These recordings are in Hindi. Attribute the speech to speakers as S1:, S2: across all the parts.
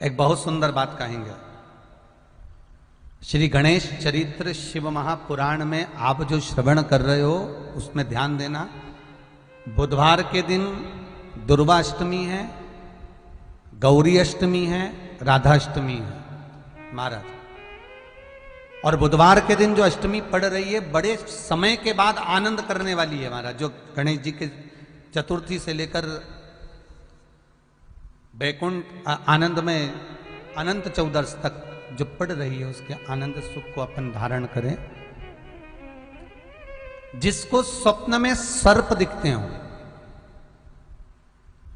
S1: एक बहुत सुंदर बात कहेंगे। श्री गणेश चरित्र शिव महापुराण में आप जो श्रवण कर रहे हो उसमें ध्यान देना। बुधवार के दिन दुर्गाष्टमी है, गौरी अष्टमी है, राधाष्टमी है महाराज। और बुधवार के दिन जो अष्टमी पड़ रही है बड़े समय के बाद आनंद करने वाली है महाराज। जो गणेश जी के चतुर्थी से लेकर वैकुंठ आनंद में अनंत चौदस तक जो पड़ रही है उसके आनंद सुख को अपन धारण करें। जिसको स्वप्न में सर्प दिखते हो,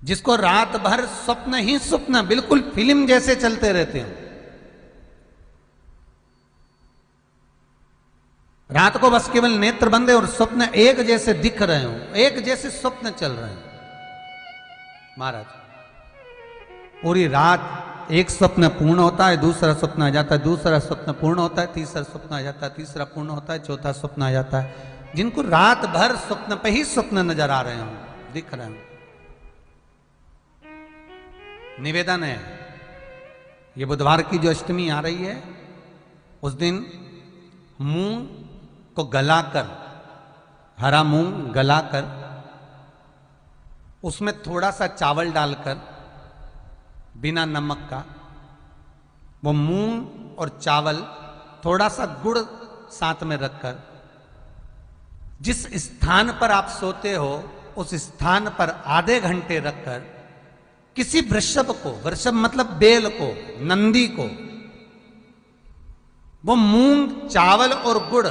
S1: जिसको रात भर स्वप्न ही स्वप्न बिल्कुल फिल्म जैसे चलते रहते हो, रात को बस केवल नेत्र बंद है और स्वप्न एक जैसे दिख रहे हो, एक जैसे स्वप्न चल रहे हैं महाराज। पूरी रात एक स्वप्न पूर्ण होता है, दूसरा स्वप्न आ जाता है, दूसरा स्वप्न पूर्ण होता है, तीसरा स्वप्न आ जाता है, तीसरा पूर्ण होता है, चौथा स्वप्न आ जाता है। जिनको रात भर स्वप्न पे ही स्वप्न नजर आ रहे हो, दिख रहे हो। निवेदन है, ये बुधवार की जो अष्टमी आ रही है उस दिन मूंग को गलाकर, हरा मूंग गलाकर उसमें थोड़ा सा चावल डालकर बिना नमक का, वो मूंग और चावल थोड़ा सा गुड़ साथ में रखकर जिस स्थान पर आप सोते हो उस स्थान पर आधे घंटे रखकर किसी वृषभ को, वृषभ मतलब बेल को, नंदी को, वो मूंग चावल और गुड़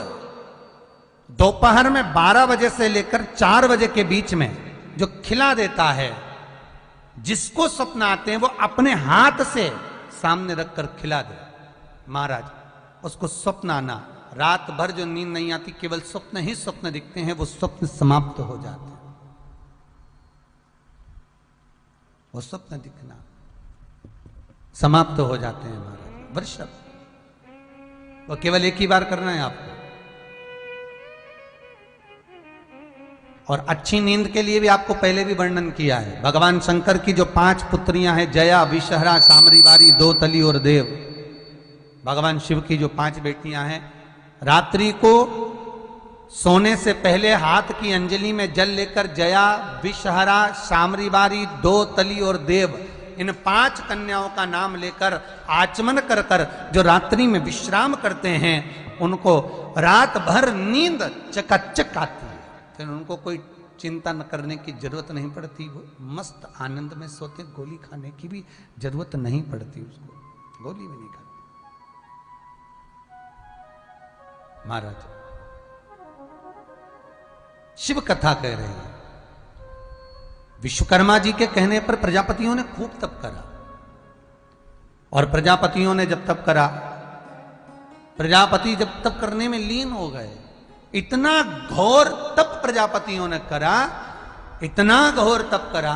S1: दोपहर में 12 बजे से लेकर 4 बजे के बीच में जो खिला देता है, जिसको स्वप्न आते हैं वो अपने हाथ से सामने रखकर खिला दे महाराज। उसको स्वप्न आना, रात भर जो नींद नहीं आती, केवल स्वप्न ही स्वप्न दिखते हैं, वो स्वप्न समाप्त हो जाते हैं। वो स्वप्न दिखना समाप्त हो जाते हैं महाराज। वृषभ वो केवल एक ही बार करना है आपको। और अच्छी नींद के लिए भी आपको पहले भी वर्णन किया है। भगवान शंकर की जो 5 पुत्रियां हैं, जया, विषहरा, सामरीवारी, दोतली और देव, भगवान शिव की जो 5 बेटियां हैं, रात्रि को सोने से पहले हाथ की अंजलि में जल लेकर जया, विषहरा, सामरीवारी, दोतली और देव, इन 5 कन्याओं का नाम लेकर आचमन कर कर जो रात्रि में विश्राम करते हैं उनको रात भर नींद चकाचक आती है। फिर उनको कोई चिंता न करने की जरूरत नहीं पड़ती, वो मस्त आनंद में सोते, गोली खाने की भी जरूरत नहीं पड़ती, उसको गोली भी नहीं खाती महाराज। शिव कथा कह रहे हैं, विश्वकर्मा जी के कहने पर प्रजापतियों ने खूब तप करा। और प्रजापतियों ने जब तप करा, प्रजापति जब तप करने में लीन हो गए, इतना घोर तप प्रजापतियों ने करा, इतना घोर तप करा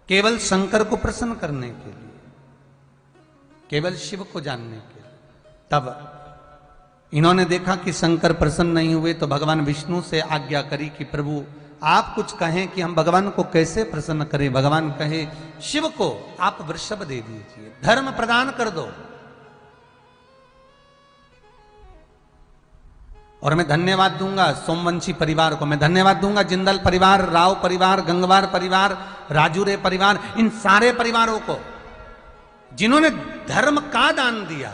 S1: केवल शंकर को प्रसन्न करने के लिए, केवल शिव को जानने के लिए। तब इन्होंने देखा कि शंकर प्रसन्न नहीं हुए तो भगवान विष्णु से आज्ञा करी कि प्रभु आप कुछ कहें कि हम भगवान को कैसे प्रसन्न करें। भगवान कहे शिव को आप वृषभ दे दीजिए, धर्म प्रदान कर दो। और मैं धन्यवाद दूंगा सोमवंशी परिवार को, मैं धन्यवाद दूंगा जिंदल परिवार, राव परिवार, गंगवार परिवार, राजूरे परिवार, इन सारे परिवारों को जिन्होंने धर्म का दान दिया।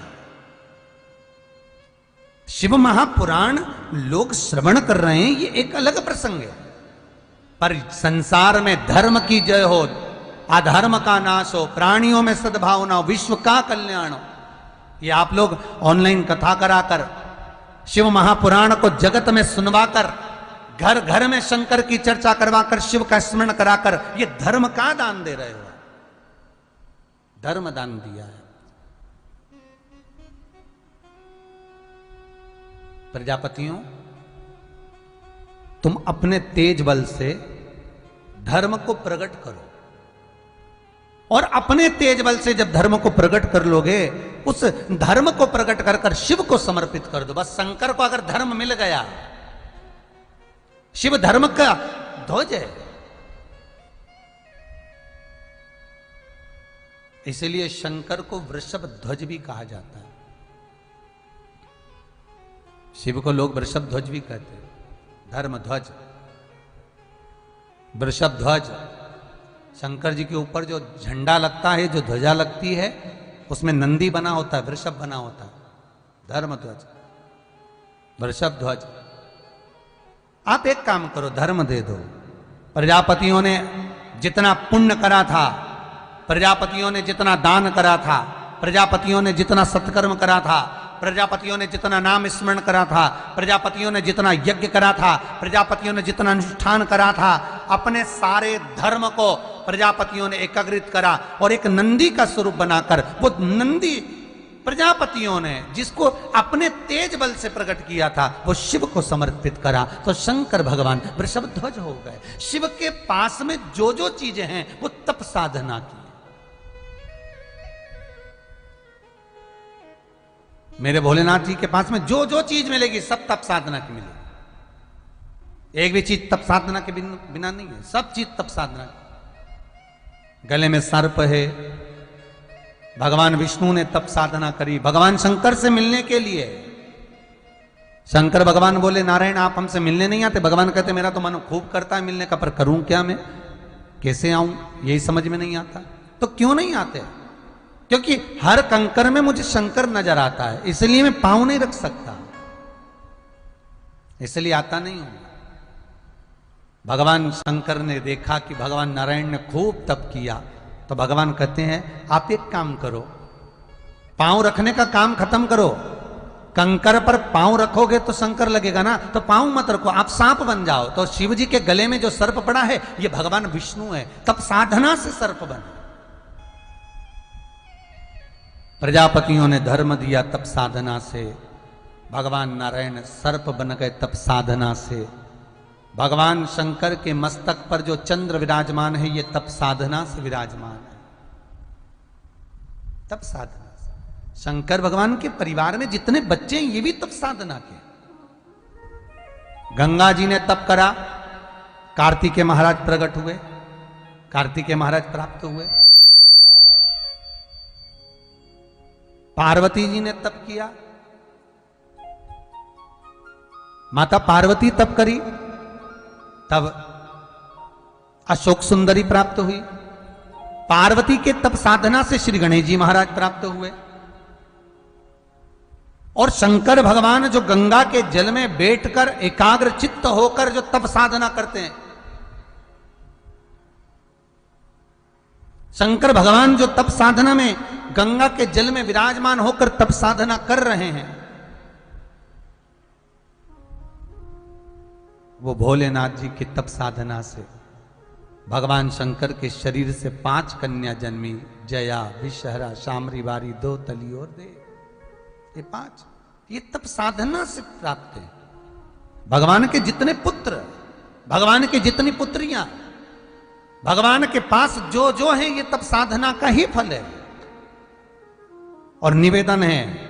S1: शिव महापुराण लोग श्रवण कर रहे हैं, ये एक अलग प्रसंग है, पर संसार में धर्म की जय हो, अधर्म का नाश हो, प्राणियों में सद्भावना हो, विश्व का कल्याण हो। ये आप लोग ऑनलाइन कथा कराकर, शिव महापुराण को जगत में सुनवाकर, घर घर में शंकर की चर्चा करवाकर, शिव का स्मरण कराकर ये धर्म का दान दे रहे हो, धर्म दान दिया है। प्रजापतियों, तुम अपने तेज बल से धर्म को प्रकट करो, और अपने तेज बल से जब धर्म को प्रकट कर लोगे, उस धर्म को प्रकट कर कर शिव को समर्पित कर दो। बस शंकर को अगर धर्म मिल गया, शिव धर्म का ध्वज है, इसलिए शंकर को वृषभ ध्वज भी कहा जाता है। शिव को लोग वृषभ ध्वज भी कहते हैं, धर्म ध्वज, वृषभ ध्वज। शंकर जी के ऊपर जो झंडा लगता है, जो ध्वजा लगती है, उसमें नंदी बना होता है, वृषभ बना होता है, धर्म ध्वज, वृषभ ध्वज। आप एक काम करो, धर्म दे दो। प्रजापतियों ने जितना पुण्य करा था, प्रजापतियों ने जितना दान करा था, प्रजापतियों ने जितना सत्कर्म करा था, प्रजापतियों ने जितना नाम स्मरण करा था, प्रजापतियों ने जितना यज्ञ करा था, प्रजापतियों ने जितना अनुष्ठान करा था, अपने सारे धर्म को प्रजापतियों ने एकाग्रित करा और एक नंदी का स्वरूप बनाकर, वो नंदी प्रजापतियों ने जिसको अपने तेज बल से प्रकट किया था, वो शिव को समर्पित करा। तो शंकर भगवान वृषभ ध्वज हो गए। शिव के पास में जो जो चीजें हैं वो तप साधना की। मेरे भोलेनाथ जी के पास में जो जो चीज मिलेगी सब तप साधना की मिलेगी। एक भी चीज तप साधना के बिना नहीं है, सब चीज तप साधना की। गले में सर्प है, भगवान विष्णु ने तप साधना करी भगवान शंकर से मिलने के लिए। शंकर भगवान बोले, नारायण आप हमसे मिलने नहीं आते? भगवान कहते, मेरा तो मन खूब करता है मिलने का, पर करूं क्या मैं, कैसे आऊं, यही समझ में नहीं आता। तो क्यों नहीं आते? क्योंकि हर कंकर में मुझे शंकर नजर आता है, इसलिए मैं पांव नहीं रख सकता, इसलिए आता नहीं हूं। भगवान शंकर ने देखा कि भगवान नारायण ने खूब तप किया, तो भगवान कहते हैं आप एक काम करो, पांव रखने का काम खत्म करो। कंकर पर पांव रखोगे तो शंकर लगेगा ना, तो पांव मत रखो, आप सांप बन जाओ। तो शिव जी के गले में जो सर्प पड़ा है ये भगवान विष्णु है, तप साधना से सर्प बने। प्रजापतियों ने धर्म दिया तप साधना से, भगवान नारायण सर्प बन गए तप साधना से। भगवान शंकर के मस्तक पर जो चंद्र विराजमान है ये तप साधना से विराजमान है, तप साधना से। शंकर भगवान के परिवार में जितने बच्चे हैं ये भी तप साधना के। गंगा जी ने तप करा, कार्तिकेय महाराज प्रकट हुए, कार्तिकेय महाराज प्राप्त हुए। पार्वती जी ने तप किया, माता पार्वती तप करी, तब अशोक सुंदरी प्राप्त हुई। पार्वती के तप साधना से श्री गणेश जी महाराज प्राप्त हुए। और शंकर भगवान जो गंगा के जल में बैठकर एकाग्र चित्त होकर जो तप साधना करते हैं, शंकर भगवान जो तप साधना में गंगा के जल में विराजमान होकर तप साधना कर रहे हैं, वो भोलेनाथ जी की तप साधना से भगवान शंकर के शरीर से 5 कन्या जन्मी, जया, विषहरा, शामरी वारी, दो तली और देव। ये 5 ये तप साधना से प्राप्त है। भगवान के जितने पुत्र, भगवान की जितनी पुत्रियां, भगवान के पास जो जो है ये तप साधना का ही फल है। और निवेदन है,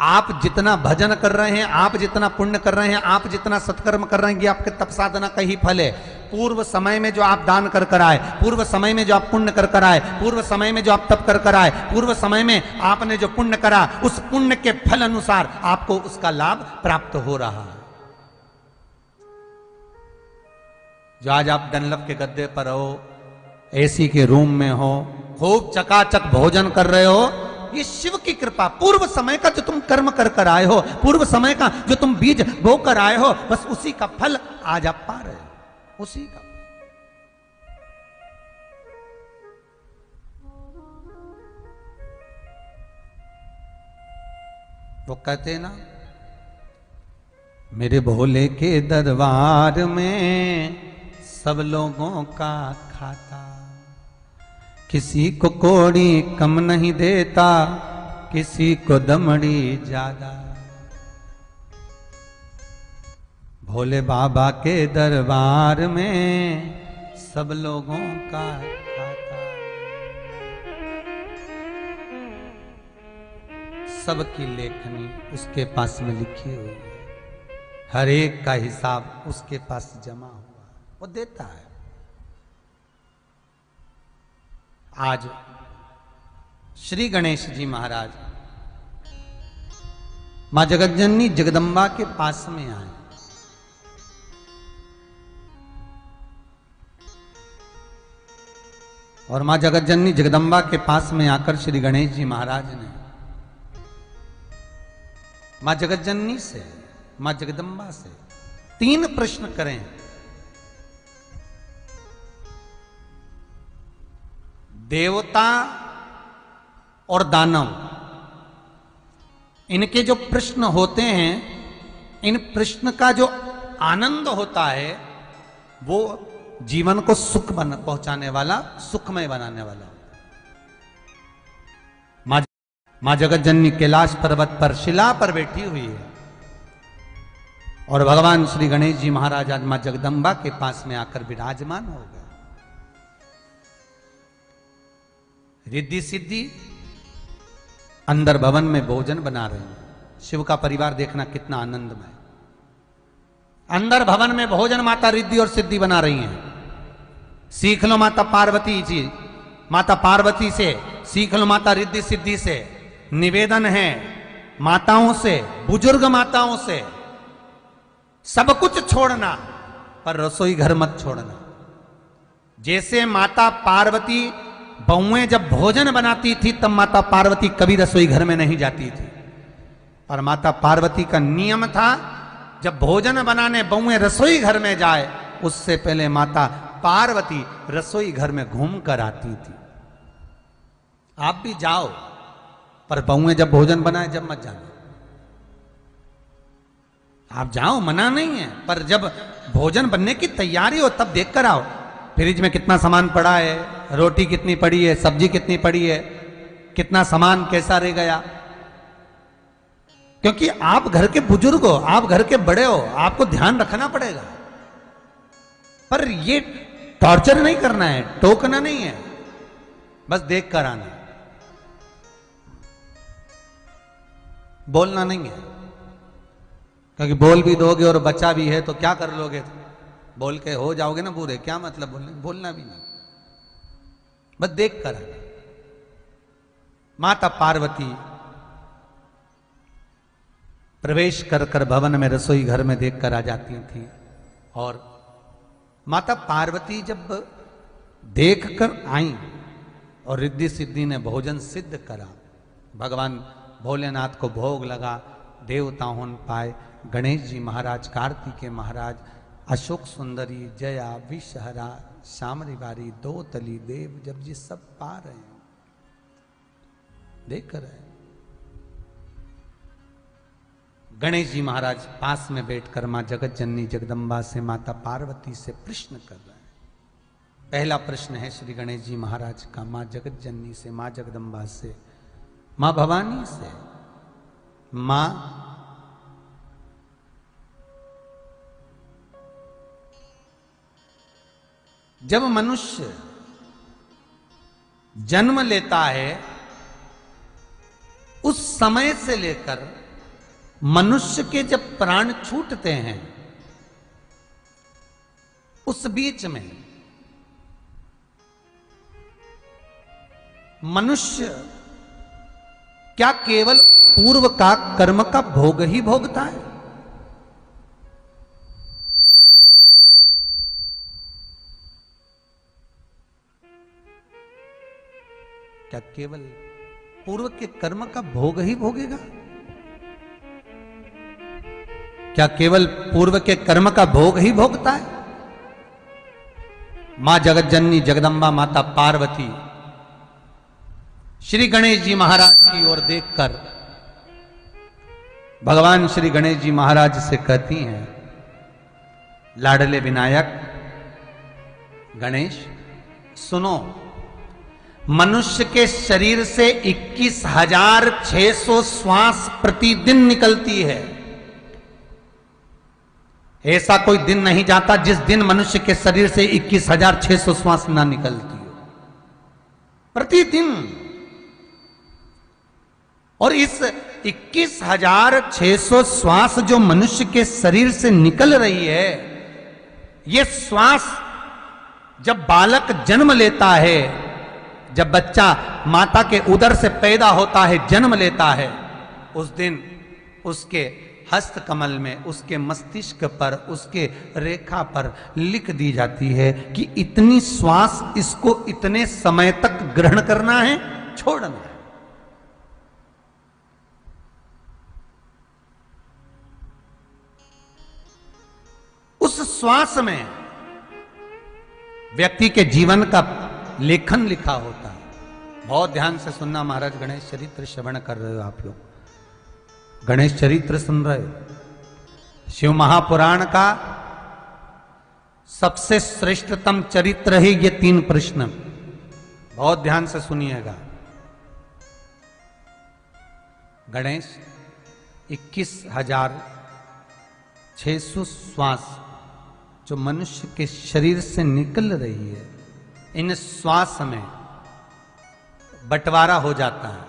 S1: आप जितना भजन कर रहे हैं, आप जितना पुण्य कर रहे हैं, आप जितना सत्कर्म कर रहे हैं, ये आपके तप साधना का ही फल है। पूर्व समय में जो आप दान कर कर आए, पूर्व समय में जो आप पुण्य कर कर आए, पूर्व समय में जो आप तप कर कर आए, पूर्व समय में आपने जो पुण्य करा, उस पुण्य के फल अनुसार आपको उसका लाभ प्राप्त हो रहा है। जो आज आप डनलप के गद्दे पर हो, एसी के रूम में हो, खूब चकाचक भोजन कर रहे हो, ये शिव की कृपा। पूर्व समय का जो तुम कर्म कर कर आए हो, पूर्व समय का जो तुम बीज बो कर आए हो, बस उसी का फल आज आप पा रहे हो, उसी का। वो कहते हैं ना, मेरे भोले के दरबार में सब लोगों का खाता, किसी को कोड़ी कम नहीं देता, किसी को दमड़ी ज्यादा। भोले बाबा के दरबार में सब लोगों का खाता, सबकी लेखनी उसके पास में लिखी हुई है, हर एक का हिसाब उसके पास जमा हुआ, वो देता है। आज श्री गणेश जी महाराज मां जगतजननी जगदम्बा के पास में आए। और मां जगतजननी जगदम्बा के पास में आकर श्री गणेश जी महाराज ने मां जगतजननी से, मां जगदम्बा से 3 प्रश्न करें। देवता और दानव, इनके जो प्रश्न होते हैं, इन प्रश्न का जो आनंद होता है वो जीवन को सुख पहुंचाने वाला, सुखमय बनाने वाला। मां जगतजननी कैलाश पर्वत पर शिला पर बैठी हुई है और भगवान श्री गणेश जी महाराज आज मां जगदम्बा के पास में आकर विराजमान हो गए। रिद्धि सिद्धि अंदर भवन में भोजन बना रहे हैं। शिव का परिवार देखना कितना आनंदमय। अंदर भवन में भोजन माता रिद्धि और सिद्धि बना रही हैं। सीख लो माता पार्वती जी, माता पार्वती से सीख लो, माता रिद्धि सिद्धि से निवेदन है, माताओं से, बुजुर्ग माताओं से सब कुछ छोड़ना पर रसोई घर मत छोड़ना। जैसे माता पार्वती बहुएं जब भोजन बनाती थी तब माता पार्वती कभी रसोई घर में नहीं जाती थी, पर माता पार्वती का नियम था जब भोजन बनाने बहुएं रसोई घर में जाए उससे पहले माता पार्वती रसोई घर में घूम कर आती थी। आप भी जाओ, पर बहुएं जब भोजन बनाए जब मत जाना। आप जाओ, मना नहीं है, पर जब भोजन बनने की तैयारी हो तब देख कर आओ फ्रिज में कितना सामान पड़ा है, रोटी कितनी पड़ी है, सब्जी कितनी पड़ी है, कितना सामान कैसा रह गया। क्योंकि आप घर के बुजुर्ग हो, आप घर के बड़े हो, आपको ध्यान रखना पड़ेगा। पर ये टॉर्चर नहीं करना है, टोकना नहीं है, बस देख कर आना, बोलना नहीं है। क्योंकि बोल भी दोगे और बच्चा भी है तो क्या कर लोगे, बोल के हो जाओगे ना बूढ़े, क्या मतलब बोलना भी नहीं, बस देख कर आना। माता पार्वती प्रवेश कर कर भवन में रसोई घर में देख कर आ जाती थी। और माता पार्वती जब देख कर आई और रिद्धि सिद्धि ने भोजन सिद्ध करा, भगवान भोलेनाथ को भोग लगा, देवता होन पाए, गणेश जी महाराज, कार्तिकेय महाराज, अशोक सुंदरी, जया, विषहरा, शामरीवारी, दो तली देव, जब जी सब पा रहे हैं, देख कर रहे हैं। गणेश जी महाराज पास में बैठकर मां जगतजननी जगदम्बा से, माता पार्वती से प्रश्न कर रहे हैं। पहला प्रश्न है श्री गणेश जी महाराज का मां जगतजननी से, मां जगदम्बा से, मां भवानी से। मां जब मनुष्य जन्म लेता है उस समय से लेकर मनुष्य के जब प्राण छूटते हैं उस बीच में मनुष्य क्या केवल पूर्व का कर्म का भोग ही भोगता है? क्या केवल पूर्व के कर्म का भोग ही भोगेगा? क्या केवल पूर्व के कर्म का भोग ही भोगता है? मां जगतजननी जगदम्बा माता पार्वती श्री गणेश जी महाराज की ओर देखकर भगवान श्री गणेश जी महाराज से कहती हैं, लाडले विनायक गणेश सुनो, मनुष्य के शरीर से 21,600 श्वास प्रतिदिन निकलती है। ऐसा कोई दिन नहीं जाता जिस दिन मनुष्य के शरीर से 21,600 श्वास ना निकलती हो, प्रतिदिन। और इस 21,600 श्वास जो मनुष्य के शरीर से निकल रही है, ये श्वास जब बालक जन्म लेता है, जब बच्चा माता के उदर से पैदा होता है, जन्म लेता है, उस दिन उसके हस्त कमल में, उसके मस्तिष्क पर, उसके रेखा पर लिख दी जाती है कि इतनी श्वास इसको इतने समय तक ग्रहण करना है, छोड़ना है। उस श्वास में व्यक्ति के जीवन का लेखन लिखा होता है। बहुत ध्यान से सुनना महाराज, गणेश चरित्र श्रवण कर रहे हो आप लोग, गणेश चरित्र सुन रहे हो। शिव महापुराण का सबसे श्रेष्ठतम चरित्र है ये 3 प्रश्न, बहुत ध्यान से सुनिएगा। गणेश 21,600 श्वास जो मनुष्य के शरीर से निकल रही है, इन श्वास में बंटवारा हो जाता है।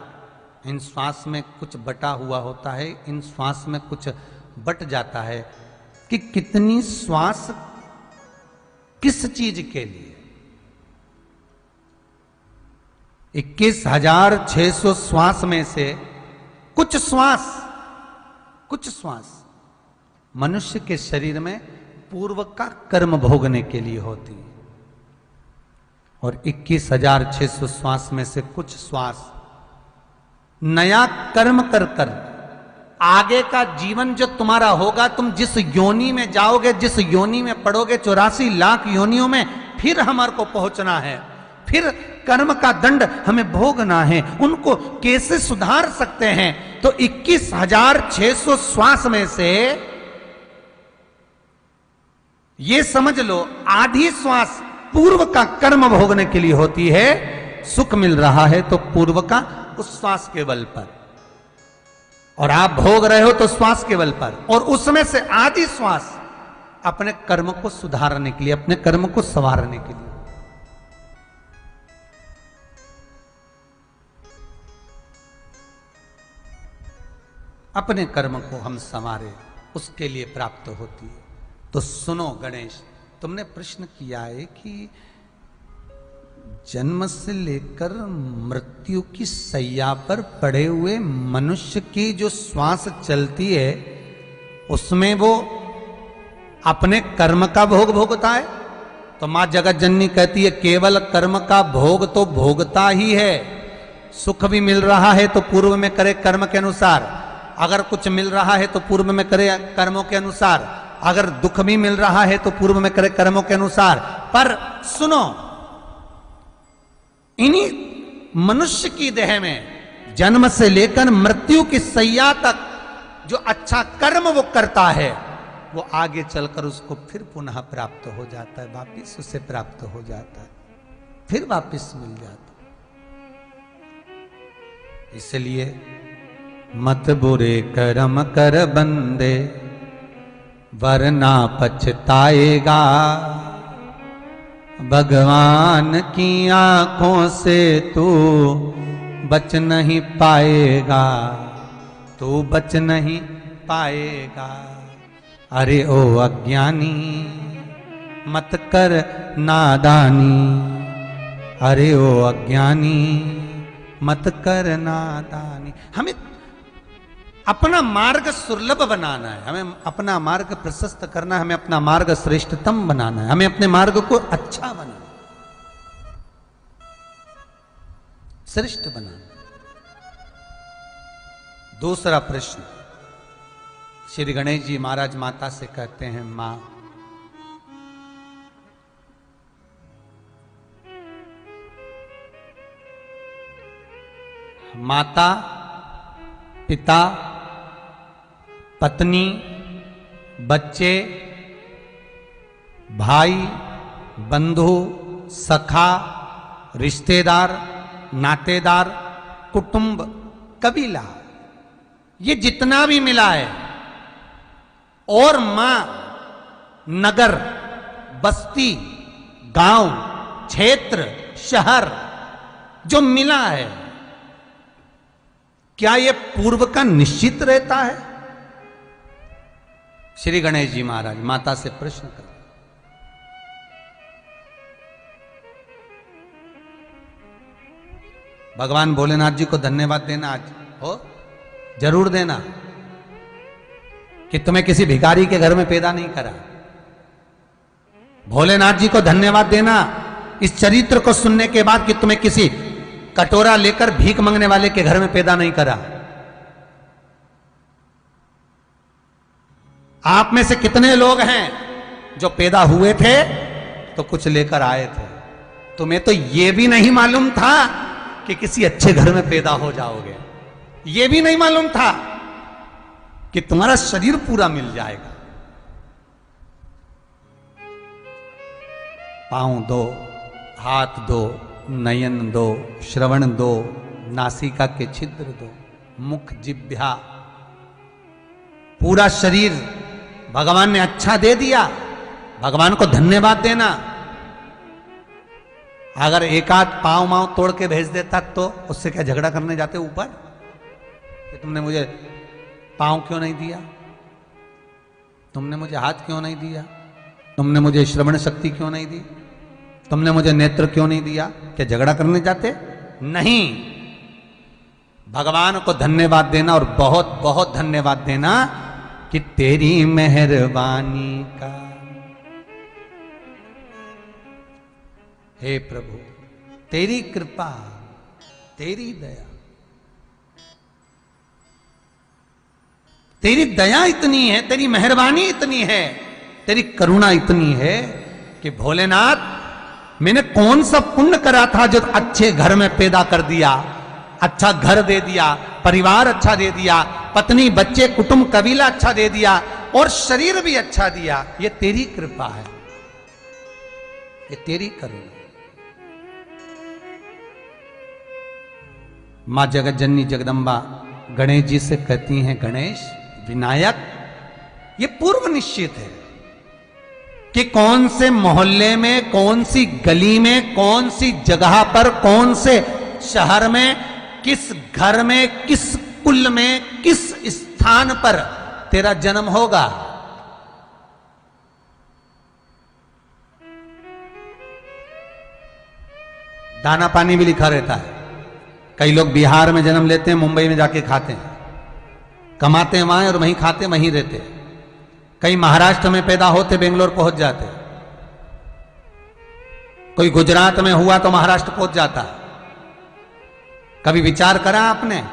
S1: इन श्वास में कुछ बटा हुआ होता है, इन श्वास में कुछ बट जाता है कि कितनी श्वास किस चीज के लिए। 21,600 श्वास में से कुछ श्वास मनुष्य के शरीर में पूर्व का कर्म भोगने के लिए होती है, और 21,600 श्वास में से कुछ श्वास नया कर्म कर कर आगे का जीवन जो तुम्हारा होगा, तुम जिस योनि में जाओगे, जिस योनि में पड़ोगे, 84 लाख योनियों में फिर हमारे को पहुंचना है, फिर कर्म का दंड हमें भोगना है, उनको कैसे सुधार सकते हैं। तो 21,600 श्वास में से ये समझ लो आधी श्वास पूर्व का कर्म भोगने के लिए होती है। सुख मिल रहा है तो पूर्व का उस श्वास के बल पर, और आप भोग रहे हो तो श्वास के बल पर, और उसमें से आधी श्वास अपने कर्म को सुधारने के लिए, अपने कर्म को संवारने के लिए। अपने कर्म को हम संवारे, उसके लिए प्राप्त होती है। तो सुनो गणेश, तुमने प्रश्न किया है कि जन्म से लेकर मृत्यु की सैया पर पड़े हुए मनुष्य की जो श्वास चलती है, उसमें वो अपने कर्म का भोग भोगता है। तो मां जगत जननी कहती है केवल कर्म का भोग तो भोगता ही है। सुख भी मिल रहा है तो पूर्व में करे कर्म के अनुसार, अगर कुछ मिल रहा है तो पूर्व में करे कर्मों के अनुसार, अगर दुख भी मिल रहा है तो पूर्व में करे कर्मों के अनुसार। पर सुनो, इन्हीं मनुष्य की देह में जन्म से लेकर मृत्यु की सैया तक जो अच्छा कर्म वो करता है, वो आगे चलकर उसको फिर पुनः प्राप्त हो जाता है, वापिस उसे प्राप्त हो जाता है, फिर वापिस मिल जाता है। इसलिए मत बुरे कर्म कर बंदे, वरना पछताएगा, भगवान की आंखों से तू बच नहीं पाएगा, तू बच नहीं पाएगा। अरे ओ अज्ञानी मत कर नादानी, अरे ओ अज्ञानी मत कर नादानी। हमें अपना मार्ग सुलभ बनाना है, हमें अपना मार्ग प्रशस्त करना है, हमें अपना मार्ग श्रेष्ठतम बनाना है, हमें अपने मार्ग को अच्छा बनाना, श्रेष्ठ बनाना। दूसरा प्रश्न, श्री गणेश जी महाराज माता से कहते हैं, मां माता, पिता, पत्नी, बच्चे, भाई, बंधु, सखा, रिश्तेदार, नातेदार, कुटुंब, कबीला, ये जितना भी मिला है, और मां, नगर, बस्ती, गांव, क्षेत्र, शहर जो मिला है, क्या यह पूर्व का निश्चित रहता है? श्री गणेश जी महाराज माता से प्रश्न कर, भगवान भोलेनाथ जी को धन्यवाद देना आज हो, जरूर देना कि तुम्हें किसी भिखारी के घर में पैदा नहीं करा। भोलेनाथ जी को धन्यवाद देना इस चरित्र को सुनने के बाद कि तुम्हें किसी कटोरा लेकर भीख मांगने वाले के घर में पैदा नहीं करा। आप में से कितने लोग हैं जो पैदा हुए थे तो कुछ लेकर आए थे, तुम्हें तो यह भी नहीं मालूम था कि किसी अच्छे घर में पैदा हो जाओगे, यह भी नहीं मालूम था कि तुम्हारा शरीर पूरा मिल जाएगा। पांव दो, हाथ दो, नयन दो, श्रवण दो, नासिका के छिद्र दो, मुख जिह्वा, पूरा शरीर भगवान ने अच्छा दे दिया। भगवान को धन्यवाद देना। अगर एक आध पांव मांव तोड़ के भेज देता तो उससे क्या झगड़ा करने जाते ऊपर कि तुमने मुझे पांव क्यों नहीं दिया, तुमने मुझे हाथ क्यों नहीं दिया, तुमने मुझे श्रवण शक्ति क्यों नहीं दी, तुमने मुझे नेत्र क्यों नहीं दिया, क्या झगड़ा करने जाते? नहीं, भगवान को धन्यवाद देना और बहुत बहुत धन्यवाद देना कि तेरी मेहरबानी का, हे प्रभु तेरी कृपा, तेरी दया, तेरी दया इतनी है, तेरी मेहरबानी इतनी है, तेरी करुणा इतनी है कि भोलेनाथ मैंने कौन सा पुण्य करा था जो अच्छे घर में पैदा कर दिया, अच्छा घर दे दिया, परिवार अच्छा दे दिया, पत्नी बच्चे कुटुंब कबीला अच्छा दे दिया और शरीर भी अच्छा दिया। ये तेरी कृपा है, ये तेरी करुणा। मां जगत जननी जगदम्बा गणेश जी से कहती हैं, गणेश विनायक, ये पूर्व निश्चित है कि कौन से मोहल्ले में, कौन सी गली में, कौन सी जगह पर, कौन से शहर में, किस घर में, किस कुल में, किस स्थान पर तेरा जन्म होगा। दाना पानी भी लिखा रहता है। कई लोग बिहार में जन्म लेते हैं, मुंबई में जाके खाते हैं, कमाते हैं वहां और वहीं खाते वहीं रहते हैं। कई महाराष्ट्र में पैदा होते बेंगलोर पहुंच जाते, कोई गुजरात में हुआ तो महाराष्ट्र पहुंच जाता। कभी विचार करा आपने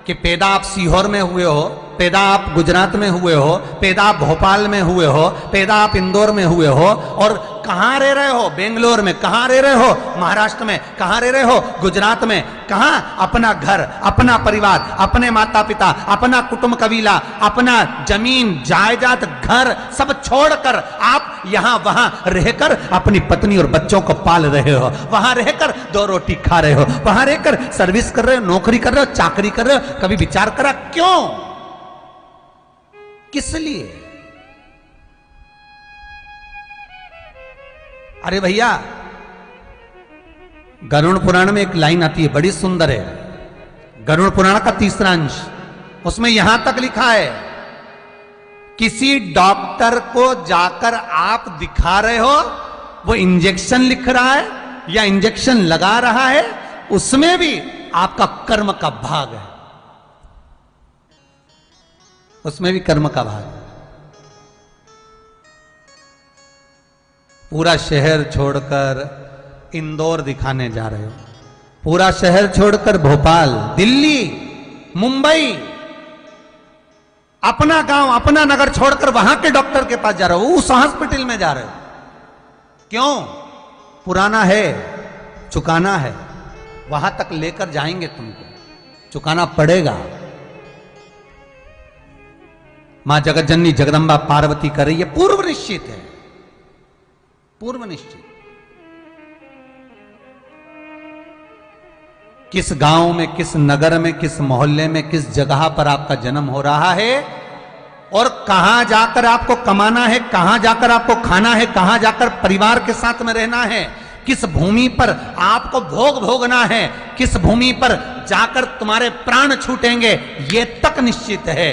S1: कि पैदा आप सीहोर में हुए हो, पैदा आप गुजरात में हुए हो, पैदा आप भोपाल में हुए हो, पैदा आप इंदौर में हुए हो और कहां रह रहे हो? बेंगलोर में। कहां रह रहे हो? महाराष्ट्र में। कहां रह रहे हो? गुजरात में। कहां? अपना घर, अपना परिवार, अपने माता पिता, अपना कुटुंब कबीला, अपना जमीन जायदाद घर सब छोड़कर आप यहां वहां रहकर अपनी पत्नी और बच्चों को पाल रहे हो, वहां रहकर 2 रोटी खा रहे हो, वहां रहकर सर्विस कर रहे हो, नौकरी कर रहे हो, चाकरी कर रहे हो। कभी विचार करा क्यों? किस लिए? अरे भैया, गरुड़ पुराण में एक लाइन आती है, बड़ी सुंदर है। गरुड़ पुराण का 3रा अंश, उसमें यहां तक लिखा है, किसी डॉक्टर को जाकर आप दिखा रहे हो, वो इंजेक्शन लिख रहा है या इंजेक्शन लगा रहा है, उसमें भी आपका कर्म का भाग है, उसमें भी कर्म का भाग है। पूरा शहर छोड़कर इंदौर दिखाने जा रहे हो, पूरा शहर छोड़कर भोपाल, दिल्ली, मुंबई, अपना गांव, अपना नगर छोड़कर वहां के डॉक्टर के पास जा रहे हो, उस हॉस्पिटल में जा रहे हो। क्यों? पुराना है, चुकाना है, वहां तक लेकर जाएंगे, तुमको चुकाना पड़ेगा। मां जगत जननी जगदम्बा पार्वती कर रही है, पूर्व निश्चित है, पूर्व निश्चित। किस गांव में, किस नगर में, किस मोहल्ले में, किस जगह पर आपका जन्म हो रहा है और कहां जाकर आपको कमाना है, कहां जाकर आपको खाना है, कहां जाकर परिवार के साथ में रहना है, किस भूमि पर आपको भोग भोगना है, किस भूमि पर जाकर तुम्हारे प्राण छूटेंगे, यह तक निश्चित है।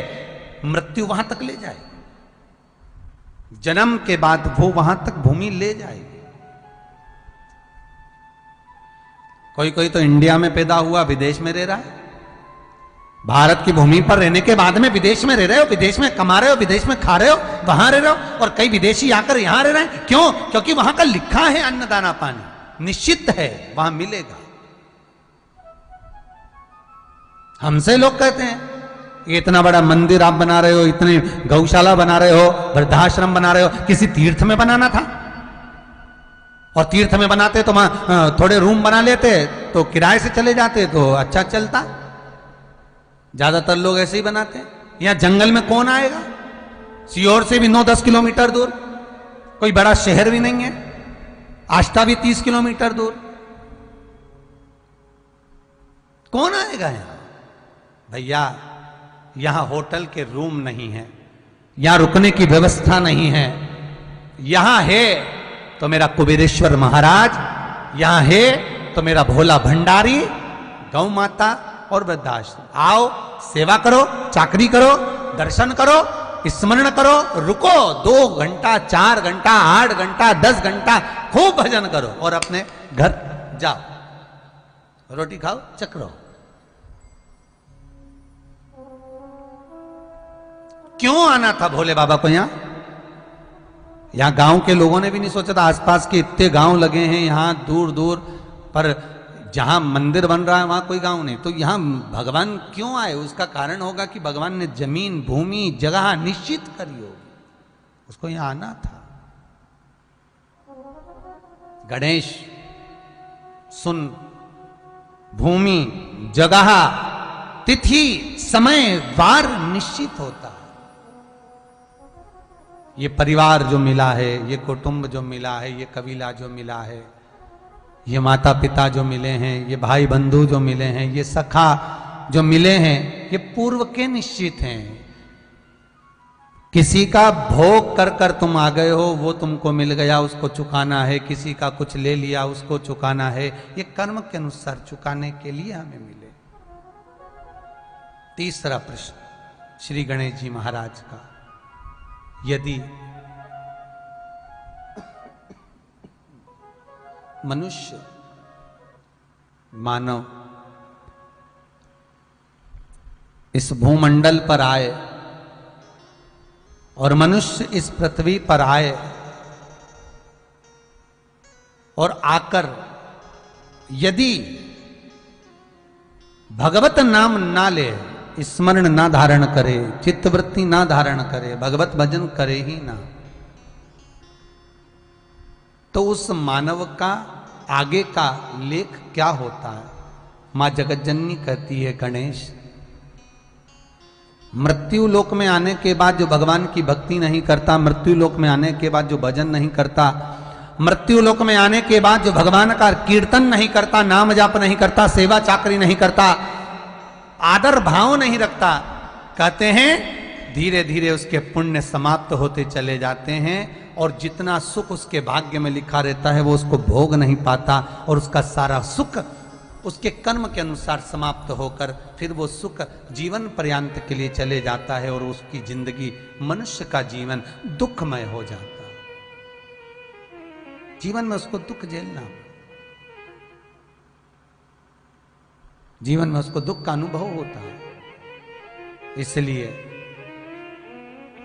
S1: मृत्यु वहां तक ले जाए, जन्म के बाद वो वहां तक भूमि ले जाएगी। कोई कोई तो इंडिया में पैदा हुआ विदेश में रह रहा है। भारत की भूमि पर रहने के बाद में विदेश में रह रहे हो, विदेश में कमा रहे हो, विदेश में खा रहे हो, वहां रह रहे हो, और कई विदेशी आकर यहां रह रहे हैं। क्यों? क्योंकि वहां का लिखा है अन्न दाना पानी निश्चित है, वहां मिलेगा। हमसे लोग कहते हैं ये इतना बड़ा मंदिर आप बना रहे हो, इतनी गौशाला बना रहे हो, वृद्धाश्रम बना रहे हो, किसी तीर्थ में बनाना था। और तीर्थ में बनाते तो वहां थोड़े रूम बना लेते तो किराए से चले जाते तो अच्छा चलता। ज्यादातर लोग ऐसे ही बनाते हैं। यहां जंगल में कौन आएगा? सीहोर से भी 9-10 किलोमीटर दूर, कोई बड़ा शहर भी नहीं है। आष्टा भी 30 किलोमीटर दूर, कौन आएगा यहां? भैया यहां होटल के रूम नहीं है, यहां रुकने की व्यवस्था नहीं है। यहां है तो मेरा कुबेरेश्वर महाराज, यहां है तो मेरा भोला भंडारी, गौ माता और वृद्धाश्रम। आओ, सेवा करो, चाकरी करो, दर्शन करो, स्मरण करो, रुको 2 घंटा, 4 घंटा, 8 घंटा, 10 घंटा खूब भजन करो और अपने घर जाओ, रोटी खाओ, चक्रो। क्यों आना था भोले बाबा को यहां? यहां गांव के लोगों ने भी नहीं सोचा था। आसपास के इतने गांव लगे हैं यहां दूर दूर, पर जहां मंदिर बन रहा है वहां कोई गांव नहीं। तो यहां भगवान क्यों आए? उसका कारण होगा कि भगवान ने जमीन, भूमि, जगह निश्चित करी होगी, उसको यहां आना था। गणेश सुन, भूमि, जगह, तिथि, समय, वार निश्चित होता है। ये परिवार जो मिला है, ये कुटुंब जो मिला है, ये कबीला जो मिला है, ये माता पिता जो मिले हैं, ये भाई बंधु जो मिले हैं, ये सखा जो मिले हैं, ये पूर्व के निश्चित हैं। किसी का भोग कर कर तुम आ गए हो, वो तुमको मिल गया, उसको चुकाना है। किसी का कुछ ले लिया, उसको चुकाना है। ये कर्म के अनुसार चुकाने के लिए हमें मिले। तीसरा प्रश्न श्री गणेश जी महाराज का, यदि मनुष्य, मानव इस भूमंडल पर आए और मनुष्य इस पृथ्वी पर आए और आकर यदि भगवत नाम ना ले, स्मरण ना धारण करे, चित्तवृत्ति ना धारण करे, भगवत भजन करे ही ना, तो उस मानव का आगे का लेख क्या होता है? मां जगतजननी कहती है, गणेश मृत्यु लोक में आने के बाद जो भगवान की भक्ति नहीं करता, मृत्यु लोक में आने के बाद जो भजन नहीं करता, मृत्यु लोक में आने के बाद जो भगवान का कीर्तन नहीं करता, नाम जाप नहीं करता, सेवा चाकरी नहीं करता, आदर भाव नहीं रखता, कहते हैं धीरे धीरे उसके पुण्य समाप्त होते चले जाते हैं और जितना सुख उसके भाग्य में लिखा रहता है वो उसको भोग नहीं पाता और उसका सारा सुख उसके कर्म के अनुसार समाप्त होकर फिर वो सुख जीवन पर्यंत के लिए चले जाता है और उसकी जिंदगी, मनुष्य का जीवन दुखमय हो जाता है। जीवन में उसको दुख झेलना, जीवन में उसको दुख का अनुभव होता है। इसलिए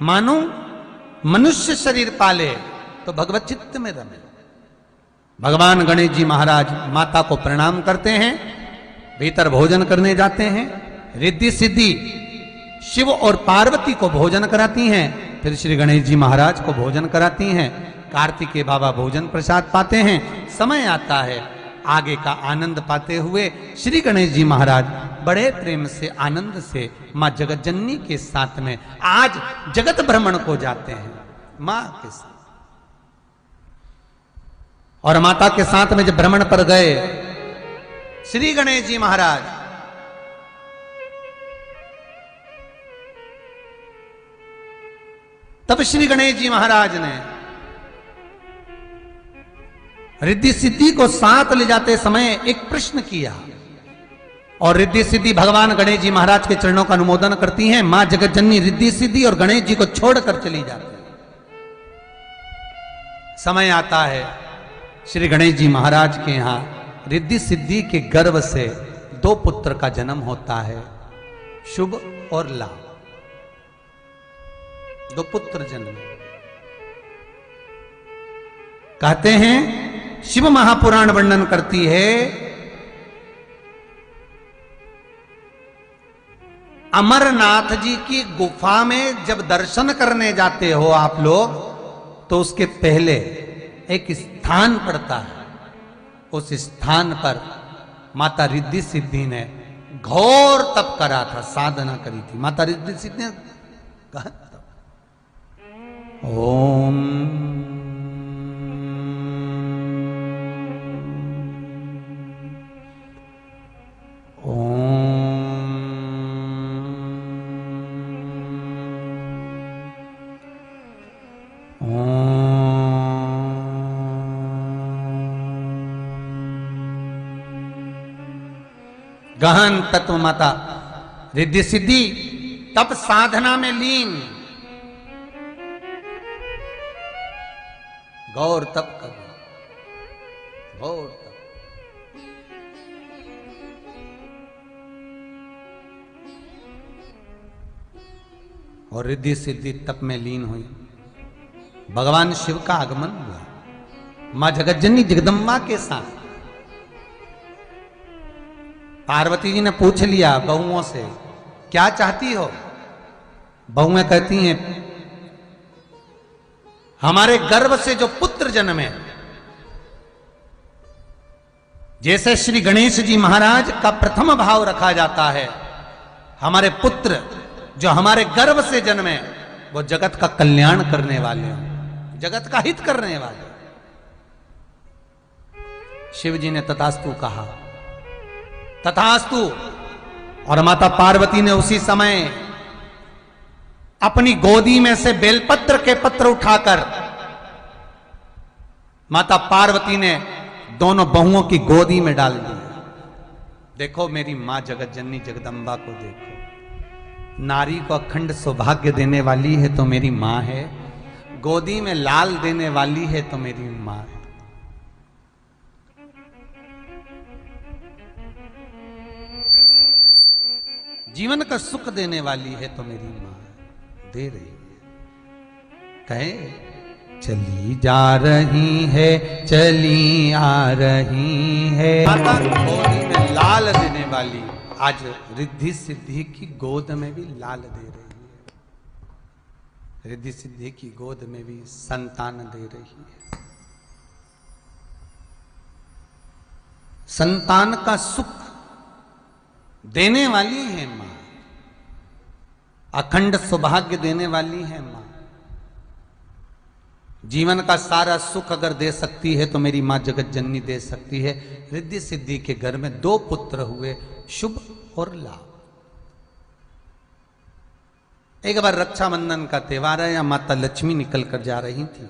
S1: मानो मनुष्य शरीर पाले तो भगवत चित्त में रमे। भगवान गणेश जी महाराज माता को प्रणाम करते हैं, भीतर भोजन करने जाते हैं। रिद्धि सिद्धि शिव और पार्वती को भोजन कराती हैं, फिर श्री गणेश जी महाराज को भोजन कराती हैं। कार्तिकेय बाबा भोजन प्रसाद पाते हैं। समय आता है आगे का आनंद पाते हुए श्री गणेश जी महाराज बड़े प्रेम से, आनंद से मां जगतजननी के साथ में आज जगत भ्रमण को जाते हैं मां के साथ। और माता के साथ में जब भ्रमण पर गए श्री गणेश जी महाराज, तब श्री गणेश जी महाराज ने रिद्धि सिद्धि को साथ ले जाते समय एक प्रश्न किया और रिद्धि सिद्धि भगवान गणेश जी महाराज के चरणों का अनुमोदन करती हैं। मां जगतजननी रिद्धि सिद्धि और गणेश जी को छोड़कर चली जाती है। समय आता है श्री गणेश जी महाराज के यहां रिद्धि सिद्धि के गर्भ से दो पुत्र का जन्म होता है, शुभ और लाभ। दो पुत्र जन्मे। कहते हैं, शिव महापुराण वर्णन करती है, अमरनाथ जी की गुफा में जब दर्शन करने जाते हो आप लोग, तो उसके पहले एक स्थान पड़ता है। उस स्थान पर माता रिद्धि सिद्धि ने घोर तप करा था, साधना करी थी। माता रिद्धि सिद्धि ने कहा ओम गहन तत्व माता रिद्धि सिद्धि तप साधना में लीन, गौर तप कर, गौर तप। और रिद्धि सिद्धि तप में लीन हुई। भगवान शिव का आगमन हुआ मां जगज्जननी जगदम्बा के साथ। पार्वती जी ने पूछ लिया बहुओं से, क्या चाहती हो? बहुएं कहती हैं, हमारे गर्भ से जो पुत्र जन्मे, जैसे श्री गणेश जी महाराज का प्रथम भाव रखा जाता है, हमारे पुत्र जो हमारे गर्भ से जन्मे वो जगत का कल्याण करने वाले हों, जगत का हित करने वाले। शिव जी ने तथास्तु कहा, तथास्तु। और माता पार्वती ने उसी समय अपनी गोदी में से बेलपत्र के पत्र उठाकर माता पार्वती ने दोनों बहुओं की गोदी में डाल दिया। देखो मेरी मां जगज्जननी जगदम्बा को देखो, नारी को अखंड सौभाग्य देने वाली है तो मेरी मां है, गोदी में लाल देने वाली है तो मेरी मां है। जीवन का सुख देने वाली है तो मेरी मां दे रही है। कहे चली जा रही है, चली आ रही है, माता गोदी में लाल देने वाली आज रिद्धि सिद्धि की गोद में भी लाल दे रही है। रिद्धि सिद्धि की गोद में भी संतान दे रही है। संतान का सुख देने वाली है मां, अखंड सौभाग्य देने वाली है मां। जीवन का सारा सुख अगर दे सकती है तो मेरी मां जगत जननी दे सकती है। रिद्धि सिद्धि के घर में दो पुत्र हुए, शुभ और लाभ। एक बार रक्षाबंधन का त्योहार है, या माता लक्ष्मी निकल कर जा रही थी।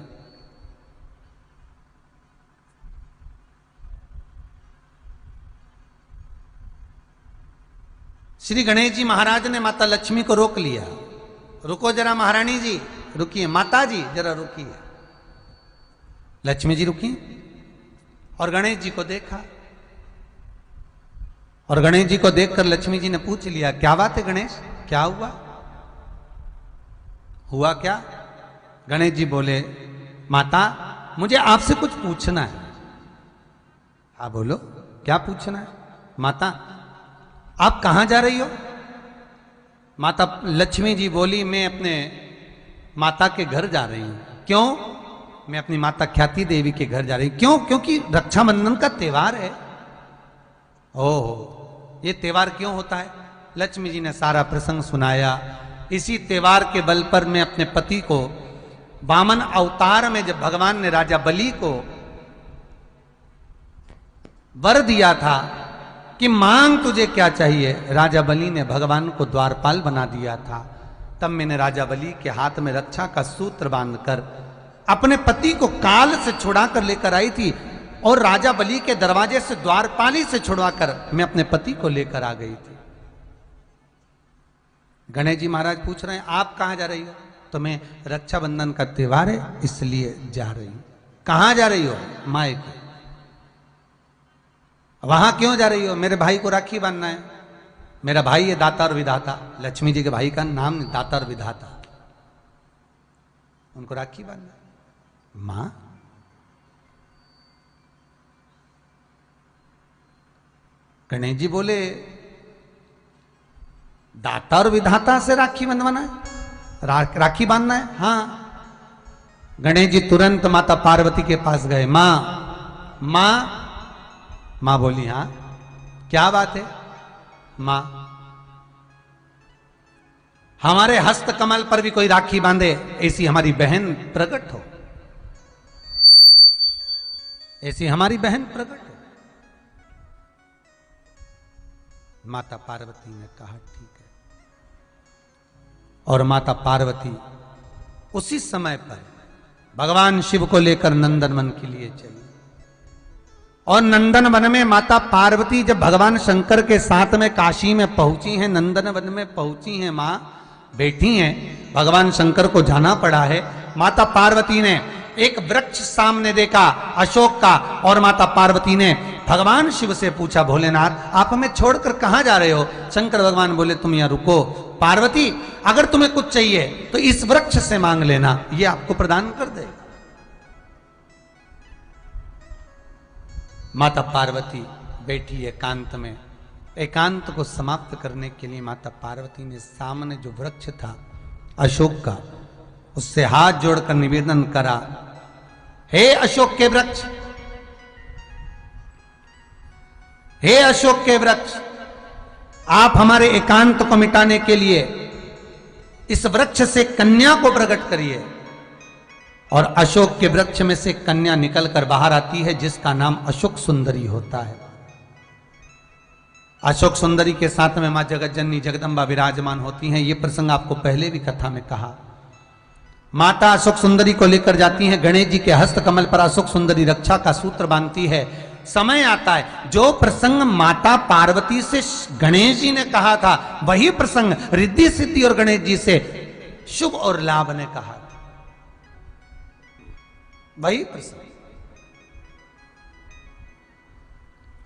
S1: श्री गणेश जी महाराज ने माता लक्ष्मी को रोक लिया, रुको जरा महारानी जी, रुकिए, माता जी जरा रुकिए। लक्ष्मी जी रुकी और गणेश जी को देखा, और गणेश जी को देखकर लक्ष्मी जी ने पूछ लिया, क्या बात है गणेश, क्या हुआ? हुआ क्या? गणेश जी बोले, माता मुझे आपसे कुछ पूछना है। हाँ बोलो, क्या पूछना है? माता आप कहां जा रही हो? माता लक्ष्मी जी बोली, मैं अपने माता के घर जा रही हूं। क्यों? मैं अपनी माता ख्याति देवी के घर जा रही हूं। क्यों? क्योंकि रक्षाबंधन का त्योहार है। ओह, ये त्योहार क्यों होता है? लक्ष्मी जी ने सारा प्रसंग सुनाया। इसी त्योहार के बल पर मैं अपने पति को वामन अवतार में जब भगवान ने राजा बलि को वर दिया था कि मांग तुझे क्या चाहिए, राजा बलि ने भगवान को द्वारपाल बना दिया था, तब मैंने राजा बलि के हाथ में रक्षा का सूत्र बांधकर अपने पति को काल से छुड़ाकर लेकर आई थी, और राजा बलि के दरवाजे से द्वारपाली से छुड़वाकर मैं अपने पति को लेकर आ गई थी। गणेश जी महाराज पूछ रहे हैं, आप कहां जा रही हो? तो मैं रक्षाबंधन का त्योहार है इसलिए जा रही हूं। कहां जा रही हो? मायके। वहां क्यों जा रही हो? मेरे भाई को राखी बांधना है। मेरा भाई है दाता और विधाता। लक्ष्मी जी के भाई का नाम नहीं, दाता और विधाता। उनको राखी बांधना है। मां, गणेश जी बोले दाता और विधाता से राखी बंधवाना है, राखी बांधना है? हाँ। गणेश जी तुरंत माता पार्वती के पास गए। मां, मां, मां बोली हाँ क्या बात है? मां, हमारे हस्त कमल पर भी कोई राखी बांधे, ऐसी हमारी बहन प्रकट हो, ऐसी हमारी बहन प्रकट हो। माता पार्वती ने कहा ठीक है। और माता पार्वती उसी समय पर भगवान शिव को लेकर नंदनवन के लिए चली। और नंदनवन में माता पार्वती जब भगवान शंकर के साथ में काशी में पहुंची हैं, नंदनवन में पहुंची हैं, मां बैठी हैं, भगवान शंकर को जाना पड़ा है। माता पार्वती ने एक वृक्ष सामने देखा अशोक का, और माता पार्वती ने भगवान शिव से पूछा, भोलेनाथ आप हमें छोड़कर कहां जा रहे हो? शंकर भगवान बोले तुम यहां रुको। पार्वती अगर तुम्हें कुछ चाहिए तो इस वृक्ष से मांग लेना, ये आपको प्रदान कर देगा। माता पार्वती बैठी एकांत में। एकांत को समाप्त करने के लिए माता पार्वती ने सामने जो वृक्ष था अशोक का, उससे हाथ जोड़कर निवेदन करा, हे अशोक के वृक्ष, हे अशोक के वृक्ष, आप हमारे एकांत को मिटाने के लिए इस वृक्ष से कन्या को प्रकट करिए। और अशोक के वृक्ष में से कन्या निकलकर बाहर आती है, जिसका नाम अशोक सुंदरी होता है। अशोक सुंदरी के साथ में मां जगत जननी जगदम्बा विराजमान होती हैं। यह प्रसंग आपको पहले भी कथा में कहा। माता अशोक सुंदरी को लेकर जाती हैं, गणेश जी के हस्त कमल पर अशोक सुंदरी रक्षा का सूत्र बांधती है। समय आता है जो प्रसंग माता पार्वती से गणेश जी ने कहा था, वही प्रसंग रिद्धि सिद्धि और गणेश जी से शुभ और लाभ ने कहा था। वही प्रसंग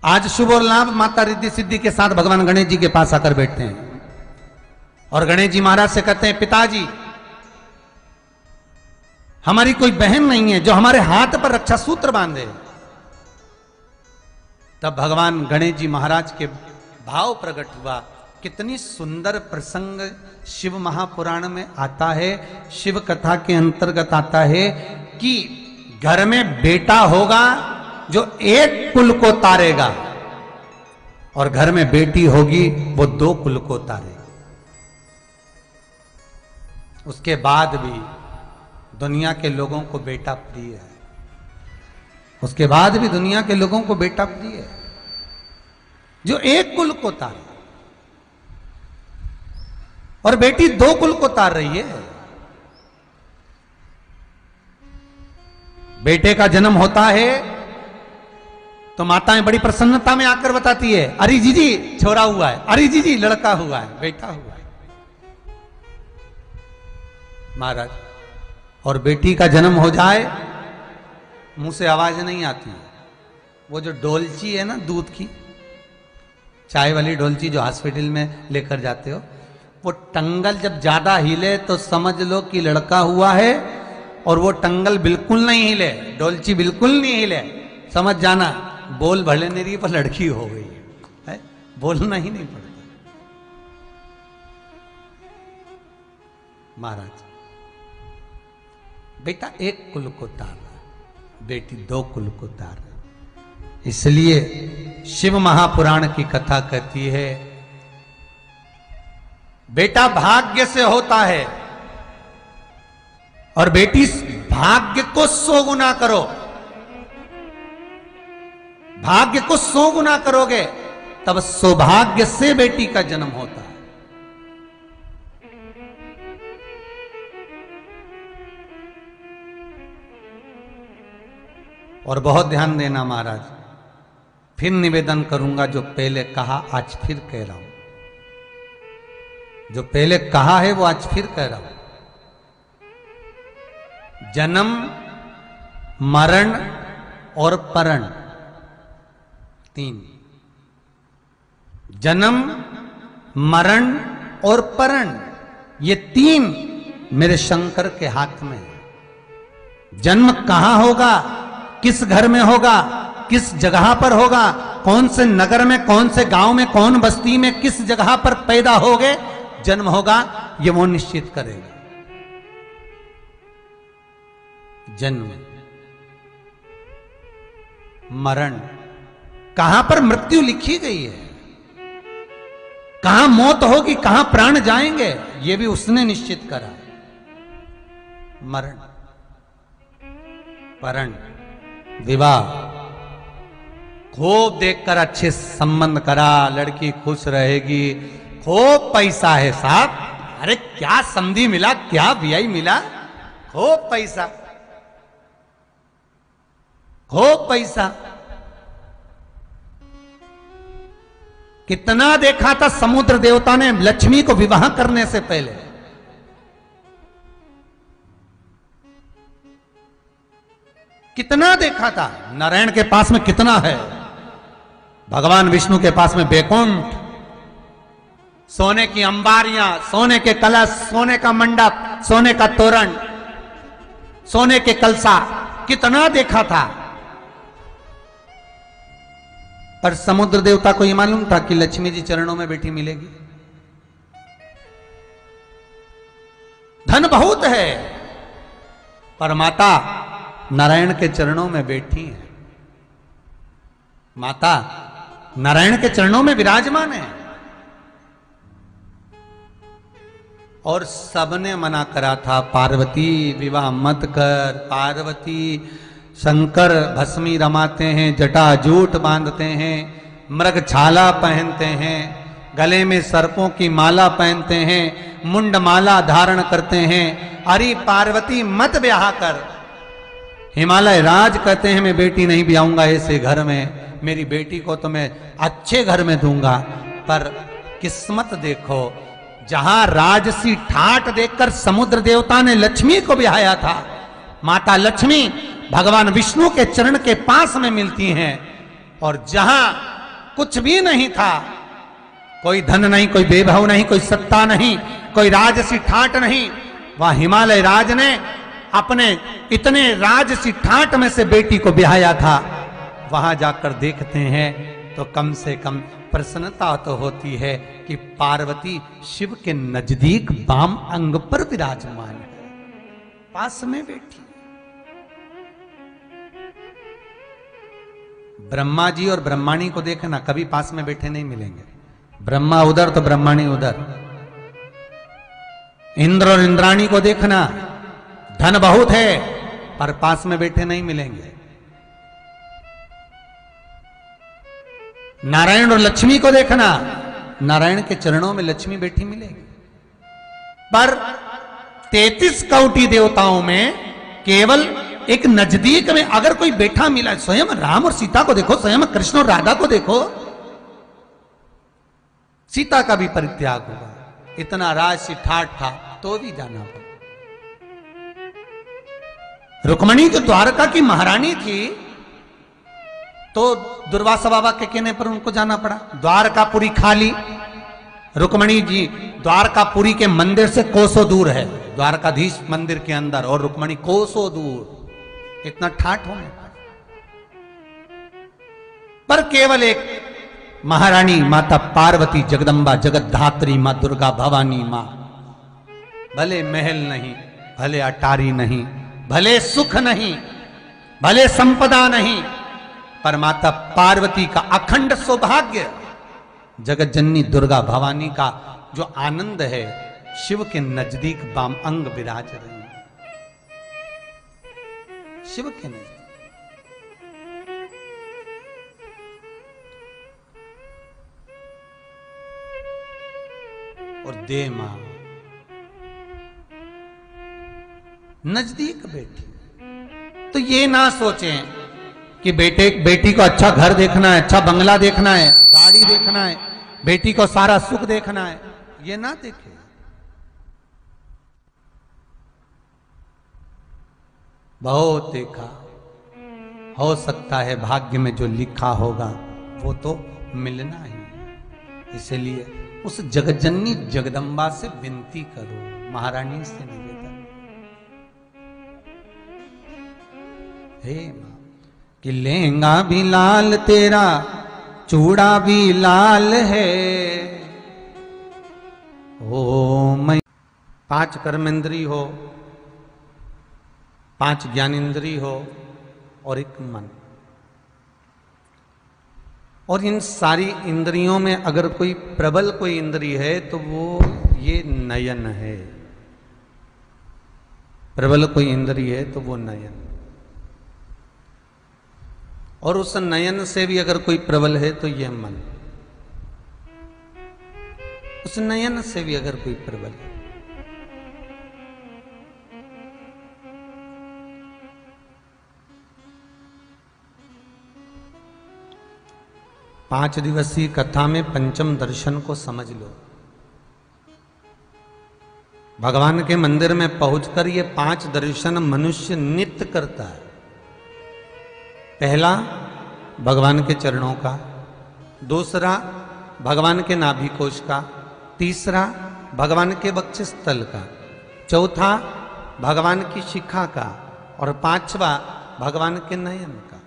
S1: आज शुभ और लाभ माता रिद्धि सिद्धि के साथ भगवान गणेश जी के पास आकर बैठते हैं। और गणेश जी महाराज से कहते हैं, पिताजी हमारी कोई बहन नहीं है जो हमारे हाथ पर रक्षा सूत्र बांधे। तब भगवान गणेश जी महाराज के भाव प्रकट हुआ। कितनी सुंदर प्रसंग शिव महापुराण में आता है, शिव कथा के अंतर्गत आता है कि घर में बेटा होगा जो एक कुल को तारेगा, और घर में बेटी होगी वो 2 कुल को तारेगी। उसके बाद भी दुनिया के लोगों को बेटा प्रिय है, उसके बाद भी दुनिया के लोगों को बेटा प्रिय है जो एक कुल को तारे, और बेटी 2 कुल को तार रही है। बेटे का जन्म होता है तो माताएं बड़ी प्रसन्नता में आकर बताती है, अरे जीजी छोरा हुआ है, अरे जीजी लड़का हुआ है, बेटा हुआ है महाराज। और बेटी का जन्म हो जाए मुंह से आवाज नहीं आती है। वो जो डोलची है ना दूध की, चाय वाली डोलची जो हॉस्पिटल में लेकर जाते हो, वो टंगल जब ज्यादा हिले तो समझ लो कि लड़का हुआ है, और वो टंगल बिल्कुल नहीं हिले, डोलची बिल्कुल नहीं हिले, समझ जाना बोल भले नहीं रही पर लड़की हो गई है। बोलना ही नहीं पड़ता महाराज। बेटा 1 कुल को तार रहा, बेटी 2 कुल को तार रही। इसलिए शिव महापुराण की कथा कहती है, बेटा भाग्य से होता है, और बेटी भाग्य को 100 गुना करो। भाग्य को 100 गुना करोगे तब सौभाग्य से बेटी का जन्म होता है। और बहुत ध्यान देना महाराज, फिर निवेदन करूंगा, जो पहले कहा आज फिर कह रहा हूं, जो पहले कहा है वो आज फिर कह रहा हूं। जन्म, मरण और परण 3 जन्म, मरण और परण, ये तीन मेरे शंकर के हाथ में है। जन्म कहां होगा, किस घर में होगा, किस जगह पर होगा, कौन से नगर में, कौन से गांव में, कौन बस्ती में, किस जगह पर पैदा होगे, जन्म होगा, ये वो निश्चित करेगा। जन्म, मरण, कहां पर मृत्यु लिखी गई है, कहां मौत होगी, कहां प्राण जाएंगे, ये भी उसने निश्चित करा। मरण, परण, विवाह, खूब देखकर अच्छे संबंध करा, लड़की खुश रहेगी, खूब पैसा है साहब, अरे क्या समधी मिला, क्या वीआई मिला, खूब पैसा, खूब पैसा। कितना देखा था समुद्र देवता ने लक्ष्मी को विवाह करने से पहले, कितना देखा था। नारायण के पास में कितना है, भगवान विष्णु के पास में बैकुंठ, सोने की अंबारियां, सोने के कलश, सोने का मंडप, सोने का तोरण, सोने के कलसा, कितना देखा था। पर समुद्र देवता को यह मालूम था कि लक्ष्मी जी चरणों में बैठी मिलेगी। धन बहुत है, पर माता नारायण के चरणों में बैठी है, माता नारायण के चरणों में विराजमान है। और सबने मना करा था, पार्वती विवाह मत कर, पार्वती शंकर भस्मी रमाते हैं, जटा जूट बांधते हैं, मृग छाला पहनते हैं, गले में सर्पों की माला पहनते हैं, मुंड माला धारण करते हैं, अरे पार्वती मत ब्याह कर। हिमालय राज कहते हैं मैं बेटी नहीं ब्याऊंगा ऐसे घर में, मेरी बेटी को तो मैं अच्छे घर में दूंगा। पर किस्मत देखो, जहां राजसी ठाट देखकर समुद्र देवता ने लक्ष्मी को ब्याया था, माता लक्ष्मी भगवान विष्णु के चरण के पास में मिलती हैं। और जहां कुछ भी नहीं था, कोई धन नहीं, कोई वैभव नहीं, कोई सत्ता नहीं, कोई राजसी ठाट नहीं, वहां हिमालय राज ने अपने इतने राजसी ठाट में से बेटी को ब्याया था। वहां जाकर देखते हैं तो कम से कम प्रसन्नता तो होती है कि पार्वती शिव के नजदीक वाम अंग पर विराजमान है, पास में बैठी। ब्रह्मा जी और ब्रह्माणी को देखना, कभी पास में बैठे नहीं मिलेंगे। ब्रह्मा उधर तो ब्रह्माणी उधर। इंद्र और इंद्राणी को देखना, धन बहुत है पर पास में बैठे नहीं मिलेंगे। नारायण और लक्ष्मी को देखना, नारायण के चरणों में लक्ष्मी बैठी मिलेगी। पर 33 कोटि देवताओं में केवल एक नजदीक में अगर कोई बैठा मिला, स्वयं राम और सीता को देखो, स्वयं कृष्ण और राधा को देखो, सीता का भी परित्याग हुआ, इतना राजसी ठाट था तो भी जाना पड़ा। रुक्मणी जो द्वारका की महारानी थी, तो दुर्वासा बाबा के कहने पर उनको जाना पड़ा। द्वारकापुरी खाली, रुक्मणी जी द्वारकापुरी के मंदिर से कोसों दूर है, द्वारकाधीश मंदिर के अंदर, और रुक्मणी कोसों दूर, इतना ठाठ होने पर केवल एक महारानी माता पार्वती, जगदम्बा, जगद्धात्री मां दुर्गा, भवानी मां, भले महल नहीं, भले अटारी नहीं, भले सुख नहीं, भले संपदा नहीं, पर माता पार्वती का अखंड सौभाग्य, जगत जननी दुर्गा भवानी का जो आनंद है, शिव के नजदीक वाम अंग विराज रही है, शिव के नजदीक। और दे मां नजदीक बैठी, तो ये ना सोचें कि बेटी को अच्छा घर देखना है, अच्छा बंगला देखना है, गाड़ी देखना है, बेटी को सारा सुख देखना है, ये ना देखे। बहुत देखा, हो सकता है भाग्य में जो लिखा होगा वो तो मिलना ही है। इसलिए उस जगज्जननी जगदम्बा से विनती करो, महारानी से निवेदन, हे मां कि लहंगा भी लाल तेरा, चूड़ा भी लाल है। ओ मैं 5 कर्मेंद्री हो, 5 ज्ञानेंद्री हो और 1 मन, और इन सारी इंद्रियों में अगर कोई प्रबल कोई इंद्रिय है तो वो ये नयन है। प्रबल कोई इंद्रिय है तो वो नयन, और उस नयन से भी अगर कोई प्रबल है तो यह मन, उस नयन से भी अगर कोई प्रबल है। पांच दिवसीय कथा में पंचम दर्शन को समझ लो। भगवान के मंदिर में पहुंचकर ये 5 दर्शन मनुष्य नित्य करता है। पहला भगवान के चरणों का, दूसरा भगवान के नाभि कोश का, तीसरा भगवान के वक्षस्थल का, चौथा भगवान की शिखा का, और 5वां भगवान के नयन का।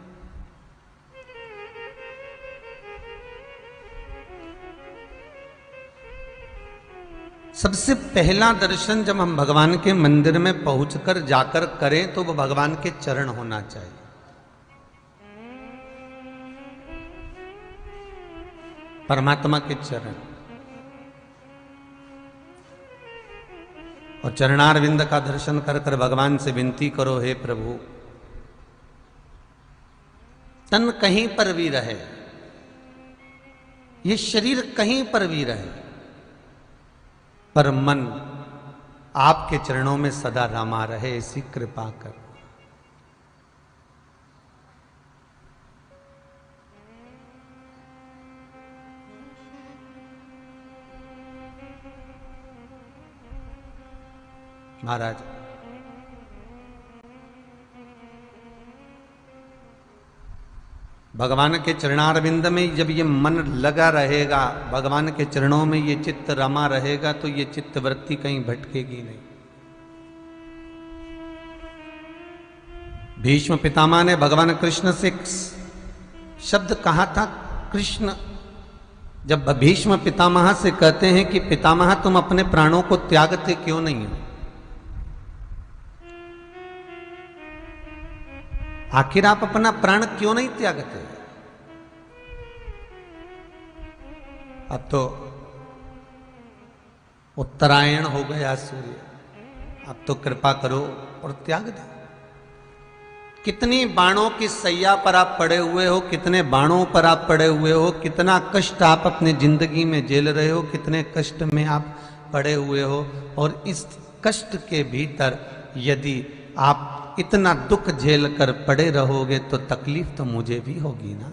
S1: सबसे पहला दर्शन जब हम भगवान के मंदिर में पहुंचकर जाकर करें तो वो भगवान के चरण होना चाहिए। परमात्मा के चरण, और चरणारविंद का दर्शन कर कर भगवान से विनती करो, हे प्रभु तन कहीं पर भी रहे, ये शरीर कहीं पर भी रहे, पर मन आपके चरणों में सदा रमा रहे, ऐसी कृपा कर। महाराज भगवान के चरणारविंद में जब ये मन लगा रहेगा, भगवान के चरणों में ये चित्त रमा रहेगा, तो ये चित्त वृत्ति कहीं भटकेगी नहीं। भीष्म पितामह ने भगवान कृष्ण से शब्द कहा था। कृष्ण जब भीष्म पितामह से कहते हैं कि पितामह तुम अपने प्राणों को त्यागते क्यों नहीं हो, आखिर आप अपना प्राण क्यों नहीं त्यागते? अब तो उत्तरायण हो गया सूर्य, अब तो कृपा करो और त्याग दो। कितनी बाणों की सैया पर आप पड़े हुए हो, कितने बाणों पर आप पड़े हुए हो, कितना कष्ट आप अपने जिंदगी में झेल रहे हो, कितने कष्ट में आप पड़े हुए हो, और इस कष्ट के भीतर यदि आप इतना दुख झेल कर पड़े रहोगे तो तकलीफ तो मुझे भी होगी ना।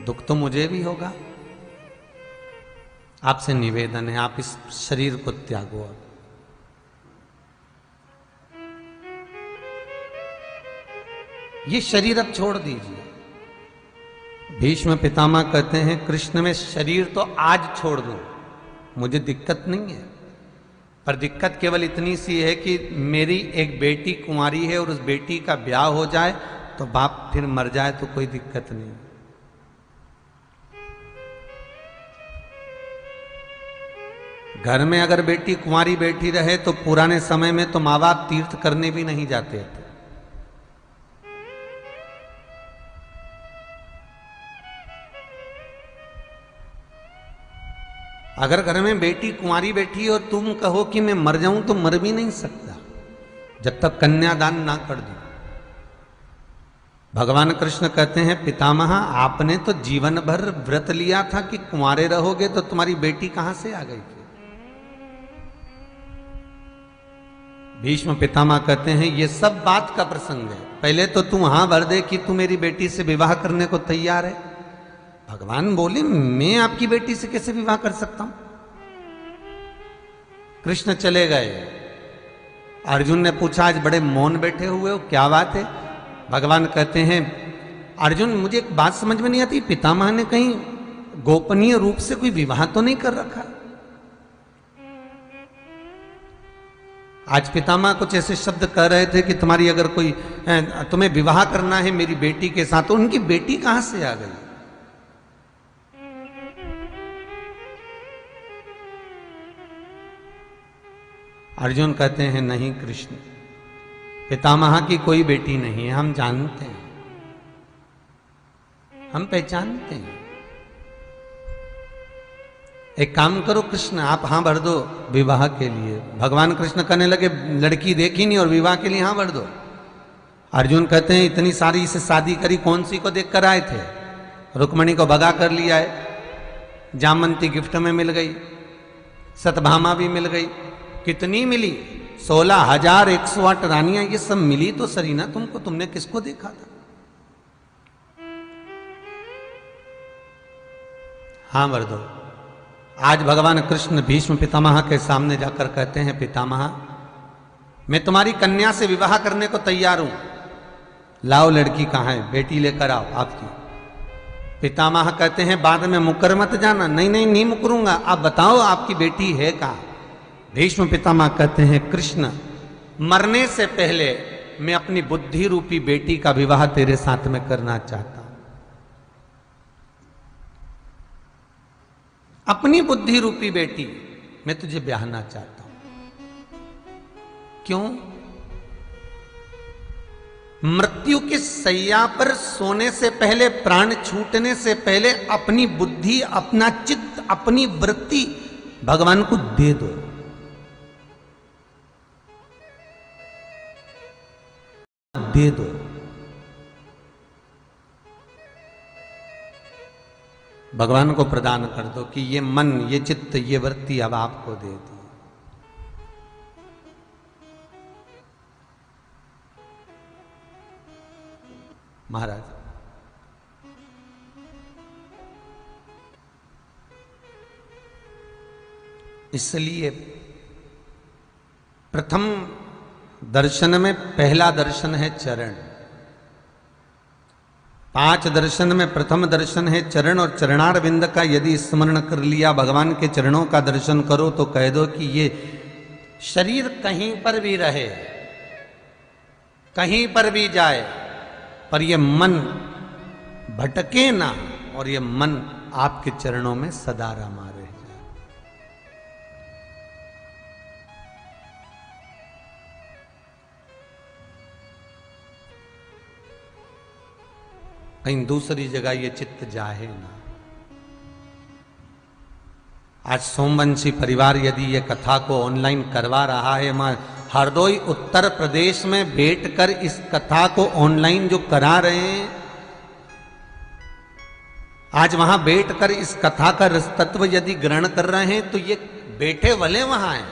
S1: दुख तो मुझे भी होगा। आपसे निवेदन है, आप इस शरीर को त्यागो। ये शरीर अब छोड़ दीजिए। भीष्म पितामह कहते हैं कृष्ण में शरीर तो आज छोड़ दूं, मुझे दिक्कत नहीं है, पर दिक्कत केवल इतनी सी है कि मेरी एक बेटी कुंवारी है और उस बेटी का ब्याह हो जाए तो बाप फिर मर जाए तो कोई दिक्कत नहीं। घर में अगर बेटी कुंवारी बैठी रहे तो पुराने समय में तो माँ बाप तीर्थ करने भी नहीं जाते थे। अगर घर में बेटी कुंवारी बैठी और तुम कहो कि मैं मर जाऊं तो मर भी नहीं सकता जब तक कन्यादान ना कर दो। भगवान कृष्ण कहते हैं पितामह आपने तो जीवन भर व्रत लिया था कि कुंवारे रहोगे, तो तुम्हारी बेटी कहां से आ गई थी? भीष्म पितामह कहते हैं ये सब बात का प्रसंग है, पहले तो तू हां भर दे कि तू मेरी बेटी से विवाह करने को तैयार है। भगवान बोले मैं आपकी बेटी से कैसे विवाह कर सकता हूं? कृष्ण चले गए अर्जुन ने पूछा, आज बड़े मौन बैठे हुए हो, क्या बात है? भगवान कहते हैं, अर्जुन मुझे एक बात समझ में नहीं आती, पितामह ने कहीं गोपनीय रूप से कोई विवाह तो नहीं कर रखा? आज पितामह कुछ ऐसे शब्द कह रहे थे कि तुम्हारी अगर कोई तुम्हें विवाह करना है मेरी बेटी के साथ, तो उनकी बेटी कहां से आ गई? अर्जुन कहते हैं, नहीं कृष्ण, पितामह की कोई बेटी नहीं है, हम जानते हैं, हम पहचानते हैं। एक काम करो कृष्ण, आप हां भर दो विवाह के लिए। भगवान कृष्ण कहने लगे, लड़की देखी नहीं और विवाह के लिए हां भर दो। अर्जुन कहते हैं, इतनी सारी से शादी करी, कौन सी को देख कर आए थे? रुक्मणी को भगा कर लिया है, जामवंती गिफ्ट में मिल गई, सतभामा भी मिल गई। कितनी मिली? 16,108 रानियां, ये सब मिली तो सरी ना तुमको, तुमने किसको देखा था? हां भर दो। आज भगवान कृष्ण भीष्म पितामह के सामने जाकर कहते हैं, पितामह मैं तुम्हारी कन्या से विवाह करने को तैयार हूं, लाओ लड़की कहां है, बेटी लेकर आओ आपकी। पितामह कहते हैं, बाद में मुकर मत जाना। नहीं नहीं, नहीं मुकरूंगा, आप बताओ आपकी बेटी है कहां? भीष्म पितामह कहते हैं, कृष्ण मरने से पहले मैं अपनी बुद्धि रूपी बेटी का विवाह तेरे साथ में करना चाहता हूं। अपनी बुद्धि रूपी बेटी मैं तुझे ब्याहना चाहता हूं। क्यों? मृत्यु की सैया पर सोने से पहले, प्राण छूटने से पहले अपनी बुद्धि, अपना चित्त, अपनी वृत्ति भगवान को दे दो। दे दो। भगवान को प्रदान कर दो कि ये मन, ये चित्त, ये वृत्ति अब आपको दे दी। महाराज, इसलिए प्रथम दर्शन में पहला दर्शन है चरण। 5 दर्शन में प्रथम दर्शन है चरण, और चरणारविंद का यदि स्मरण कर लिया, भगवान के चरणों का दर्शन करो, तो कह दो कि ये शरीर कहीं पर भी रहे, कहीं पर भी जाए, पर ये मन भटके ना, और ये मन आपके चरणों में सदा रमा रहे। कहीं दूसरी जगह ये चित्त जाए ना। आज सोमवंशी परिवार यदि ये कथा को ऑनलाइन करवा रहा है, मैं हरदोई उत्तर प्रदेश में बैठकर इस कथा को ऑनलाइन जो करा रहे हैं, आज वहां बैठकर इस कथा का रस तत्व यदि ग्रहण कर रहे हैं, तो ये बैठे भले वहां हैं,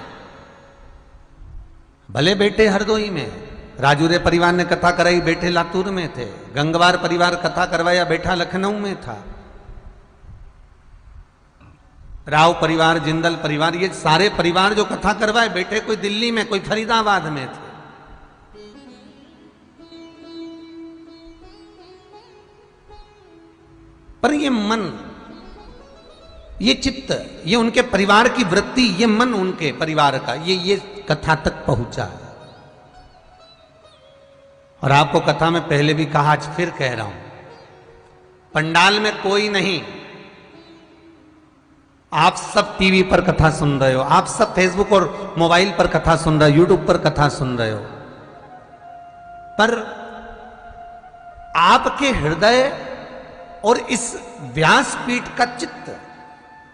S1: भले बैठे हरदोई में। राजूरे परिवार ने कथा कराई, बैठे लातूर में थे। गंगवार परिवार कथा करवाया, बैठा लखनऊ में था। राव परिवार, जिंदल परिवार, ये सारे परिवार जो कथा करवाए, बैठे कोई दिल्ली में, कोई फरीदाबाद में थे। पर ये मन, ये चित्त, ये उनके परिवार की वृत्ति, ये मन उनके परिवार का, ये कथा तक पहुंचा है। और आपको कथा में पहले भी कहा, आज फिर कह रहा हूं, पंडाल में कोई नहीं, आप सब टीवी पर कथा सुन रहे हो, आप सब फेसबुक और मोबाइल पर कथा सुन रहे हो, यूट्यूब पर कथा सुन रहे हो, पर आपके हृदय और इस व्यासपीठ का चित्त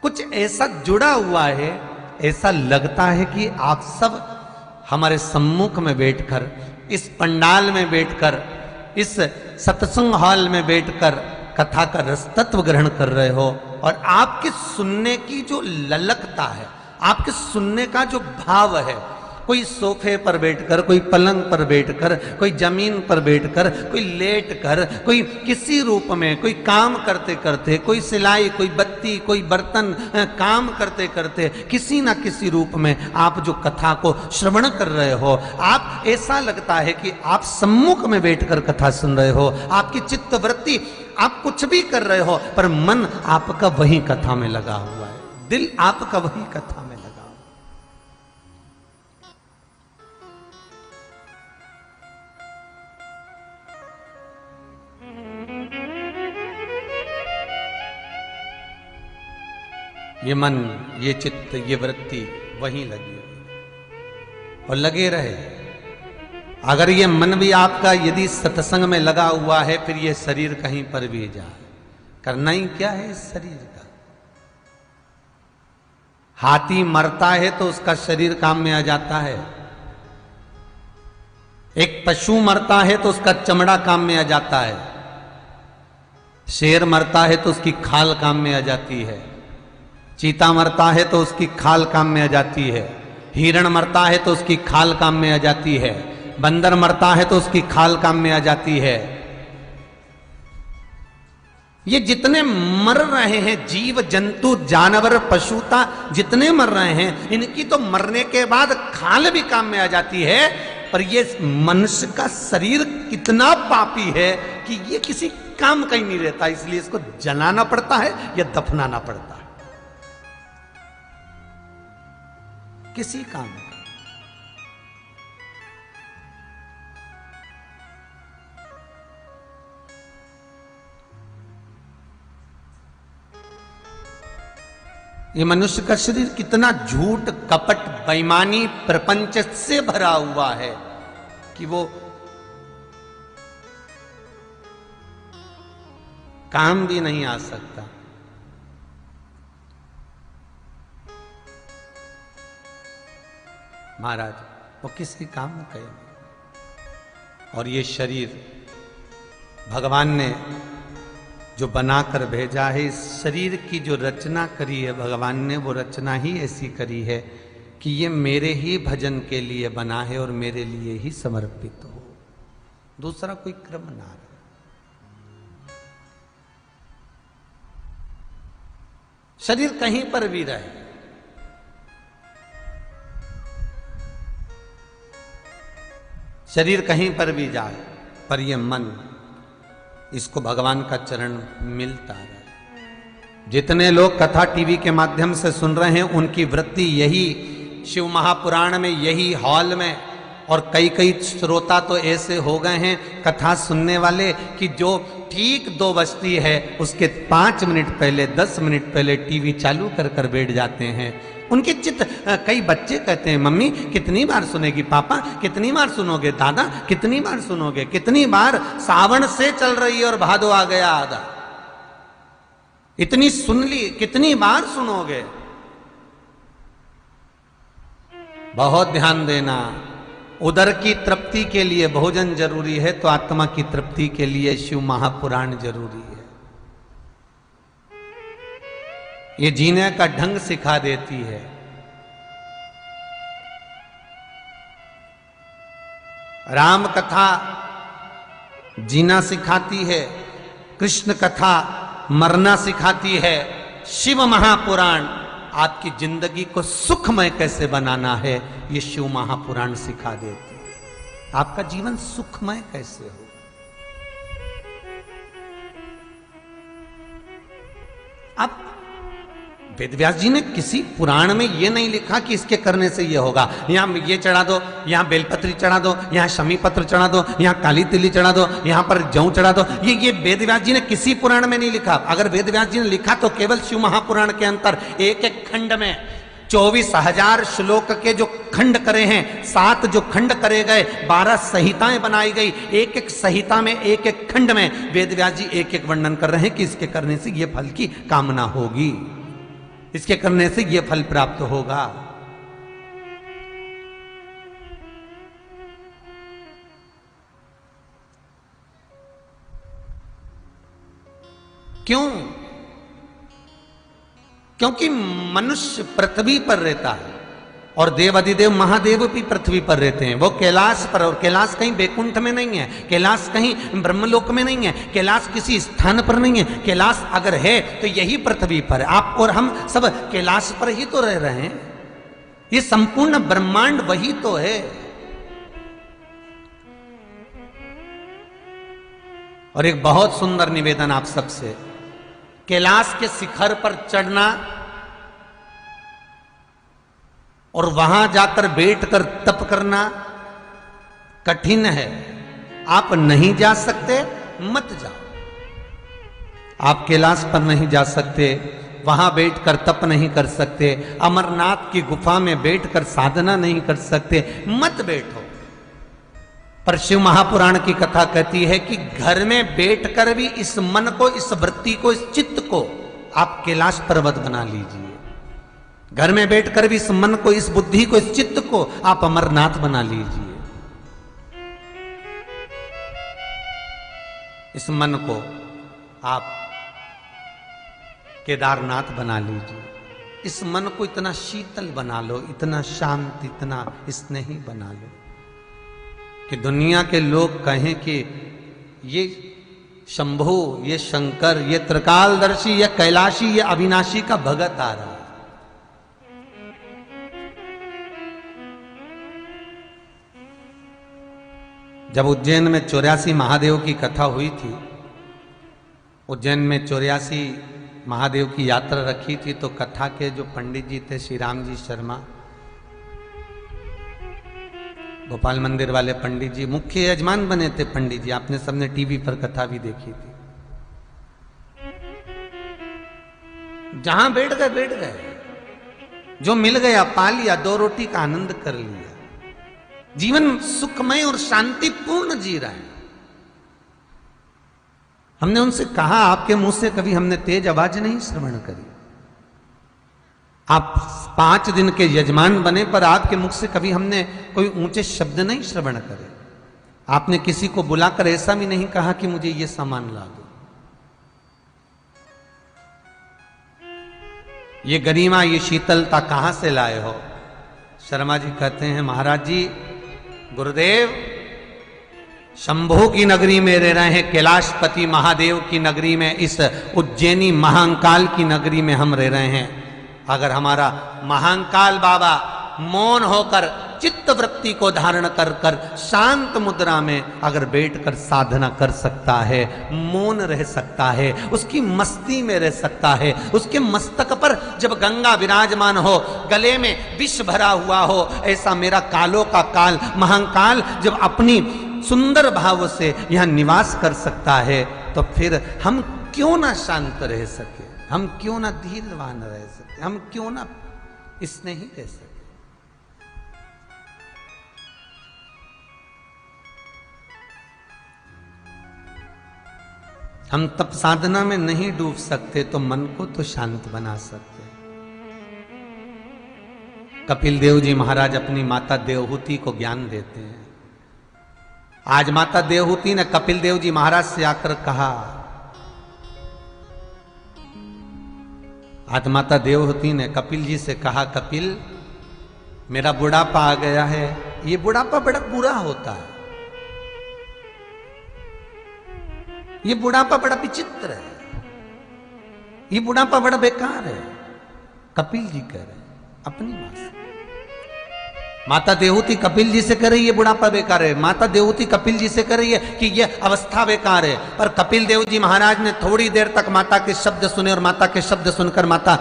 S1: कुछ ऐसा जुड़ा हुआ है, ऐसा लगता है कि आप सब हमारे सम्मुख में बैठकर, इस पंडाल में बैठकर, इस सत्संग हॉल में बैठकर कथा का रस तत्व ग्रहण कर रहे हो, और आपके सुनने की जो ललकता है, आपके सुनने का जो भाव है, कोई सोफे पर बैठकर, कोई पलंग पर बैठकर, कोई जमीन पर बैठकर, कोई लेट कर, कोई किसी रूप में, कोई काम करते करते, कोई सिलाई, कोई बत्ती, कोई बर्तन काम करते करते, किसी ना किसी रूप में आप जो कथा को श्रवण कर रहे हो, आप ऐसा लगता है कि आप सम्मुख में बैठकर कथा सुन रहे हो, आपकी चित्त वृत्ति, आप कुछ भी कर रहे हो पर मन आपका वही कथा में लगा हुआ है, दिल आपका वही कथा में लगा। ये मन, ये चित्त, ये वृत्ति वहीं लगी हुई और लगे रहे। अगर ये मन भी आपका यदि सत्संग में लगा हुआ है, फिर ये शरीर कहीं पर भी जाए, करना ही क्या है इस शरीर का। हाथी मरता है तो उसका शरीर काम में आ जाता है, एक पशु मरता है तो उसका चमड़ा काम में आ जाता है, शेर मरता है तो उसकी खाल काम में आ जाती है, चीता मरता है तो उसकी खाल काम में आ जाती है, हिरण मरता है तो उसकी खाल काम में आ जाती है, बंदर मरता है तो उसकी खाल काम में आ जाती है। ये जितने मर रहे हैं जीव जंतु जानवर पशुता जितने मर रहे हैं, इनकी तो मरने के बाद खाल भी काम में आ जाती है, पर ये मनुष्य का शरीर कितना पापी है कि ये किसी काम का ही नहीं रहता, इसलिए इसको जलाना पड़ता है या दफनाना पड़ता है, किसी काम का। ये मनुष्य का शरीर कितना झूठ कपट बेईमानी प्रपंच से भरा हुआ है कि वो काम भी नहीं आ सकता। महाराज वो किसी काम में कहे। और ये शरीर भगवान ने जो बनाकर भेजा है, इस शरीर की जो रचना करी है भगवान ने, वो रचना ही ऐसी करी है कि ये मेरे ही भजन के लिए बना है और मेरे लिए ही समर्पित हो, दूसरा कोई क्रम ना रहे। शरीर कहीं पर भी रहे, शरीर कहीं पर भी जाए, पर ये मन, इसको भगवान का चरण मिलता रहे। जितने लोग कथा टीवी के माध्यम से सुन रहे हैं, उनकी वृत्ति यही शिव महापुराण में, यही हॉल में, और कई कई श्रोता तो ऐसे हो गए हैं कथा सुनने वाले कि जो ठीक 2 बजती है उसके 5 मिनट पहले, 10 मिनट पहले टीवी चालू कर कर बैठ जाते हैं। उनके चित्त, कई बच्चे कहते हैं मम्मी कितनी बार सुनेगी, पापा कितनी बार सुनोगे, दादा कितनी बार सुनोगे, कितनी बार, सावन से चल रही है और भादो आ गया आधा, इतनी सुन ली, कितनी बार सुनोगे। बहुत ध्यान देना, उदर की तृप्ति के लिए भोजन जरूरी है तो आत्मा की तृप्ति के लिए शिव महापुराण जरूरी है। ये जीने का ढंग सिखा देती है। राम कथा जीना सिखाती है, कृष्ण कथा मरना सिखाती है, शिव महापुराण आपकी जिंदगी को सुखमय कैसे बनाना है, ये शिव महापुराण सिखा देती है। आपका जीवन सुखमय कैसे हो। अब वेदव्यास जी ने किसी पुराण में ये नहीं लिखा कि इसके करने से ये होगा, यहाँ ये चढ़ा दो, यहाँ बेलपत्री चढ़ा दो, यहाँ शमी पत्र चढ़ा दो, यहाँ काली तिली चढ़ा दो, यहाँ पर जौ चढ़ा दो, ये वेदव्यास जी ने किसी पुराण में नहीं लिखा। अगर वेदव्यास जी ने लिखा तो केवल शिव महापुराण के अंतर एक एक खंड में 24,000 श्लोक के जो खंड करे हैं, 7 जो खंड करे गए, 12 संहिताएं बनाई गई, एक एक संहिता में एक एक खंड में वेदव्यास जी एक एक वर्णन कर रहे हैं कि इसके करने से ये फल की कामना होगी, इसके करने से यह फल प्राप्त होगा। क्यों? क्योंकि मनुष्य पृथ्वी पर रहता है, और देव अधिदेव महादेव भी पृथ्वी पर रहते हैं, वो कैलाश पर। और कैलाश कहीं बैकुंठ में नहीं है, कैलाश कहीं ब्रह्मलोक में नहीं है, कैलाश किसी स्थान पर नहीं है। कैलाश अगर है तो यही पृथ्वी पर है। आप और हम सब कैलाश पर ही तो रह रहे हैं। ये संपूर्ण ब्रह्मांड वही तो है। और एक बहुत सुंदर निवेदन आप सबसे, कैलाश के शिखर पर चढ़ना और वहां जाकर बैठकर तप करना कठिन है। आप नहीं जा सकते, मत जाओ। आप कैलाश पर नहीं जा सकते, वहां बैठकर तप नहीं कर सकते, अमरनाथ की गुफा में बैठकर साधना नहीं कर सकते, मत बैठो। पर शिव महापुराण की कथा कहती है कि घर में बैठकर भी इस मन को, इस वृत्ति को, इस चित्त को आप कैलाश पर्वत बना लीजिए। घर में बैठकर भी इस मन को, इस बुद्धि को, इस चित्त को आप अमरनाथ बना लीजिए। इस मन को आप केदारनाथ बना लीजिए। इस मन को इतना शीतल बना लो, इतना शांत, इतना स्नेही बना लो कि दुनिया के लोग कहें कि ये शंभु, ये शंकर, ये त्रिकालदर्शी, ये कैलाशी, ये अविनाशी का भगत आ रहा है। जब उज्जैन में 84 महादेव की कथा हुई थी, उज्जैन में 84 महादेव की यात्रा रखी थी, तो कथा के जो पंडित जी थे, श्री राम जी शर्मा, गोपाल मंदिर वाले पंडित जी, मुख्य यजमान बने थे पंडित जी। आपने सबने टीवी पर कथा भी देखी थी। जहां बैठ गए, जो मिल गया पा लिया, 2 रोटी का आनंद कर लिया। जीवन सुखमय और शांतिपूर्ण जी रहा है। हमने उनसे कहा, आपके मुंह से कभी हमने तेज आवाज नहीं श्रवण करी। आप 5 दिन के यजमान बने, पर आपके मुख से कभी हमने कोई ऊंचे शब्द नहीं श्रवण करे। आपने किसी को बुलाकर ऐसा भी नहीं कहा कि मुझे ये सामान ला दो। ये गरिमा, ये शीतलता कहां से लाए हो? शर्मा जी कहते हैं, महाराज जी, गुरुदेव शंभू की नगरी में रह रहे हैं, कैलाशपति महादेव की नगरी में, इस उज्जैनी महाकाल की नगरी में हम रह रहे हैं। अगर हमारा महाकाल बाबा मौन होकर, चित्त वृत्ति को धारण कर कर शांत मुद्रा में अगर बैठकर साधना कर सकता है, मौन रह सकता है, उसकी मस्ती में रह सकता है, उसके मस्तक पर जब गंगा विराजमान हो, गले में विष भरा हुआ हो, ऐसा मेरा कालों का काल महाकाल जब अपनी सुंदर भाव से यहां निवास कर सकता है, तो फिर हम क्यों ना शांत रह सके, हम क्यों ना धीरवान रह सके, हम क्यों ना स्नेही रह सके। हम तप साधना में नहीं डूब सकते तो मन को तो शांत बना सकते। कपिल देव जी महाराज अपनी माता देवहूति को ज्ञान देते हैं। आज माता देवहूति ने कपिल देव जी महाराज से आकर कहा, आज माता देवहूति ने कपिल जी से कहा, कपिल मेरा बुढ़ापा आ गया है। ये बुढ़ापा बड़ा बुरा होता है, ये बुढ़ापा बड़ा विचित्र है, ये बुढ़ापा बड़ा बेकार है। कपिल जी कह रहे अपनी मां से, माता देवहूति कपिल जी से कह रही है बुढ़ापा बेकार है, माता देवहूति कपिल जी से कह रही है कि ये अवस्था बेकार है। पर कपिल देव जी महाराज ने थोड़ी देर तक माता के शब्द सुने और माता के शब्द सुनकर माता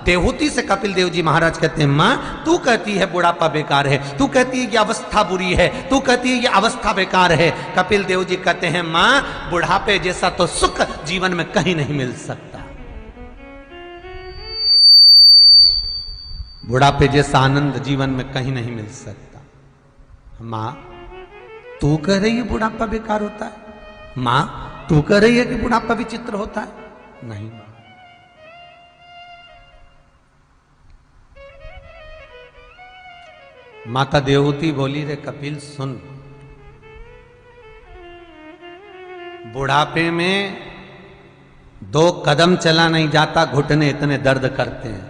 S1: देवहूति से कपिल देव जी महाराज कहते हैं, माँ तू कहती है बुढ़ापा बेकार है, तू कहती है ये अवस्था बुरी है, तू कहती है ये अवस्था बेकार है। कपिल देव जी कहते हैं, माँ बुढ़ापे जैसा तो सुख जीवन में कहीं नहीं मिल सकता, बुढ़ापे जैसा आनंद जीवन में कहीं नहीं मिल सकता। माँ तू कह रही है बुढ़ापा बेकार होता है, माँ तू कह रही है कि बुढ़ापा विचित्र होता है, नहीं। माता देवहूति बोली, रे कपिल सुन, बुढ़ापे में 2 कदम चला नहीं जाता, घुटने इतने दर्द करते हैं,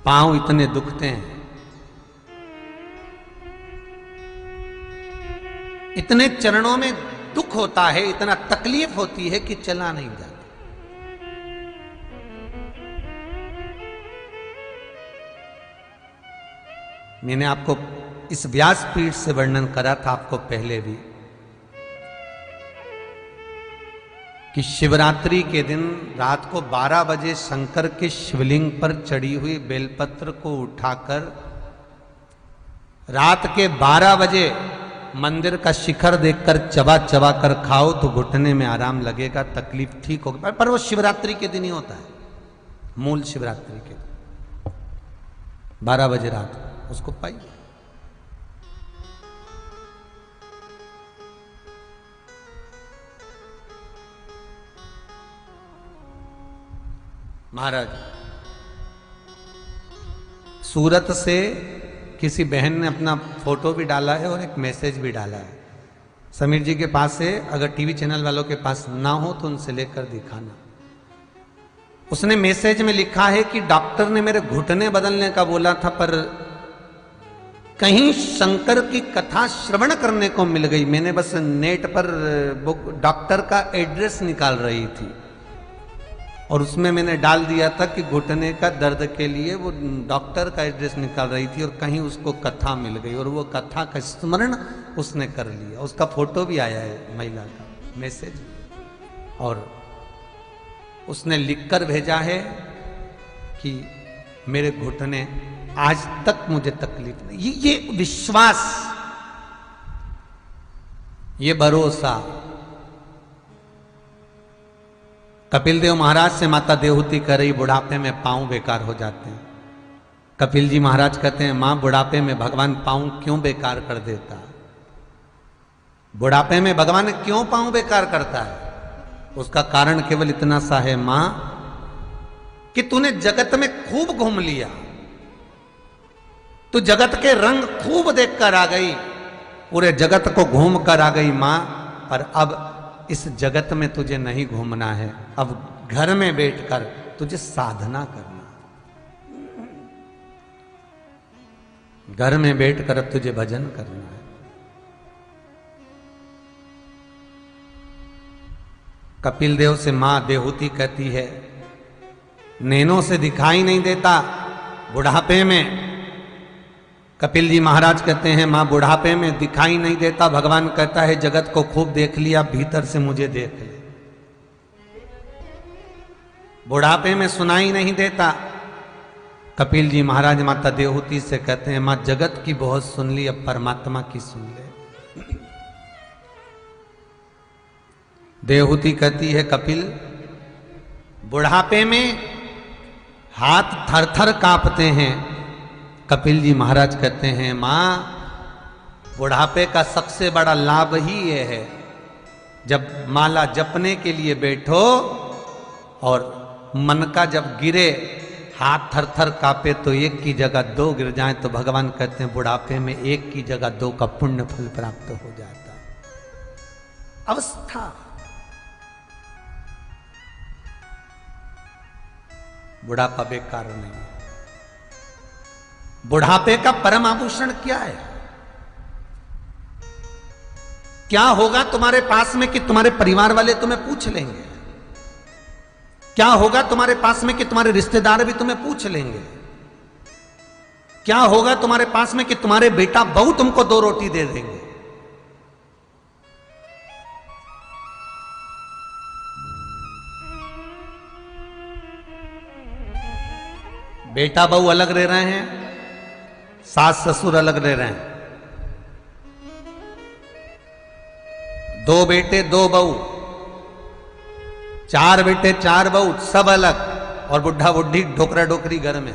S1: पांव इतने दुखते हैं, इतने चरणों में दुख होता है, इतना तकलीफ होती है कि चला नहीं जाता। मैंने आपको इस व्यासपीठ से वर्णन करा था आपको पहले भी कि शिवरात्रि के दिन रात को 12 बजे शंकर के शिवलिंग पर चढ़ी हुई बेलपत्र को उठाकर रात के 12 बजे मंदिर का शिखर देखकर चबा चबा कर खाओ तो घुटने में आराम लगेगा, तकलीफ ठीक होगी। पर वो शिवरात्रि के दिन ही होता है, मूल शिवरात्रि के दिन 12 बजे रात उसको पाइए। महाराज सूरत से किसी बहन ने अपना फोटो भी डाला है और एक मैसेज भी डाला है। समीर जी के पास से अगर टीवी चैनल वालों के पास ना हो तो उनसे लेकर दिखाना। उसने मैसेज में लिखा है कि डॉक्टर ने मेरे घुटने बदलने का बोला था पर कहीं शंकर की कथा श्रवण करने को मिल गई। मैंने बस नेट पर डॉक्टर का एड्रेस निकाल रही थी और उसमें मैंने डाल दिया था कि घुटने का दर्द के लिए वो डॉक्टर का एड्रेस निकाल रही थी और कहीं उसको कथा मिल गई और वो कथा का स्मरण उसने कर लिया। उसका फोटो भी आया है महिला का मैसेज और उसने लिखकर भेजा है कि मेरे घुटने आज तक मुझे तकलीफ नहीं। ये विश्वास, ये भरोसा। कपिल देव महाराज से माता देवहूति कह रही बुढ़ापे में पांव बेकार हो जाते हैं। कपिल जी महाराज कहते हैं मां बुढ़ापे में भगवान पांव क्यों बेकार कर देता? बुढ़ापे में भगवान क्यों पांव बेकार करता है? उसका कारण केवल इतना सा है मां कि तूने जगत में खूब घूम लिया, तू जगत के रंग खूब देखकर आ गई, पूरे जगत को घूम कर आ गई मां, पर अब इस जगत में तुझे नहीं घूमना है, अब घर में बैठकर तुझे साधना करना, घर में बैठकर अब तुझे भजन करना है। कपिल देव से मां देवहूति कहती है नैनों से दिखाई नहीं देता बुढ़ापे में। कपिल जी महाराज कहते हैं मां बुढ़ापे में दिखाई नहीं देता, भगवान कहता है जगत को खूब देख लिया, भीतर से मुझे देख ले। बुढ़ापे में सुनाई नहीं देता। कपिल जी महाराज माता देवहूति से कहते हैं मां जगत की बहुत सुन ली, अब परमात्मा की सुन ले। देवहूति कहती है कपिल बुढ़ापे में हाथ थर थर कांपते हैं। कपिल जी महाराज कहते हैं मां बुढ़ापे का सबसे बड़ा लाभ ही ये है जब माला जपने के लिए बैठो और मन का जब गिरे हाथ थर थर कांपे तो एक की जगह दो गिर जाए तो भगवान कहते हैं बुढ़ापे में एक की जगह दो का पुण्य फल प्राप्त हो जाता। अवस्था बुढ़ापा बेकार नहीं। बुढ़ापे का परम आभूषण क्या है? क्या होगा तुम्हारे पास में कि तुम्हारे परिवार वाले तुम्हें पूछ लेंगे? क्या होगा तुम्हारे पास में कि तुम्हारे रिश्तेदार भी तुम्हें पूछ लेंगे? क्या होगा तुम्हारे पास में कि तुम्हारे बेटा बहू तुमको 2 रोटी दे देंगे? बेटा बहू अलग रह रहे हैं, सास ससुर अलग रह रहे हैं, 2 बेटे 2 बहू, 4 बेटे 4 बहू, सब अलग, और बुढ़ा बुढ़ी ढोकरा ढोकरी घर में।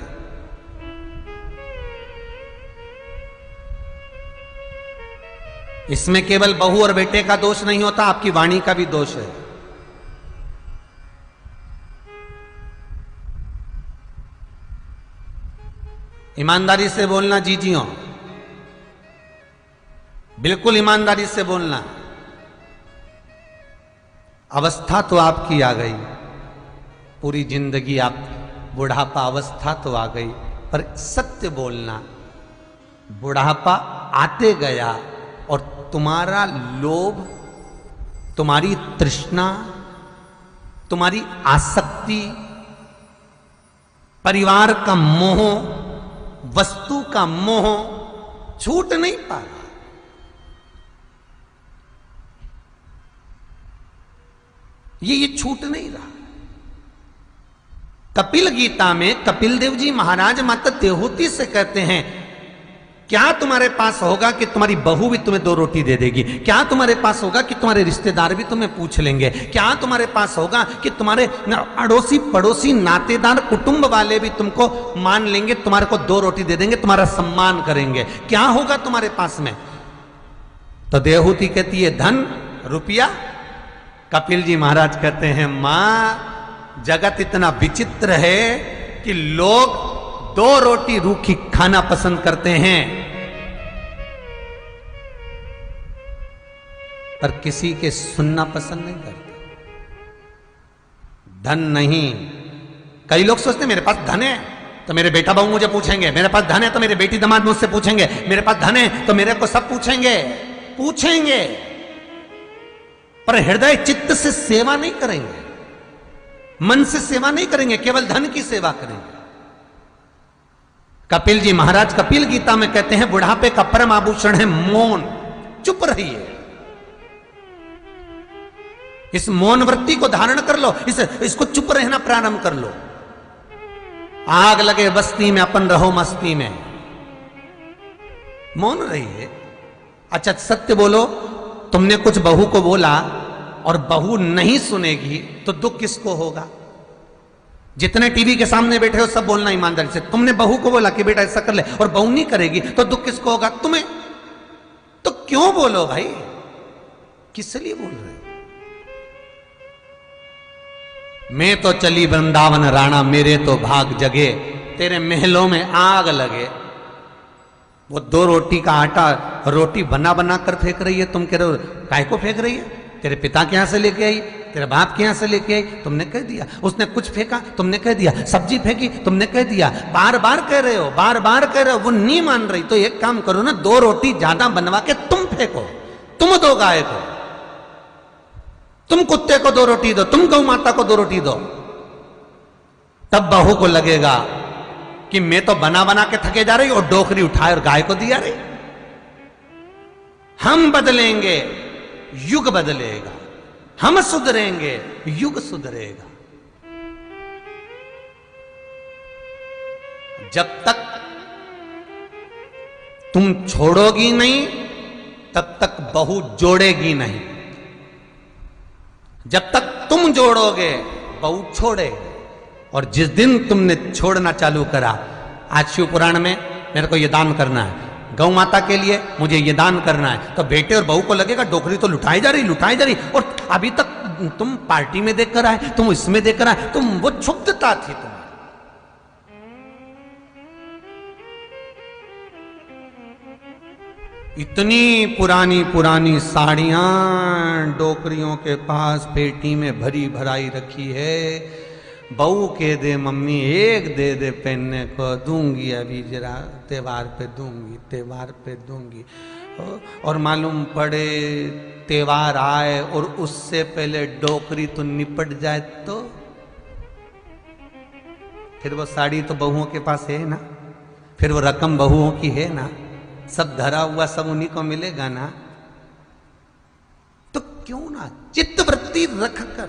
S1: इसमें केवल बहू और बेटे का दोष नहीं होता, आपकी वाणी का भी दोष है। ईमानदारी से बोलना जीजियों, बिल्कुल ईमानदारी से बोलना। अवस्था तो आपकी आ गई, पूरी जिंदगी आप बुढ़ापा अवस्था तो आ गई, पर सत्य बोलना। बुढ़ापा आते गया, और तुम्हारा लोभ, तुम्हारी तृष्णा, तुम्हारी आसक्ति, परिवार का मोह, वस्तु का मोह छूट नहीं पा रहा। ये छूट नहीं रहा। कपिल गीता में कपिल देव जी महाराज माता देवहूति से कहते हैं, क्या तुम्हारे पास होगा कि तुम्हारी बहू भी तुम्हें 2 रोटी दे देगी? क्या तुम्हारे पास होगा कि तुम्हारे रिश्तेदार भी तुम्हें पूछ लेंगे? क्या तुम्हारे पास होगा कि तुम्हारे अड़ोसी पड़ोसी नातेदार कुटुंब वाले भी तुमको मान लेंगे, तुम्हारे को 2 रोटी दे देंगे, तुम्हारा सम्मान करेंगे? क्या होगा तुम्हारे पास में? तो देवहूति कहती है धन, रुपया। कपिल जी महाराज कहते हैं, मां जगत इतना विचित्र है कि लोग 2 रोटी रूखी खाना पसंद करते हैं, पर किसी के सुनना पसंद नहीं करते। धन नहीं, कई लोग सोचते हैं मेरे पास धन है तो मेरे बेटा बहू मुझे पूछेंगे, मेरे पास धन है तो मेरे बेटी दामाद मुझसे पूछेंगे, मेरे पास धन है तो मेरे को सब पूछेंगे, पर हृदय चित्त से सेवा नहीं करेंगे, मन से सेवा नहीं करेंगे, केवल धन की सेवा करेंगे। कपिल जी महाराज कपिल गीता में कहते हैं, बुढ़ापे का परम आभूषण है मौन। चुप रहिए, इस मौन वृत्ति को धारण कर लो, इसको चुप रहना प्रारंभ कर लो। आग लगे बस्ती में अपन रहो मस्ती में, मौन रहिए। अच्छा सत्य बोलो, तुमने कुछ बहू को बोला और बहू नहीं सुनेगी तो दुख किसको होगा? जितने टीवी के सामने बैठे हो सब बोलना ईमानदारी से। तुमने बहू को बोला कि बेटा ऐसा कर ले और बहू नहीं करेगी तो दुख किसको होगा? तुम्हें। तो क्यों बोलो भाई, किस लिए बोल रहे हो? मैं तो चली वृंदावन राणा, मेरे तो भाग जगे, तेरे महलों में आग लगे। वो 2 रोटी का आटा रोटी बना बना कर फेंक रही है, तुम कह रहे हो काय को फेंक रही है? तेरे पिता के यहां से लेके आई, तेरे बाप के यहां से लेके आई, तुमने कह दिया। उसने कुछ फेंका, तुमने कह दिया। सब्जी फेंकी, तुमने कह दिया। बार बार कह रहे हो, बार बार कह रहे हो, वो नहीं मान रही। तो एक काम करो ना, 2 रोटी ज्यादा बनवा के तुम फेंको, तुम दो गाय को, तुम कुत्ते को 2 रोटी दो, तुम गौ माता को 2 रोटी दो। तब बहू को लगेगा कि मैं तो बना बना के थके जा रही और डोकरी उठाए और गाय को दिया रही। हम बदलेंगे, युग बदलेगा। हम सुधरेंगे, युग सुधरेगा। जब तक तुम छोड़ोगी नहीं तब तक बहू जोड़ेगी नहीं। जब तक तुम जोड़ोगे बहू छोड़ेगी। और जिस दिन तुमने छोड़ना चालू करा, आज शिव पुराण में मेरे को ये दान करना है, गौ माता के लिए मुझे ये दान करना है, तो बेटे और बहू को लगेगा डोकरी तो लुटाई जा रही। और अभी तक तुम पार्टी में देखकर आए, तुम इसमें देखकर आए, तुम वो क्षुब्धता थी तुम्हारी। इतनी पुरानी पुरानी साड़ियां डोकरियों के पास पेटी में भरी भराई रखी है। बहू के दे मम्मी, एक दे दे पहनने को, दूंगी अभी जरा, त्योहार पे दूंगी। और मालूम पड़े त्योहार आए और उससे पहले डोकरी तो निपट जाए तो फिर वो साड़ी तो बहुओं के पास है ना, फिर वो रकम बहुओं की है ना, सब धरा हुआ सब उन्हीं को मिलेगा ना। तो क्यों ना चित्त वृत्ति रखकर।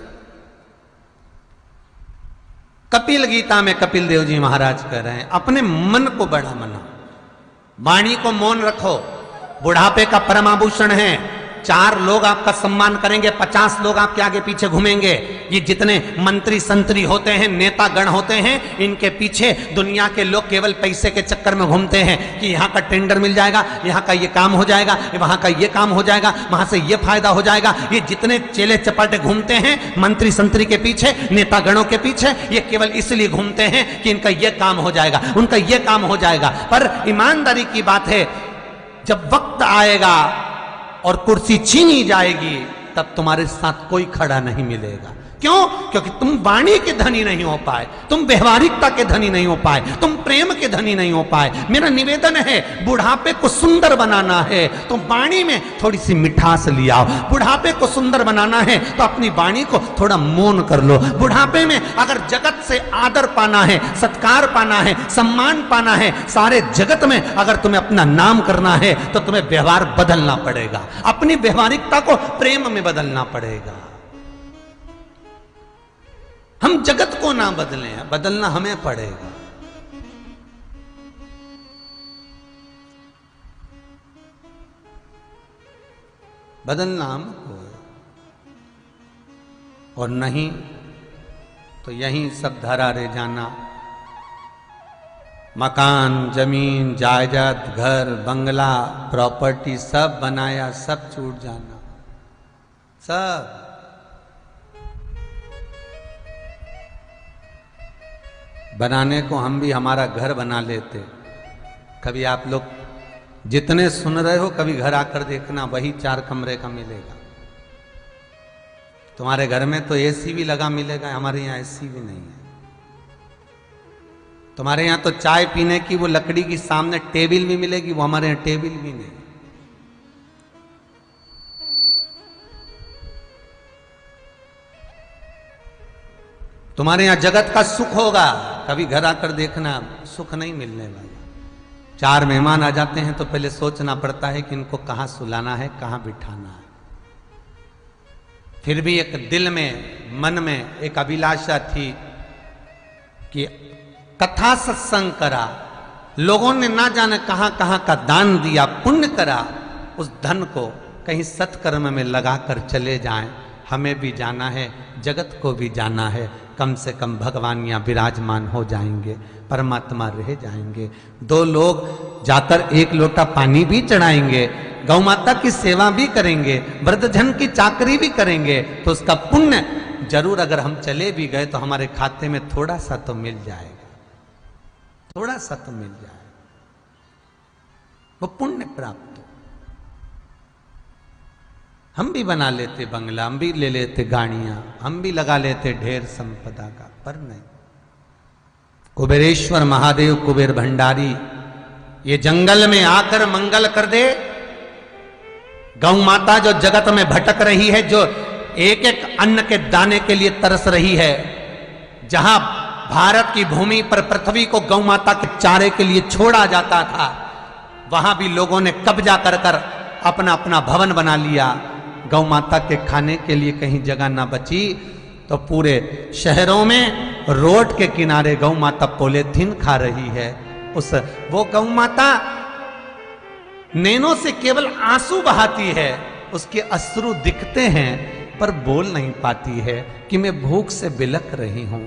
S1: कपिल गीता में कपिल देव जी महाराज कह रहे हैं, अपने मन को बड़ा मना, वाणी को मौन रखो। बुढ़ापे का परमाभूषण है। 4 लोग आपका सम्मान करेंगे, 50 लोग आपके आगे पीछे घूमेंगे। ये जितने मंत्री संतरी होते हैं, नेता गण होते हैं, इनके पीछे दुनिया के लोग केवल पैसे के चक्कर में घूमते हैं कि यहाँ का टेंडर मिल जाएगा, यहाँ का ये काम हो जाएगा, वहां का ये काम हो जाएगा, वहां से ये फायदा हो जाएगा। ये जितने चेले चपाटे घूमते हैं मंत्री संतरी के पीछे, नेता गणों के पीछे, ये केवल इसलिए घूमते हैं कि इनका ये काम हो जाएगा, उनका ये काम हो जाएगा। पर ईमानदारी की बात है, जब वक्त आएगा और कुर्सी छीनी जाएगी तब तुम्हारे साथ कोई खड़ा नहीं मिलेगा। क्यों? क्योंकि तुम वाणी के धनी नहीं हो पाए, तुम व्यवहारिकता के धनी नहीं हो पाए, तुम प्रेम के धनी नहीं हो पाए। मेरा निवेदन है, बुढ़ापे को सुंदर बनाना है तो वाणी में थोड़ी सी मिठास ले आओ। बुढ़ापे को सुंदर बनाना है तो अपनी वाणी को थोड़ा मौन कर लो। बुढ़ापे में अगर जगत से आदर पाना है, सत्कार पाना है, सम्मान पाना है, सारे जगत में अगर तुम्हें अपना नाम करना है तो तुम्हें व्यवहार बदलना पड़ेगा, अपनी व्यवहारिकता को प्रेम में बदलना पड़ेगा। हम जगत को ना बदलें, बदलना हमें पड़ेगा। बदलना हमको, और नहीं तो यहीं सब धरा रह जाना। मकान, जमीन, जायदाद, घर, बंगला, प्रॉपर्टी सब बनाया, सब छूट जाना, सब। बनाने को हम भी हमारा घर बना लेते। कभी आप लोग जितने सुन रहे हो, कभी घर आकर देखना, वही 4 कमरे का मिलेगा। तुम्हारे घर में तो एसी भी लगा मिलेगा, हमारे यहाँ एसी भी नहीं है। तुम्हारे यहाँ तो चाय पीने की वो लकड़ी की सामने टेबल भी मिलेगी, वो हमारे यहाँ टेबल भी नहीं। तुम्हारे यहां जगत का सुख होगा, कभी घर आकर देखना, सुख नहीं मिलने वाला। 4 मेहमान आ जाते हैं तो पहले सोचना पड़ता है कि इनको कहां सुलाना है, कहां बिठाना है। फिर भी एक दिल में, मन में एक अभिलाषा थी कि कथा सत्संग करा, लोगों ने ना जाने कहां कहां का दान दिया, पुण्य करा, उस धन को कहीं सत्कर्म में लगाकर चले जाएं। हमें भी जाना है, जगत को भी जाना है, कम से कम भगवान यहाँ विराजमान हो जाएंगे, परमात्मा रह जाएंगे। 2 लोग जाकर 1 लोटा पानी भी चढ़ाएंगे, गौ माता की सेवा भी करेंगे, वृद्धजन की चाकरी भी करेंगे, तो उसका पुण्य जरूर, अगर हम चले भी गए तो हमारे खाते में थोड़ा सा तो मिल जाएगा, थोड़ा सा तो मिल जाएगा, वो पुण्य प्राप्त। हम भी बना लेते बंगला, हम भी ले लेते गाड़ियां, हम भी लगा लेते ढेर संपदा का, पर नहीं। कुबेरेश्वर महादेव, कुबेर भंडारी ये जंगल में आकर मंगल कर दे। गौ माता जो जगत में भटक रही है, जो एक एक अन्न के दाने के लिए तरस रही है, जहां भारत की भूमि पर पृथ्वी को गौ माता के चारे के लिए छोड़ा जाता था, वहां भी लोगों ने कब्जा कर कर अपना अपना भवन बना लिया। गौ माता के खाने के लिए कहीं जगह ना बची तो पूरे शहरों में रोड के किनारे गौ माता पॉलीथीन खा रही है। वो गौ माता नैनों से केवल आंसू बहाती है, उसके अश्रु दिखते हैं पर बोल नहीं पाती है कि मैं भूख से बिलख रही हूं,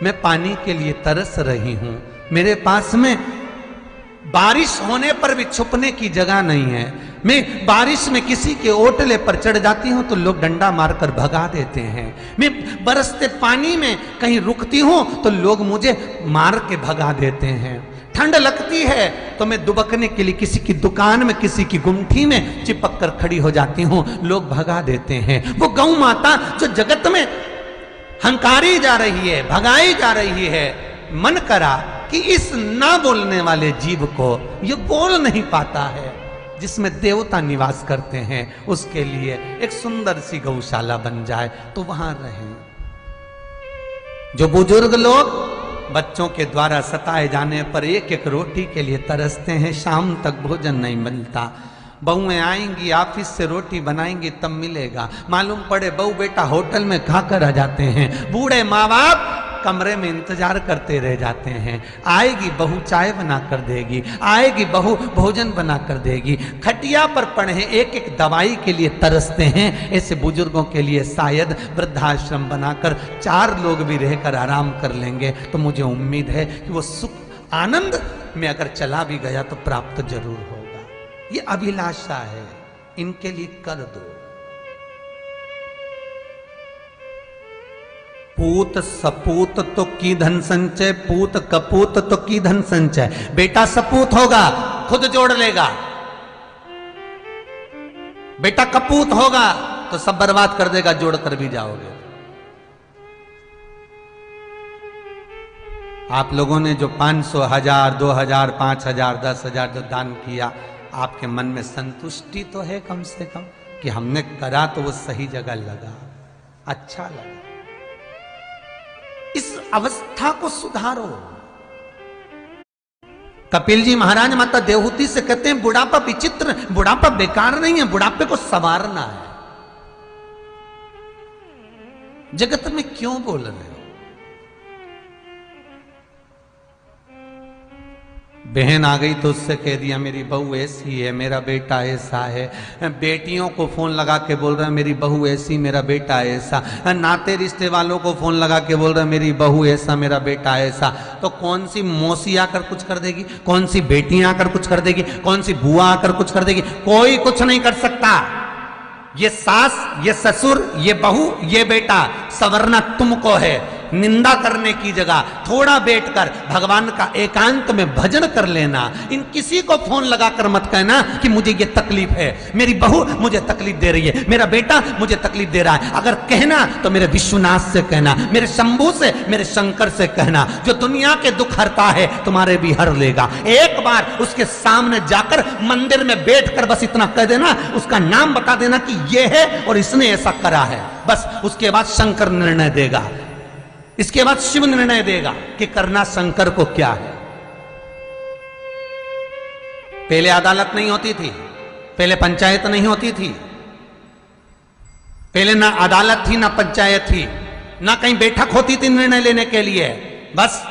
S1: मैं पानी के लिए तरस रही हूं, मेरे पास में बारिश होने पर भी छुपने की जगह नहीं है। मैं बारिश में किसी के ओटले पर चढ़ जाती हूं तो लोग डंडा मारकर भगा देते हैं। मैं बरसते पानी में कहीं रुकती हूं तो लोग मुझे मार के भगा देते हैं। ठंड लगती है तो मैं दुबकने के लिए किसी की दुकान में, किसी की गुमठी में चिपक कर खड़ी हो जाती हूं, लोग भगा देते हैं। वो गौ माता जो जगत में हंकारी जा रही है, भगाई जा रही है, मन करा कि इस ना बोलने वाले जीव को, ये बोल नहीं पाता है, जिसमें देवता निवास करते हैं, उसके लिए एक सुंदर सी गौशाला बन जाए तो वहां रहें। जो बुजुर्ग लोग बच्चों के द्वारा सताए जाने पर एक एक रोटी के लिए तरसते हैं, शाम तक भोजन नहीं मिलता, बहुएं आएंगी ऑफिस से रोटी बनाएंगी तब मिलेगा, मालूम पड़े बहू बेटा होटल में खाकर आ जाते हैं, बूढ़े माँ बाप कमरे में इंतजार करते रह जाते हैं, आएगी बहू चाय बना कर देगी, आएगी बहू भोजन बना कर देगी, खटिया पर पड़े एक एक दवाई के लिए तरसते हैं। ऐसे बुजुर्गों के लिए शायद वृद्धाश्रम बनाकर 4 लोग भी रहकर आराम कर लेंगे तो मुझे उम्मीद है कि वो सुख आनंद में अगर चला भी गया तो प्राप्त जरूर होगा। ये अभिलाषा है, इनके लिए कर दो। पूत सपूत तो की धन संचय, पूत कपूत तो की धन संचय। बेटा सपूत होगा खुद जोड़ लेगा, बेटा कपूत होगा तो सब बर्बाद कर देगा, जोड़ कर भी जाओगे। आप लोगों ने जो 500, 1000, 2000, 5000, 10,000 जो दान किया, आपके मन में संतुष्टि तो है कम से कम कि हमने करा तो वो सही जगह लगा, अच्छा लगा। इस अवस्था को सुधारो। कपिल जी महाराज माता देवहूति से कहते हैं बुढ़ापा विचित्र, बुढ़ापा बेकार नहीं है, बुढ़ापे को संवारना है। जगत में क्यों बोल रहे हो? बहन आ गई तो उससे कह दिया मेरी बहू ऐसी है, मेरा बेटा ऐसा है। बेटियों को फोन लगा के बोल रहा है मेरी बहू ऐसी, मेरा बेटा ऐसा। नाते रिश्ते वालों को फोन लगा के बोल रहा है मेरी बहू ऐसा, मेरा बेटा ऐसा। तो कौन सी मौसी आकर कुछ कर देगी? कौन सी बेटियां आकर कुछ कर देगी? कौन सी बुआ आकर कुछ कर देगी? कोई कुछ नहीं कर सकता। ये सास, ये ससुर, ये बहू, ये बेटा, संवरना तुमको है। निंदा करने की जगह थोड़ा बैठकर भगवान का एकांत में भजन कर लेना। इन किसी को फोन लगाकर मत कहना कि मुझे ये तकलीफ है, मेरी बहू मुझे तकलीफ दे रही है, मेरा बेटा मुझे तकलीफ दे रहा है। अगर कहना तो मेरे विश्वनाथ से कहना, मेरे शंभू से, मेरे शंकर से कहना, जो दुनिया के दुख हरता है तुम्हारे भी हर लेगा। एक बार उसके सामने जाकर मंदिर में बैठकर बस इतना कह देना, उसका नाम बता देना कि ये है और इसने ऐसा करा है। बस उसके बाद शंकर निर्णय देगा, इसके बाद शिव निर्णय देगा कि करना शंकर को क्या है। पहले अदालत नहीं होती थी, पहले पंचायत नहीं होती थी, पहले ना अदालत थी ना पंचायत थी, ना कहीं बैठक होती थी निर्णय लेने के लिए। बस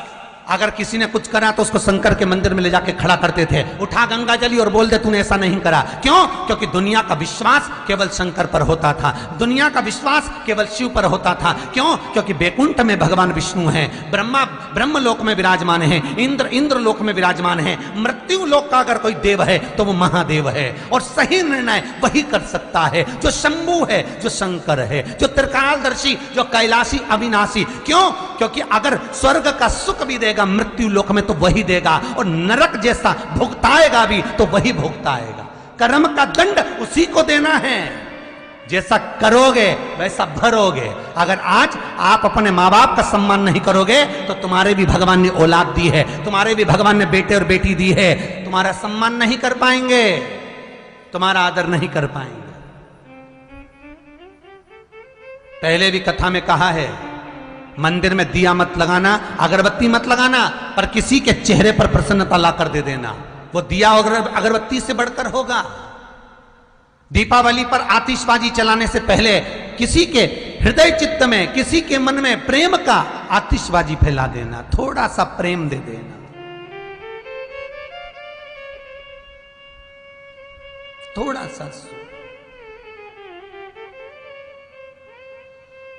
S1: अगर किसी ने कुछ करा तो उसको शंकर के मंदिर में ले जाके खड़ा करते थे, उठा गंगा जली और बोल दे तूने ऐसा नहीं करा। क्यों? क्योंकि दुनिया का विश्वास केवल शंकर पर होता था, दुनिया का विश्वास केवल शिव पर होता था। क्यों? क्योंकि बैकुंठ में भगवान विष्णु हैं, ब्रह्मा ब्रह्म लोक में विराजमान है, इंद्र लोक में विराजमान है, मृत्यु लोक का अगर कोई देव है तो वो महादेव है। और सही निर्णय वही कर सकता है जो शंभू है, जो शंकर है, जो त्रिकालदर्शी, जो कैलाशी अविनाशी। क्यों? क्योंकि अगर स्वर्ग का सुख भी देगा मृत्यु लोक में तो वही देगा, और नरक जैसा भुगताएगा भी तो वही भुगताएगा। कर्म का दंड उसी को देना है, जैसा करोगे वैसा भरोगे। अगर आज आप अपने माँ बाप का सम्मान नहीं करोगे तो तुम्हारे भी भगवान ने औलाद दी है, तुम्हारे भी भगवान ने बेटे और बेटी दी है, तुम्हारा सम्मान नहीं कर पाएंगे, तुम्हारा आदर नहीं कर पाएंगे। पहले भी कथा में कहा है मंदिर में दिया मत लगाना, अगरबत्ती मत लगाना, पर किसी के चेहरे पर प्रसन्नता लाकर दे देना। वो दिया अगरबत्ती से बढ़कर होगा। दीपावली पर आतिशबाजी चलाने से पहले किसी के हृदय चित्त में, किसी के मन में प्रेम का आतिशबाजी फैला देना, थोड़ा सा प्रेम दे देना। थोड़ा सा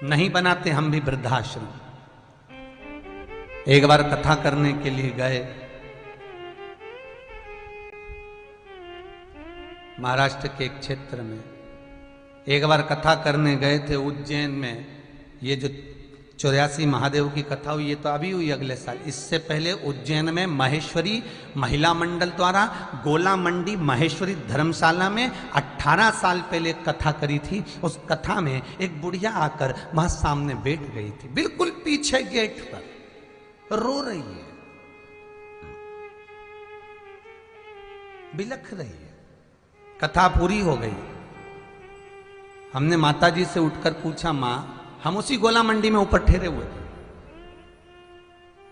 S1: नहीं बनाते हम भी वृद्धाश्रम। एक बार कथा करने के लिए गए महाराष्ट्र के एक क्षेत्र में, एक बार कथा करने गए थे उज्जैन में। ये जो 84 महादेव की कथा हुई ये तो अभी हुई अगले साल। इससे पहले उज्जैन में महेश्वरी महिला मंडल द्वारा गोला मंडी महेश्वरी धर्मशाला में 18 साल पहले एक कथा करी थी। उस कथा में एक बुढ़िया आकर वहां सामने बैठ गई थी, बिल्कुल पीछे गेट पर रो रही है, बिलख रही है। कथा पूरी हो गई। हमने माताजी से उठकर पूछा, माँ, हम उसी गोला मंडी में ऊपर ठहरे हुए थे,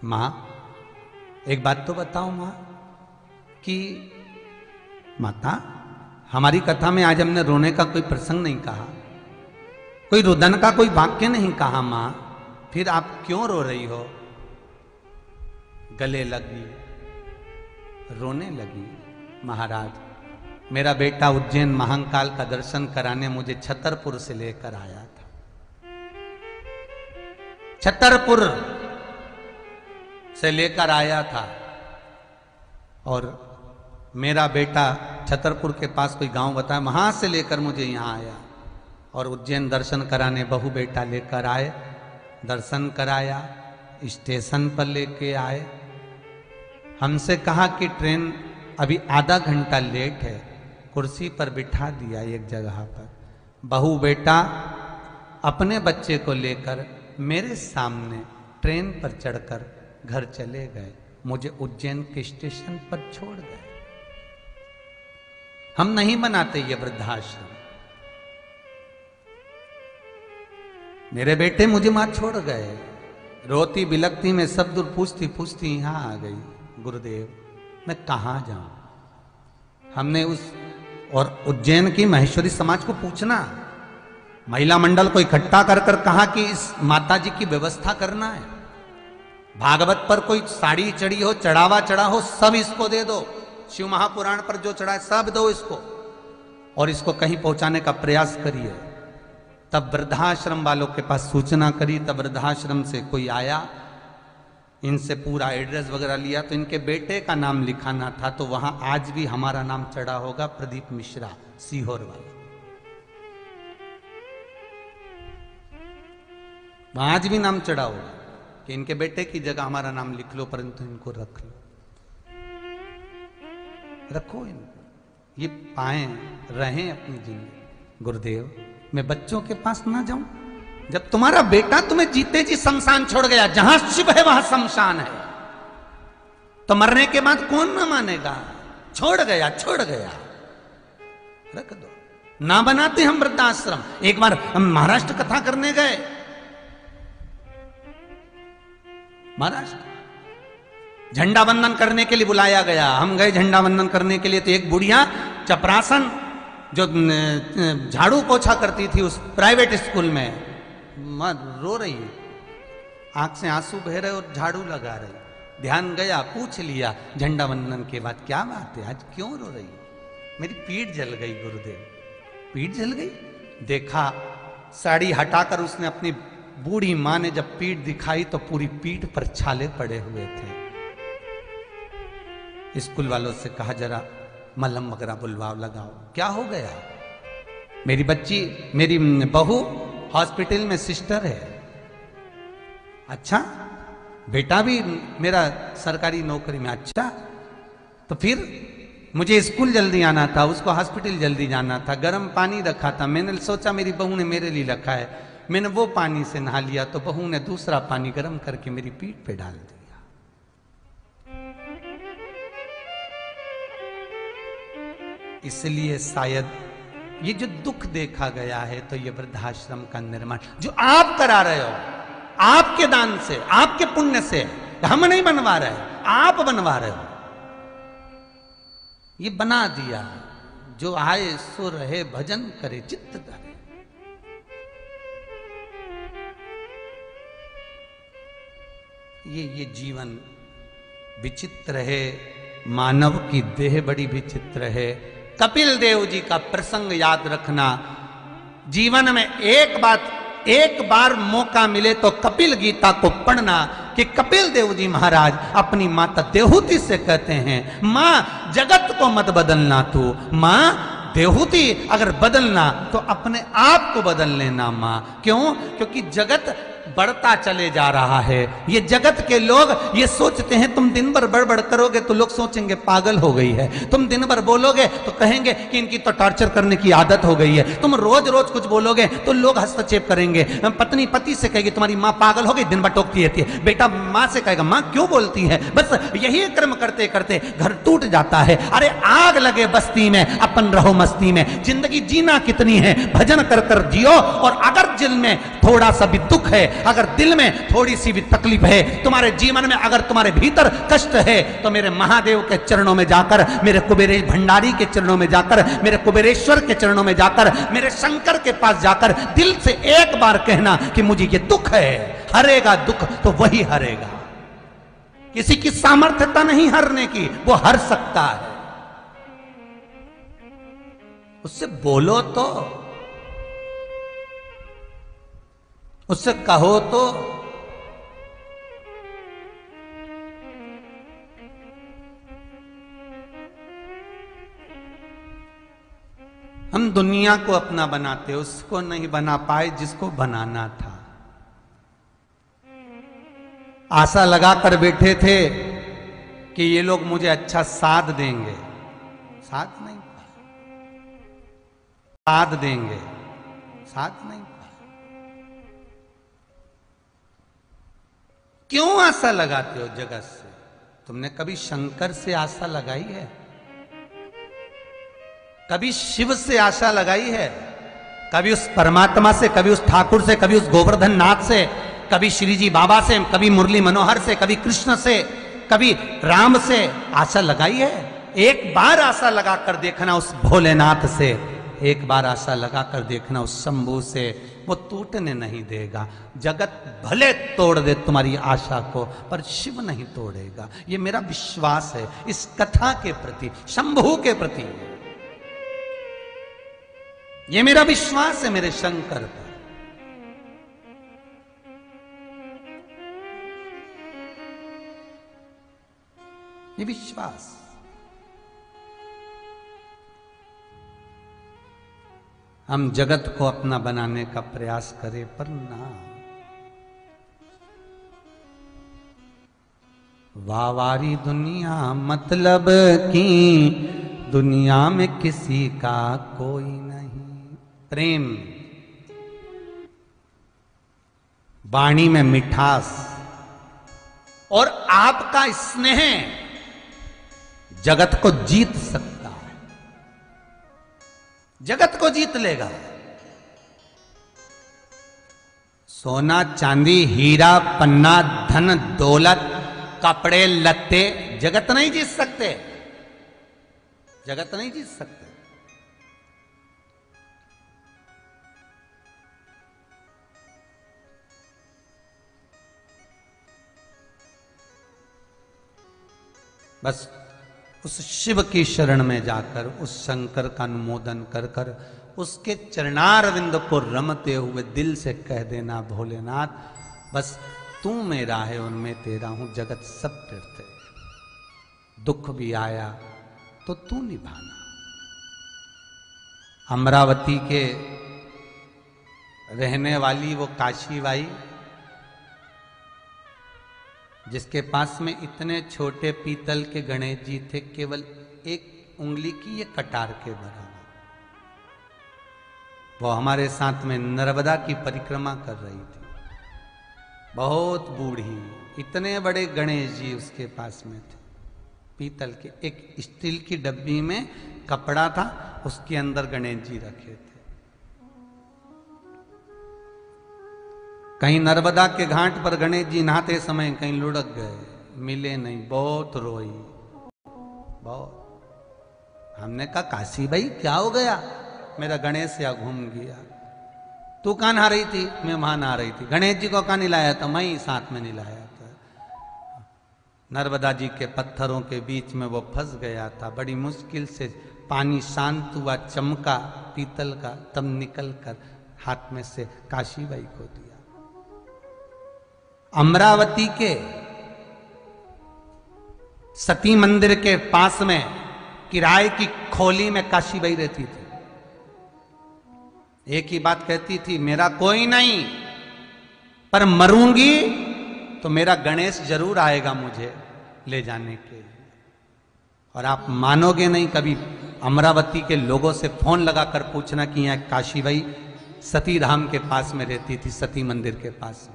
S1: माँ एक बात तो बताओ माँ कि माता हमारी कथा में आज हमने रोने का कोई प्रसंग नहीं कहा, कोई रुदन का कोई वाक्य नहीं कहा, माँ फिर आप क्यों रो रही हो? गले लगी, रोने लगी। महाराज, मेरा बेटा उज्जैन महाकाल का दर्शन कराने मुझे छतरपुर से लेकर आया था। छतरपुर से लेकर आया था और मेरा बेटा छतरपुर के पास कोई गांव बताया, वहां से लेकर मुझे यहां आया और उज्जैन दर्शन कराने बहू बेटा लेकर आए, दर्शन कराया, स्टेशन पर लेके आए। हमसे कहा कि ट्रेन अभी आधा घंटा लेट है, कुर्सी पर बिठा दिया एक जगह पर। बहू बेटा अपने बच्चे को लेकर मेरे सामने ट्रेन पर चढ़कर घर चले गए, मुझे उज्जैन के स्टेशन पर छोड़ गए। हम नहीं बनाते ये वृद्धाश्रम। मेरे बेटे मुझे मां छोड़ गए, रोती बिलकती में सब दूर पूछती पूछती यहां आ गई। गुरुदेव मैं कहां जाऊं? हमने उस और उज्जैन की महेश्वरी समाज को पूछना, महिला मंडल को इकट्ठा कर कर कहा कि इस माता जी की व्यवस्था करना है। भागवत पर कोई साड़ी चढ़ी हो, चढ़ावा चढ़ा हो, सब इसको दे दो। शिव महापुराण पर जो चढ़ा है सब दो इसको, और इसको कहीं पहुंचाने का प्रयास करिए। तब वृद्धाश्रम वालों के पास सूचना करी, तब वृद्धाश्रम से कोई आया, इनसे पूरा एड्रेस वगैरह लिया, तो इनके बेटे का नाम लिखाना था, तो वहां आज भी हमारा नाम चढ़ा होगा, प्रदीप मिश्रा, सीहोर वाला। वहां आज भी नाम चढ़ा होगा कि इनके बेटे की जगह हमारा नाम लिख लो, परंतु इनको रख लो, रखो इनको, ये पाए रहें अपनी जिंदगी। गुरुदेव मैं बच्चों के पास ना जाऊं? जब तुम्हारा बेटा तुम्हें जीते जी शमशान छोड़ गया, जहां शिव है वहां शमशान है, तो मरने के बाद कौन ना मानेगा? छोड़ गया, छोड़ गया, रख दो। ना बनाते हम वृद्धाश्रम। एक बार हम महाराष्ट्र कथा करने गए, महाराष्ट्र झंडा वंदन करने के लिए बुलाया गया। हम गए झंडा वंदन करने के लिए, तो एक बुढ़िया चपरासन जो झाड़ू पोछा करती थी उस प्राइवेट स्कूल में, रो रही है, आंख से आंसू बह रहे और झाड़ू लगा रही। ध्यान गया, पूछ लिया झंडा वंदन के बाद, क्या बात है आज क्यों रो रही? मेरी पीठ जल गई गुरुदेव, पीठ जल गई। देखा साड़ी हटाकर उसने अपनी बूढ़ी मां ने जब पीठ दिखाई तो पूरी पीठ पर छाले पड़े हुए थे। स्कूल वालों से कहा जरा मलहम वगैरह बुलवाओ, लगाओ। क्या हो गया? मेरी बच्ची, मेरी बहू हॉस्पिटल में सिस्टर है। अच्छा, बेटा भी मेरा सरकारी नौकरी में। अच्छा, तो फिर मुझे स्कूल जल्दी आना था, उसको हॉस्पिटल जल्दी जाना था, गर्म पानी रखा था, मैंने सोचा मेरी बहू ने मेरे लिए रखा है, मैंने वो पानी से नहा लिया, तो बहू ने दूसरा पानी गर्म करके मेरी पीठ पे डाल दिया। इसलिए शायद ये जो दुख देखा गया है, तो ये वृद्धाश्रम का निर्माण जो आप करा रहे हो, आपके दान से, आपके पुण्य से, हम नहीं बनवा रहे, आप बनवा रहे हो। ये बना दिया, जो आए सो रहे, भजन करे चित्त धरे। ये जीवन विचित्र है, मानव की देह बड़ी विचित्र है। कपिल देव जी का प्रसंग याद रखना, जीवन में एक बार मौका मिले तो कपिल गीता को पढ़ना, कि कपिल देव जी महाराज अपनी माता देहूति से कहते हैं, मां जगत को मत बदलना तू, मां देहूति अगर बदलना तो अपने आप को बदल लेना मां। क्यों? क्योंकि जगत बढ़ता चले जा रहा है। ये जगत के लोग ये सोचते हैं तुम दिन भर बड़बड़ करोगे तो लोग सोचेंगे पागल हो गई है, तुम दिन भर बोलोगे तो कहेंगे कि इनकी तो टॉर्चर करने की आदत हो गई है, तुम रोज रोज कुछ बोलोगे तो लोग हस्तक्षेप करेंगे। पत्नी पति से कहेगी तुम्हारी माँ पागल हो गई, दिन भर टोकती रहती है। बेटा माँ से कहेगा माँ क्यों बोलती है। बस यही क्रम करते करते घर टूट जाता है। अरे आग लगे बस्ती में, अपन रहो मस्ती में। जिंदगी जीना कितनी है, भजन कर कर जियो। और अगर दिल में थोड़ा सा भी दुख है, अगर दिल में थोड़ी सी भी तकलीफ है, तुम्हारे जीवन में अगर तुम्हारे भीतर कष्ट है, तो मेरे महादेव के चरणों में जाकर, मेरे कुबेरेश भंडारी के चरणों में जाकर, मेरे कुबेरेश्वर के चरणों में जाकर, मेरे शंकर के पास जाकर दिल से एक बार कहना कि मुझे ये दुख है। हरेगा दुख तो वही हरेगा, किसी की सामर्थ्यता नहीं हरने की, वो हर सकता है। उससे बोलो तो, उससे कहो तो। हम दुनिया को अपना बनाते, उसको नहीं बना पाए जिसको बनाना था। आशा लगाकर बैठे थे कि ये लोग मुझे अच्छा साथ देंगे, साथ नहीं पाए। साथ देंगे, साथ नहीं पाए। क्यों आशा लगाते हो जगत से? तुमने कभी शंकर से आशा लगाई है? कभी शिव से आशा लगाई है? कभी उस परमात्मा से, कभी उस ठाकुर से, कभी उस गोवर्धन नाथ से, कभी श्री जी बाबा से, कभी मुरली मनोहर से, कभी कृष्ण से, कभी राम से आशा लगाई है? एक बार आशा लगाकर देखना उस भोलेनाथ से, एक बार आशा लगाकर देखना उस शंभू से, वो टूटने नहीं देगा। जगत भले तोड़ दे तुम्हारी आशा को, पर शिव नहीं तोड़ेगा। ये मेरा विश्वास है इस कथा के प्रति, शंभू के प्रति। ये मेरा विश्वास है मेरे शंकर पर। ये विश्वास। हम जगत को अपना बनाने का प्रयास करें, पर ना। वावारी दुनिया मतलब की, दुनिया में किसी का कोई नहीं। प्रेम, वाणी में मिठास और आपका स्नेह जगत को जीत सकता है, जगत को जीत लेगा। सोना चांदी हीरा पन्ना धन दौलत कपड़े लत्ते जगत नहीं जीत सकते, जगत नहीं जीत सकते। बस उस शिव की शरण में जाकर, उस शंकर का अनुमोदन कर कर, उसके चरणारविंद को रमते हुए दिल से कह देना, भोलेनाथ बस तू मेरा है और मैं तेरा हूं, जगत सब तेरे। दुख भी आया तो तू निभाना। अमरावती के रहने वाली वो काशीबाई, जिसके पास में इतने छोटे पीतल के गणेश जी थे, केवल एक उंगली की ये कटार के बराबर, वो हमारे साथ में नर्मदा की परिक्रमा कर रही थी। बहुत बूढ़ी, इतने बड़े गणेश जी उसके पास में थे, पीतल के। एक स्टील की डब्बी में कपड़ा था, उसके अंदर गणेश जी रखे थे। कहीं नर्मदा के घाट पर गणेश जी नहाते समय कहीं लुढ़क गए, मिले नहीं, बहुत रोई, बहुत। हमने कहा काशी भाई क्या हो गया? मेरा गणेश या घूम गया। तू कहाँ नहा रही थी? मैं वहां नहा रही थी। गणेश जी को कहाँ निलाया था? मैं ही साथ में निलाया था। नर्मदा जी के पत्थरों के बीच में वो फंस गया था। बड़ी मुश्किल से पानी शांत हुआ, चमका पीतल का, तब निकल कर हाथ में से काशीबाई को दिया। अमरावती के सती मंदिर के पास में किराए की खोली में काशीबाई रहती थी। एक ही बात कहती थी, मेरा कोई नहीं, पर मरूंगी तो मेरा गणेश जरूर आएगा मुझे ले जाने के लिए। और आप मानोगे नहीं, कभी अमरावती के लोगों से फोन लगाकर पूछना कि यहाँ काशीबाई सती धाम के पास में रहती थी, सती मंदिर के पास,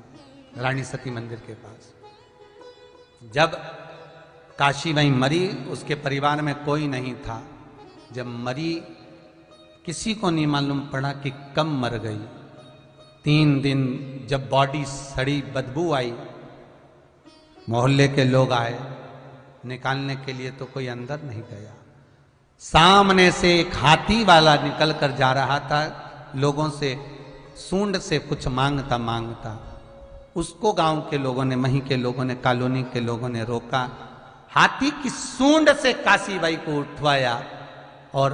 S1: रानी सती मंदिर के पास। जब काशीबाई मरी, उसके परिवार में कोई नहीं था। जब मरी, किसी को नहीं मालूम पड़ा कि कब मर गई। 3 दिन जब बॉडी सड़ी, बदबू आई, मोहल्ले के लोग आए निकालने के लिए, तो कोई अंदर नहीं गया। सामने से एक हाथी वाला निकल कर जा रहा था, लोगों से सूंड से कुछ मांगता। उसको गांव के लोगों ने, मही के लोगों ने, कॉलोनी के लोगों ने रोका। हाथी की सूंड से काशीबाई को उठवाया और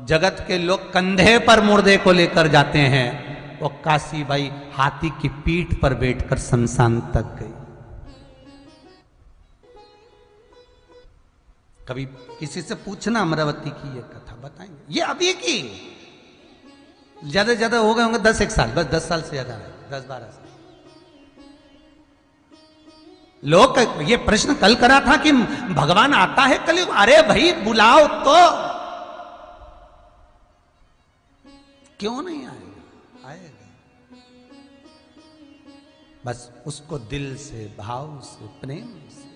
S1: जगत के लोग कंधे पर मुर्दे को लेकर जाते हैं। वो काशीबाई हाथी की पीठ पर बैठकर शमशान तक गई। कभी किसी से पूछना अमरावती की ये कथा, बताएंगे। ये अभी की, ज्यादा हो गए होंगे 10-1 साल, बस 10 साल से ज्यादा है, 10-12 साल। लोग ये प्रश्न कल करा था कि भगवान आता है कलयुग। अरे भाई बुलाओ तो, क्यों नहीं आएगा? आएगा। बस उसको दिल से, भाव से, प्रेम से,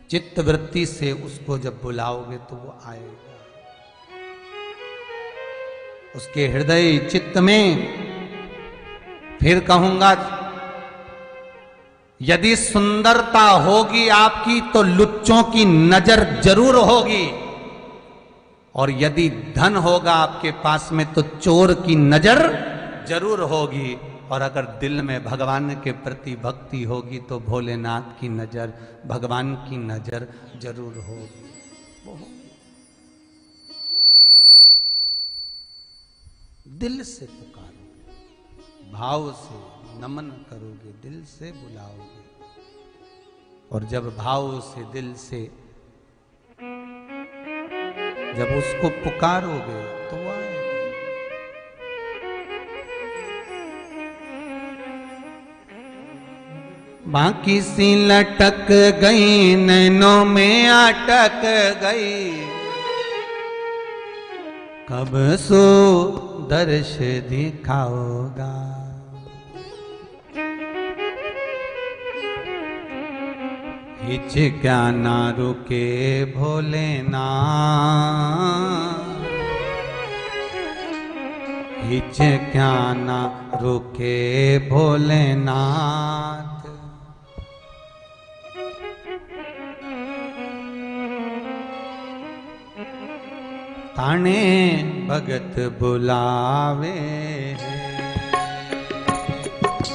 S1: चित्त वृत्ति से उसको जब बुलाओगे तो वो आएगा। उसके हृदय चित्त में, फिर कहूंगा, यदि सुंदरता होगी आपकी तो लुच्चों की नजर जरूर होगी, और यदि धन होगा आपके पास में तो चोर की नजर जरूर होगी। और अगर दिल में भगवान के प्रति भक्ति होगी तो भोलेनाथ की नजर, भगवान की नजर जरूर होगी। दिल से पुकारोगे, भाव से नमन करोगे, दिल से बुलाओगे, और जब भाव से, दिल से जब उसको पुकारोगे तो वो आएगा। बाकी सी लटक गई, नैनों में अटक गई, कब सो दर्श दिखाओगा। हिचक्या ना रुके भोलेनाथ, हिचक्या ना रुके भोलेनाथ। ताने भगत बुलावे,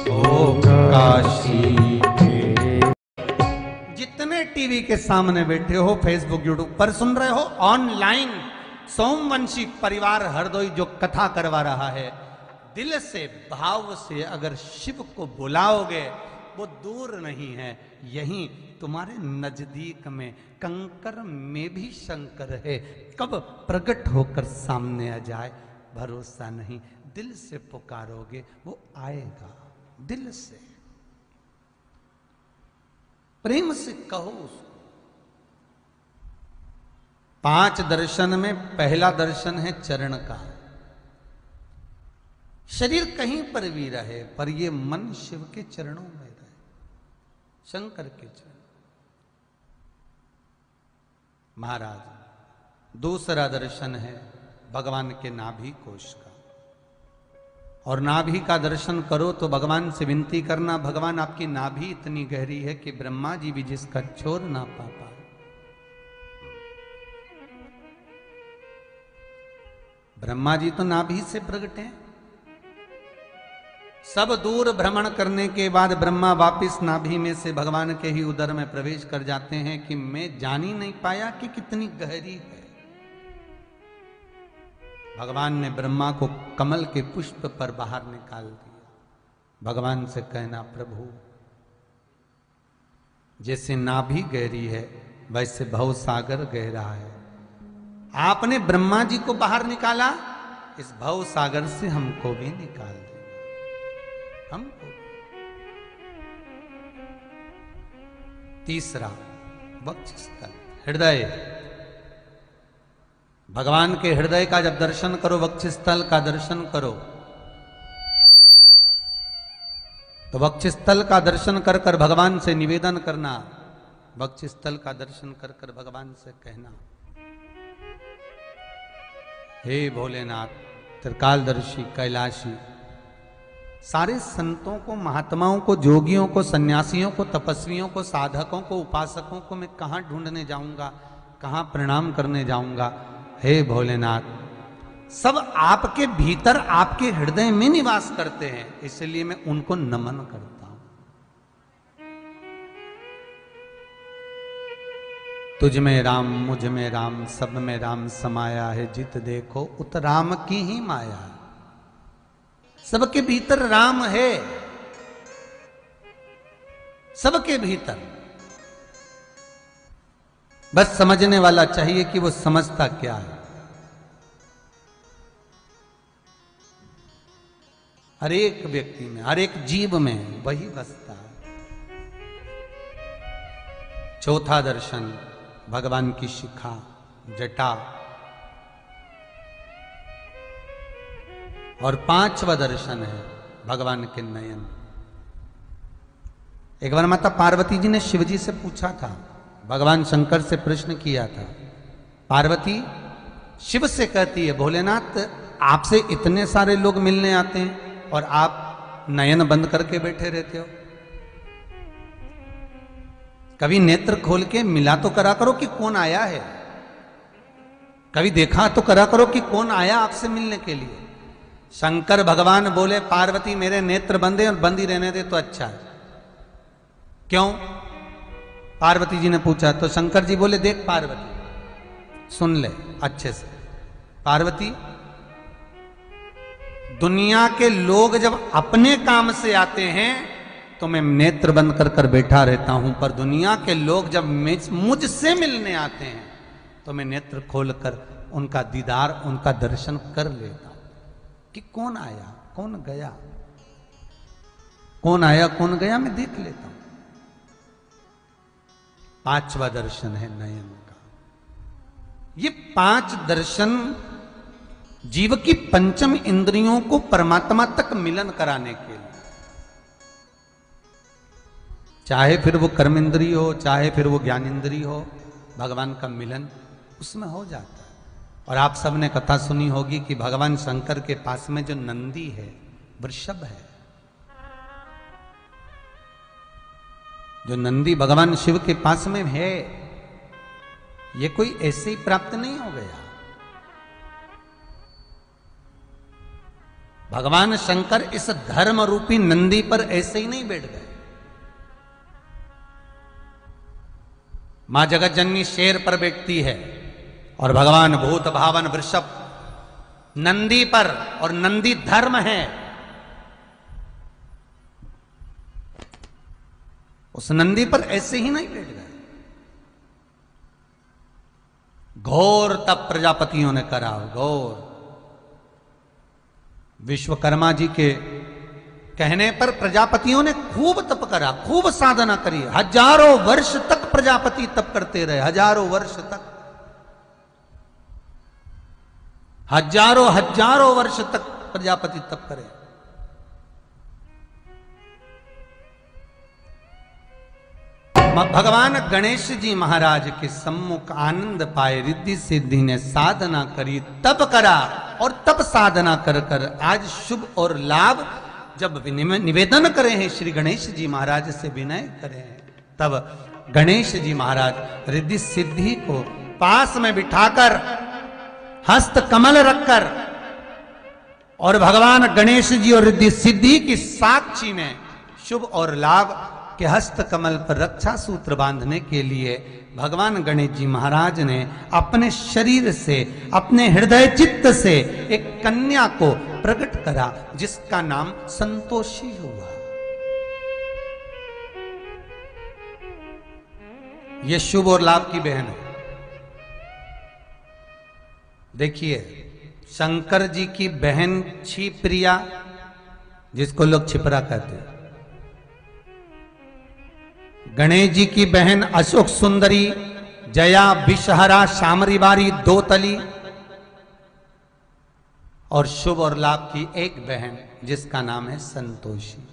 S1: ओ काशी के। जितने टीवी के सामने बैठे हो, फेसबुक यूट्यूब पर सुन रहे हो, ऑनलाइन सोमवंशी परिवार हरदोई जो कथा करवा रहा है, दिल से, भाव से अगर शिव को बुलाओगे, वो दूर नहीं है, यहीं तुम्हारे नजदीक में, कंकर में भी शंकर है। कब प्रकट होकर सामने आ जाए भरोसा नहीं। दिल से पुकारोगे वो आएगा, दिल से, प्रेम से कहो उसको। 5 दर्शन में पहला दर्शन है चरण का। शरीर कहीं पर भी रहे पर ये मन शिव के चरणों में रहे, शंकर के चरण। महाराज, दूसरा दर्शन है भगवान के नाभि कोश का। और नाभि का दर्शन करो तो भगवान से विनती करना, भगवान आपकी नाभि इतनी गहरी है कि ब्रह्मा जी भी जिसका छोर ना पा पाए। ब्रह्मा जी तो नाभि से प्रकट हैं। सब दूर भ्रमण करने के बाद ब्रह्मा वापिस नाभि में से भगवान के ही उदर में प्रवेश कर जाते हैं कि मैं जान ही नहीं पाया कि कितनी गहरी है। भगवान ने ब्रह्मा को कमल के पुष्प पर बाहर निकाल दिया। भगवान से कहना, प्रभु जैसे नाभि गहरी है वैसे भव सागर गहरा है। आपने ब्रह्मा जी को बाहर निकाला, इस भव सागर से हमको भी निकाल दे। हमको। तीसरा वक्षस्थल, हृदय। भगवान के हृदय का जब दर्शन करो, वक्षस्थल का दर्शन करो, तो वक्षस्थल का दर्शन कर कर भगवान से निवेदन करना, वक्षस्थल का दर्शन कर कर भगवान से कहना, हे भोलेनाथ त्रिकालदर्शी कैलाशी, सारे संतों को, महात्माओं को, जोगियों को, सन्यासियों को, तपस्वियों को, साधकों को, उपासकों को मैं कहाँ ढूंढने जाऊंगा, कहाँ प्रणाम करने जाऊंगा। हे भोलेनाथ, सब आपके भीतर, आपके हृदय में निवास करते हैं, इसलिए मैं उनको नमन करता हूं। तुझ में राम, मुझ में राम, सब में राम समाया है, जित देखो उत राम की ही माया। सबके भीतर राम है, सबके भीतर। बस समझने वाला चाहिए कि वो समझता क्या है। हर एक व्यक्ति में, हर एक जीव में वही बसता है। चौथा दर्शन भगवान की शिखा, जटा। और 5वां दर्शन है भगवान के नयन। एक बार माता पार्वती जी ने शिव जी से पूछा था, भगवान शंकर से प्रश्न किया था। पार्वती शिव से कहती है, भोलेनाथ आपसे इतने सारे लोग मिलने आते हैं और आप नयन बंद करके बैठे रहते हो, कभी नेत्र खोल के मिला तो करा करो कि कौन आया है, कभी देखा तो करा करो कि कौन आया आपसे मिलने के लिए। शंकर भगवान बोले, पार्वती मेरे नेत्र बंदे और बंद ही रहने दे तो अच्छा है। क्यों? पार्वती जी ने पूछा तो शंकर जी बोले, देख पार्वती सुन ले अच्छे से, पार्वती दुनिया के लोग जब अपने काम से आते हैं तो मैं नेत्र बंद कर कर बैठा रहता हूं, पर दुनिया के लोग जब मुझसे मिलने आते हैं तो मैं नेत्र खोलकर उनका दीदार, उनका दर्शन कर लेता हूं कि कौन आया कौन गया, कौन आया कौन गया मैं देख लेता हूं। पांचवा दर्शन है नयन का। ये 5 दर्शन जीव की पंचम इंद्रियों को परमात्मा तक मिलन कराने के लिए, चाहे फिर वो कर्म इंद्रिय हो, चाहे फिर वो ज्ञान इंद्रिय हो, भगवान का मिलन उसमें हो जाता है। और आप सबने कथा सुनी होगी कि भगवान शंकर के पास में जो नंदी है, वृषभ है, जो नंदी भगवान शिव के पास में है, ये कोई ऐसे ही प्राप्त नहीं हो गया। भगवान शंकर इस धर्म रूपी नंदी पर ऐसे ही नहीं बैठ गए। मां जगत जननी शेर पर बैठती है और भगवान भूत भावन वृषभ नंदी पर, और नंदी धर्म है। उस नंदी पर ऐसे ही नहीं बैठ गए। घोर तप प्रजापतियों ने करा, घोर। विश्वकर्मा जी के कहने पर प्रजापतियों ने खूब तप करा, खूब साधना करी। हजारों वर्ष तक प्रजापति तप करते रहे, हजारों वर्ष तक, हजारों वर्ष तक प्रजापति तप करे। भगवान गणेश जी महाराज के सम्मुख आनंद पाए, रिद्धि सिद्धि ने साधना करी, तप करा, और तप साधना कर कर आज शुभ और लाभ जब निवेदन करे हैं श्री गणेश जी महाराज से, विनय करे हैं, तब गणेश जी महाराज रिद्धि सिद्धि को पास में बिठाकर हस्त कमल रखकर, और भगवान गणेश जी और रिद्धि सिद्धि की साक्षी में शुभ और लाभ के हस्त कमल पर रक्षा सूत्र बांधने के लिए भगवान गणेश जी महाराज ने अपने शरीर से, अपने हृदय चित्त से एक कन्या को प्रकट करा, जिसका नाम संतोषी हुआ। यह शुभ और लाभ की बहन है। देखिए, शंकर जी की बहन क्षिप्रिया, जिसको लोग छिपरा कहते हैं, गणेश जी की बहन अशोक सुंदरी, जया, विषहरा, शामरीवारी, दोतली, और शुभ और लाभ की एक बहन जिसका नाम है संतोषी।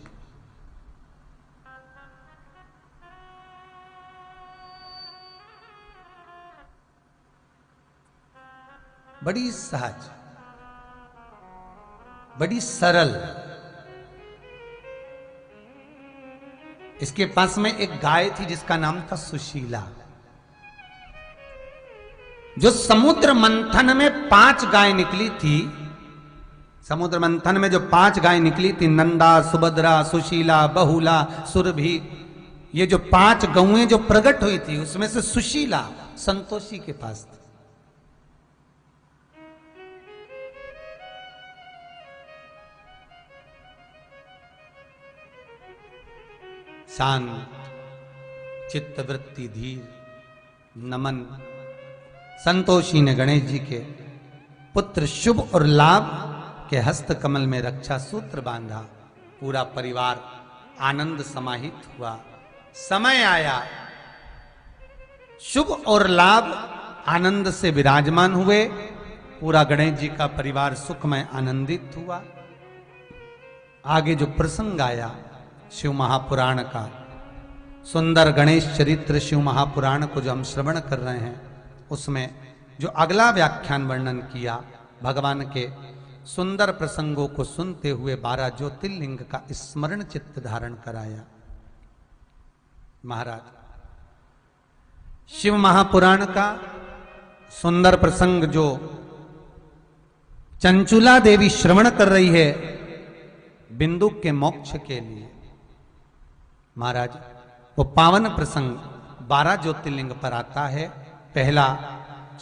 S1: बड़ी सहज, बड़ी सरल। इसके पास में एक गाय थी जिसका नाम था सुशीला। जो समुद्र मंथन में 5 गाय निकली थी, समुद्र मंथन में जो 5 गाय निकली थी, नंदा, सुभद्रा, सुशीला, बहुला, सुरभि, ये जो 5 गौएं जो प्रकट हुई थी, उसमें से सुशीला संतोषी के पास थी। शांत चित्त वृत्ति धीर नमन, संतोषी ने गणेश जी के पुत्र शुभ और लाभ के हस्त कमल में रक्षा सूत्र बांधा। पूरा परिवार आनंद समाहित हुआ। समय आया, शुभ और लाभ आनंद से विराजमान हुए। पूरा गणेश जी का परिवार सुखमय आनंदित हुआ। आगे जो प्रसंग आया शिव महापुराण का, सुंदर गणेश चरित्र शिव महापुराण को जो हम श्रवण कर रहे हैं, उसमें जो अगला व्याख्यान वर्णन किया, भगवान के सुंदर प्रसंगों को सुनते हुए 12 ज्योतिर्लिंग का स्मरण चित्त धारण कराया। महाराज, शिव महापुराण का सुंदर प्रसंग जो चंचुला देवी श्रवण कर रही है बिंदु के मोक्ष के लिए, महाराज वो पावन प्रसंग 12 ज्योतिर्लिंग पर आता है। पहला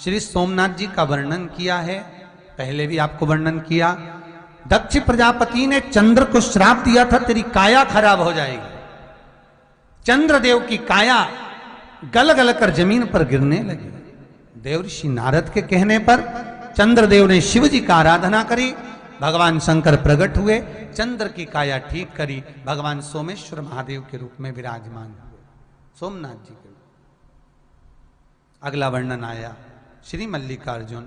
S1: श्री सोमनाथ जी का वर्णन किया है, पहले भी आपको वर्णन किया। दक्ष प्रजापति ने चंद्र को श्राप दिया था, तेरी काया खराब हो जाएगी। चंद्रदेव की काया गल गल कर जमीन पर गिरने लगी। देवर्षि नारद के कहने पर चंद्रदेव ने शिव जी का आराधना करी, भगवान शंकर प्रकट हुए, चंद्र की काया ठीक करी, भगवान सोमेश्वर महादेव के रूप में विराजमान हुए, सोमनाथ जी के। अगला वर्णन आया श्री मल्लिकार्जुन।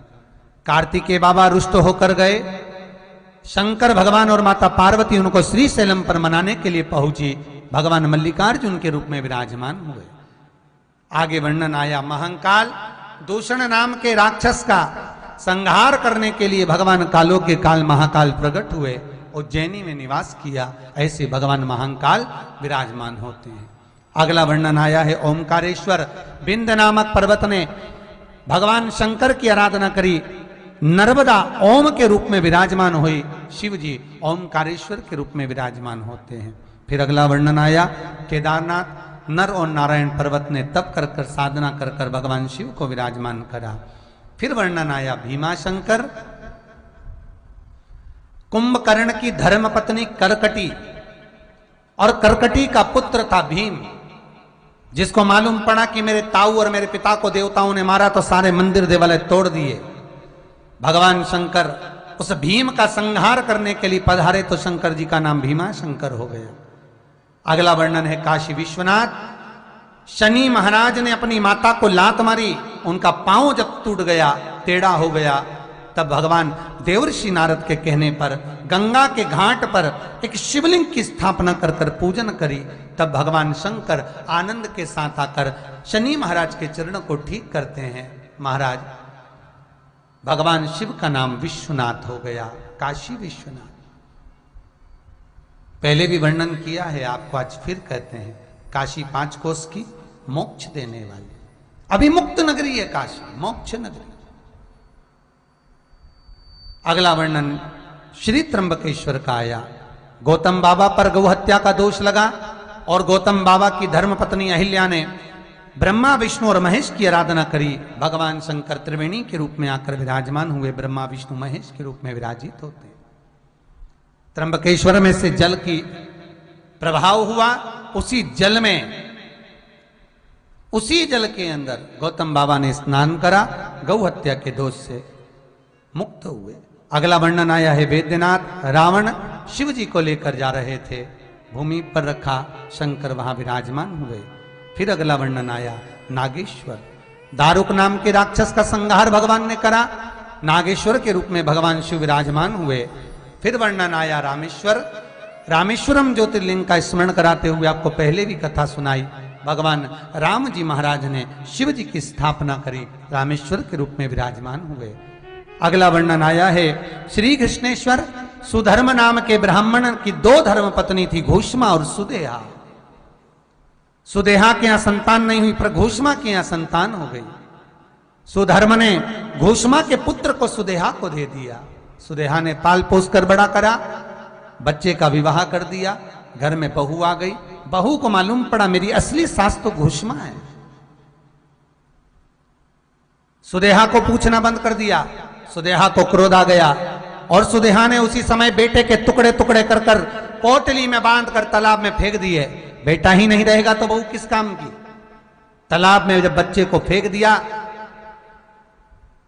S1: कार्तिकेय बाबा रुष्ट होकर गए, शंकर भगवान और माता पार्वती उनको श्रीशैलम पर मनाने के लिए पहुंची, भगवान मल्लिकार्जुन के रूप में विराजमान हुए। आगे वर्णन आया महंकाल दूषण नाम के राक्षस का संहार करने के लिए भगवान कालों के काल महाकाल प्रकट हुए, उज्जैनी में निवास किया। ऐसे भगवान महाकाल विराजमान होते हैं। अगला वर्णन आया है ओमकारेश्वर। बिंद नामक पर्वत ने भगवान शंकर की आराधना करी, नर्मदा ओम के रूप में विराजमान हुई, शिव जी ओमकारेश्वर के रूप में विराजमान होते हैं। फिर अगला वर्णन आया केदारनाथ। नर और नारायण पर्वत ने तप कर कर साधना कर कर भगवान शिव को विराजमान करा। फिर वर्णन आया भीमाशंकर। कुंभकर्ण की धर्मपत्नी करकटी, और करकटी का पुत्र था भीम, जिसको मालूम पड़ा कि मेरे ताऊ और मेरे पिता को देवताओं ने मारा तो सारे मंदिर देवालय तोड़ दिए। भगवान शंकर उस भीम का संहार करने के लिए पधारे तो शंकर जी का नाम भीमाशंकर हो गया। अगला वर्णन है काशी विश्वनाथ। शनि महाराज ने अपनी माता को लात मारी, उनका पांव जब टूट गया, टेढ़ा हो गया, तब भगवान देवर्षि नारद के कहने पर गंगा के घाट पर एक शिवलिंग की स्थापना कर कर पूजन करी। तब भगवान शंकर आनंद के साथ आकर शनि महाराज के चरणों को ठीक करते हैं। महाराज, भगवान शिव का नाम विश्वनाथ हो गया, काशी विश्वनाथ। पहले भी वर्णन किया है, आपको आज फिर कहते हैं। काशी 5 कोस की मोक्ष देने वाली अभिमुक्त नगरी है काशी, मोक्ष नगरी। अगला वर्णन श्री त्र्यंबकेश्वर का आया। गौतम बाबा पर गौ हत्या का दोष लगा और गौतम बाबा की धर्मपत्नी अहिल्या ने ब्रह्मा विष्णु और महेश की आराधना करी। भगवान शंकर त्रिवेणी के रूप में आकर विराजमान हुए, ब्रह्मा विष्णु महेश के रूप में विराजित होते। त्र्यंबकेश्वर में से जल की प्रभाव हुआ, उसी जल में, उसी जल के अंदर गौतम बाबा ने स्नान करा, गौ हत्या के दोष से मुक्त हुए। अगला वर्णन आया है वेद्यनाथ। रावण शिव जी को लेकर जा रहे थे, भूमि पर रखा, शंकर वहां विराजमान हुए। फिर अगला वर्णन आया नागेश्वर। दारुक नाम के राक्षस का संहार भगवान ने करा, नागेश्वर के रूप में भगवान शिव विराजमान हुए। फिर वर्णन आया रामेश्वर। रामेश्वरम ज्योतिर्लिंग का स्मरण कराते हुए आपको पहले भी कथा सुनाई। भगवान राम जी महाराज ने शिव जी की स्थापना करी, रामेश्वर के रूप में विराजमान हुए। अगला वर्णन आया है श्री कृष्णेश्वर। सुधर्म नाम के ब्राह्मण की 2 धर्म पत्नी थी, घोषमा और सुदेहा। सुदेहा के यहां संतान नहीं हुई, पर घोषमा के यहां संतान हो गई। सुधर्म ने घोषमा के पुत्र को सुदेहा को दे दिया। सुदेहा ने पाल पोस कर बड़ा करा, बच्चे का विवाह कर दिया, घर में बहू आ गई। बहू को मालूम पड़ा मेरी असली सास तो घोषमा है। सुदेहा को पूछना बंद कर दिया। सुदेहा को क्रोध आ गया और सुदेहा ने उसी समय बेटे के टुकड़े टुकड़े कर कर पोटली में बांध कर तालाब में फेंक दिए। बेटा ही नहीं रहेगा तो बहू किस काम की। तालाब में जब बच्चे को फेंक दिया,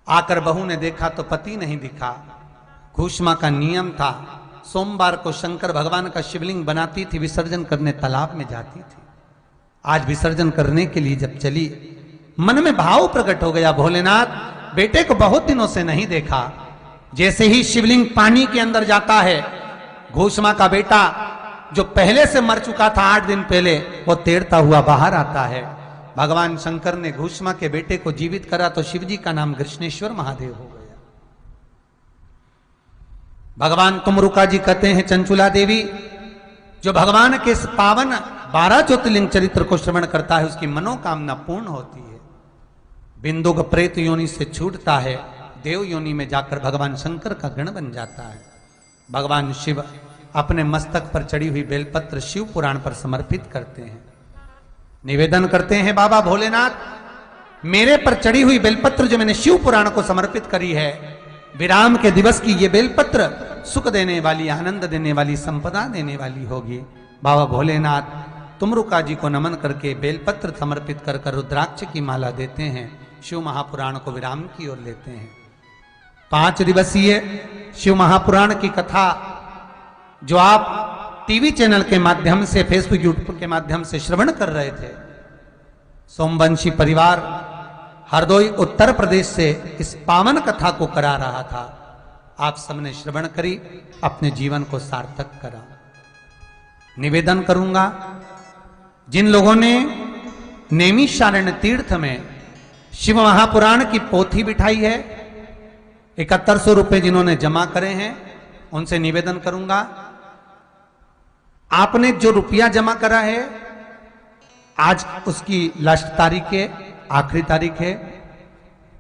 S1: आकर बहू ने देखा तो पति नहीं दिखा। घोषमा का नियम था, सोमवार को शंकर भगवान का शिवलिंग बनाती थी, विसर्जन करने तालाब में जाती थी। आज विसर्जन करने के लिए जब चली, मन में भाव प्रकट हो गया, भोलेनाथ बेटे को बहुत दिनों से नहीं देखा। जैसे ही शिवलिंग पानी के अंदर जाता है, घोषमा का बेटा जो पहले से मर चुका था 8 दिन पहले, वो तैरता हुआ बाहर आता है। भगवान शंकर ने घुष्मा के बेटे को जीवित करा तो शिवजी का नाम कृष्णेश्वर महादेव हो गया। भगवान तुमरुका जी कहते हैं, चंचुला देवी जो भगवान के इस पावन 12 ज्योतिर्लिंग चरित्र को श्रवण करता है उसकी मनोकामना पूर्ण होती है। बिंदु का प्रेत योनि से छूटता है, देव योनि में जाकर भगवान शंकर का गण बन जाता है। भगवान शिव अपने मस्तक पर चढ़ी हुई बेलपत्र शिव पुराण पर समर्पित करते हैं, निवेदन करते हैं, बाबा भोलेनाथ मेरे पर चढ़ी हुई बेलपत्र जो मैंने शिव पुराण को समर्पित करी है, विराम के दिवस की ये बेलपत्र सुख देने वाली, आनंद देने वाली, संपदा देने वाली होगी। बाबा भोलेनाथ तुमरुका जी को नमन करके बेलपत्र समर्पित कर कर रुद्राक्ष की माला देते हैं, शिव महापुराण को विराम की ओर लेते हैं। 5 दिवसीय शिव महापुराण की कथा जो आप टीवी चैनल के माध्यम से, फेसबुक यूट्यूब के माध्यम से श्रवण कर रहे थे, सोमवंशी परिवार हरदोई उत्तर प्रदेश से इस पावन कथा को करा रहा था। आप सबने श्रवण करी, अपने जीवन को सार्थक करा। निवेदन करूंगा, जिन लोगों ने नैमिषारण्य तीर्थ में शिव महापुराण की पोथी बिठाई है, 7100 रुपए जिन्होंने जमा करे हैं, उनसे निवेदन करूंगा, आपने जो रुपया जमा करा है, आज उसकी लास्ट तारीख है, आखिरी तारीख है।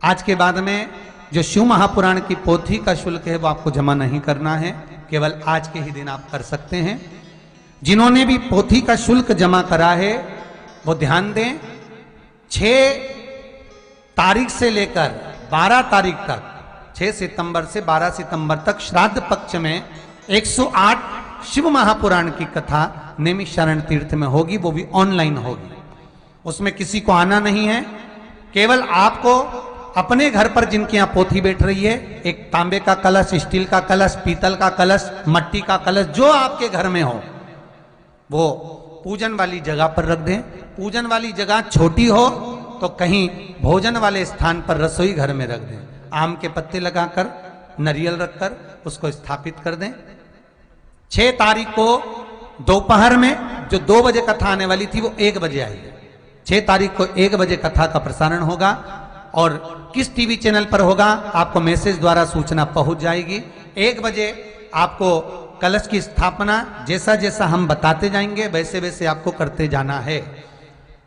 S1: आज के बाद में जो शिव महापुराण की पोथी का शुल्क है वो आपको जमा नहीं करना है, केवल आज के ही दिन आप कर सकते हैं। जिन्होंने भी पोथी का शुल्क जमा करा है वो ध्यान दें, 6 तारीख से लेकर 12 तारीख तक, 6 सितंबर से 12 सितंबर तक श्राद्ध पक्ष में 108 शिव महापुराण की कथा नैमिषारण्य तीर्थ में होगी, वो भी ऑनलाइन होगी। उसमें किसी को आना नहीं है, केवल आपको अपने घर पर जिनके यहाँ पोथी बैठ रही है, एक तांबे का कलश, स्टील का कलश, पीतल का कलश, मट्टी का कलश, जो आपके घर में हो वो पूजन वाली जगह पर रख दें। पूजन वाली जगह छोटी हो तो कहीं भोजन वाले स्थान पर रसोई घर में रख दें। आम के पत्ते लगाकर, नारियल रखकर उसको स्थापित कर दें। 6 तारीख को दोपहर में जो 2 बजे कथा आने वाली थी वो 1 बजे आई है। 6 तारीख को 1 बजे कथा का प्रसारण होगा और किस टीवी चैनल पर होगा आपको मैसेज द्वारा सूचना पहुंच जाएगी। 1 बजे आपको कलश की स्थापना जैसा जैसा हम बताते जाएंगे वैसे वैसे आपको करते जाना है।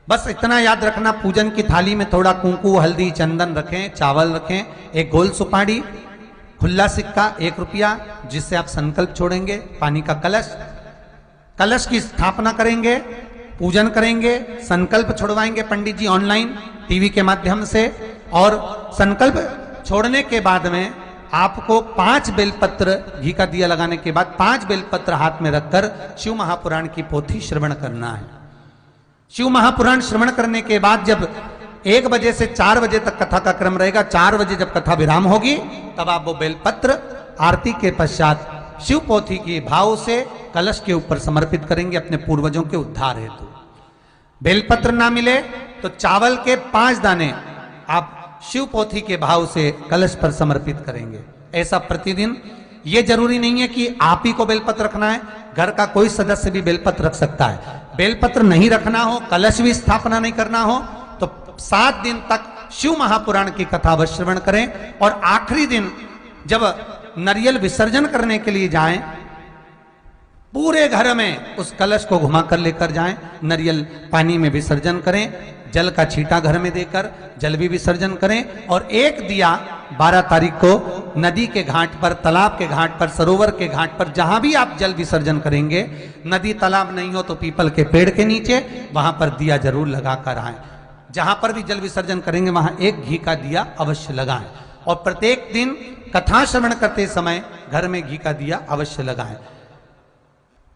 S1: बस इतना याद रखना, पूजन की थाली में थोड़ा कुंकू, हल्दी, चंदन रखें, चावल रखें, एक गोल सुपारी, खुला सिक्का 1 रुपया जिससे आप संकल्प छोड़ेंगे, पानी का कलश, कलश की स्थापना करेंगे, पूजन करेंगे, संकल्प छोड़वाएंगे पंडित जी ऑनलाइन टीवी के माध्यम से। और संकल्प छोड़ने के बाद में आपको 5 बेलपत्र, घी का दिया लगाने के बाद 5 बेलपत्र हाथ में रखकर शिव महापुराण की पोथी श्रवण करना है। शिव महापुराण श्रवण करने के बाद जब 1 बजे से 4 बजे तक कथा का क्रम रहेगा, 4 बजे जब कथा विराम होगी तब आप वो बेलपत्र आरती के पश्चात शिव पोथी के भाव से कलश के ऊपर समर्पित करेंगे अपने पूर्वजों के उद्धार हेतु। बेलपत्र ना मिले तो चावल के 5 दाने आप शिव पोथी के भाव से कलश पर समर्पित करेंगे। ऐसा प्रतिदिन। ये जरूरी नहीं है कि आप ही को बेलपत्र रखना है, घर का कोई सदस्य भी बेलपत्र रख सकता है। बेलपत्र नहीं रखना हो, कलश भी स्थापना नहीं करना हो तो 7 दिन तक शिव महापुराण की कथा श्रवण करें और आखिरी दिन जब नारियल विसर्जन करने के लिए जाएं, पूरे घर में उस कलश को घुमाकर लेकर जाएं, नारियल पानी में विसर्जन करें, जल का छींटा घर में देकर जल भी विसर्जन करें और एक दिया 12 तारीख को नदी के घाट पर, तालाब के घाट पर, सरोवर के घाट पर, जहां भी आप जल विसर्जन करेंगे, नदी तालाब नहीं हो तो पीपल के पेड़ के नीचे वहां पर दिया जरूर लगा कर आए। जहां पर भी जल विसर्जन करेंगे वहां एक घी का दिया अवश्य लगाएं और प्रत्येक दिन कथा श्रवण करते समय घर में घी का दिया अवश्य लगाएं।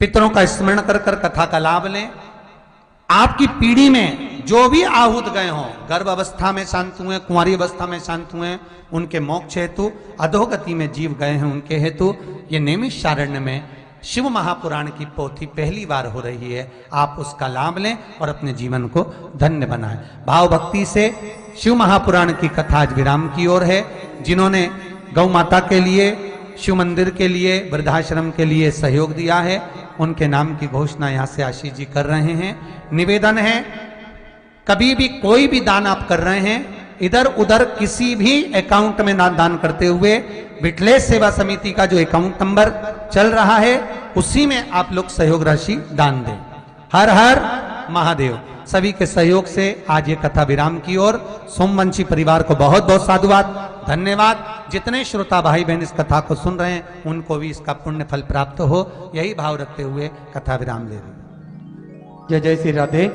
S1: पितरों का स्मरण कर कर कथा का लाभ लें। आपकी पीढ़ी में जो भी आहूत गए हों, गर्भ अवस्था में शांत हुए, कुंवारी अवस्था में शांत हुए, उनके मोक्ष हेतु, अधोगति में जीव गए हैं उनके हेतु ये नैमिषारण्य में शिव महापुराण की पोथी पहली बार हो रही है। आप उसका लाभ लें और अपने जीवन को धन्य बनाएं। भाव भक्ति से शिव महापुराण की कथा आज विराम की ओर है। जिन्होंने गौ माता के लिए, शिव मंदिर के लिए, वृद्धाश्रम के लिए सहयोग दिया है उनके नाम की घोषणा यहाँ से आशीष जी कर रहे हैं। निवेदन है, कभी भी कोई भी दान आप कर रहे हैं, इधर उधर किसी भी अकाउंट में ना दान करते हुए विठलेश सेवा समिति का जो अकाउंट नंबर चल रहा है उसी में आप लोग सहयोग राशि दान दें। हर हर महादेव। सभी के सहयोग से आज ये कथा विराम की ओर। सोमवंशी परिवार को बहुत बहुत साधुवाद, धन्यवाद। जितने श्रोता भाई बहन इस कथा को सुन रहे हैं उनको भी इसका पुण्य फल प्राप्त हो, यही भाव रखते हुए कथा विराम ले रही।
S2: जय जय श्री राधे।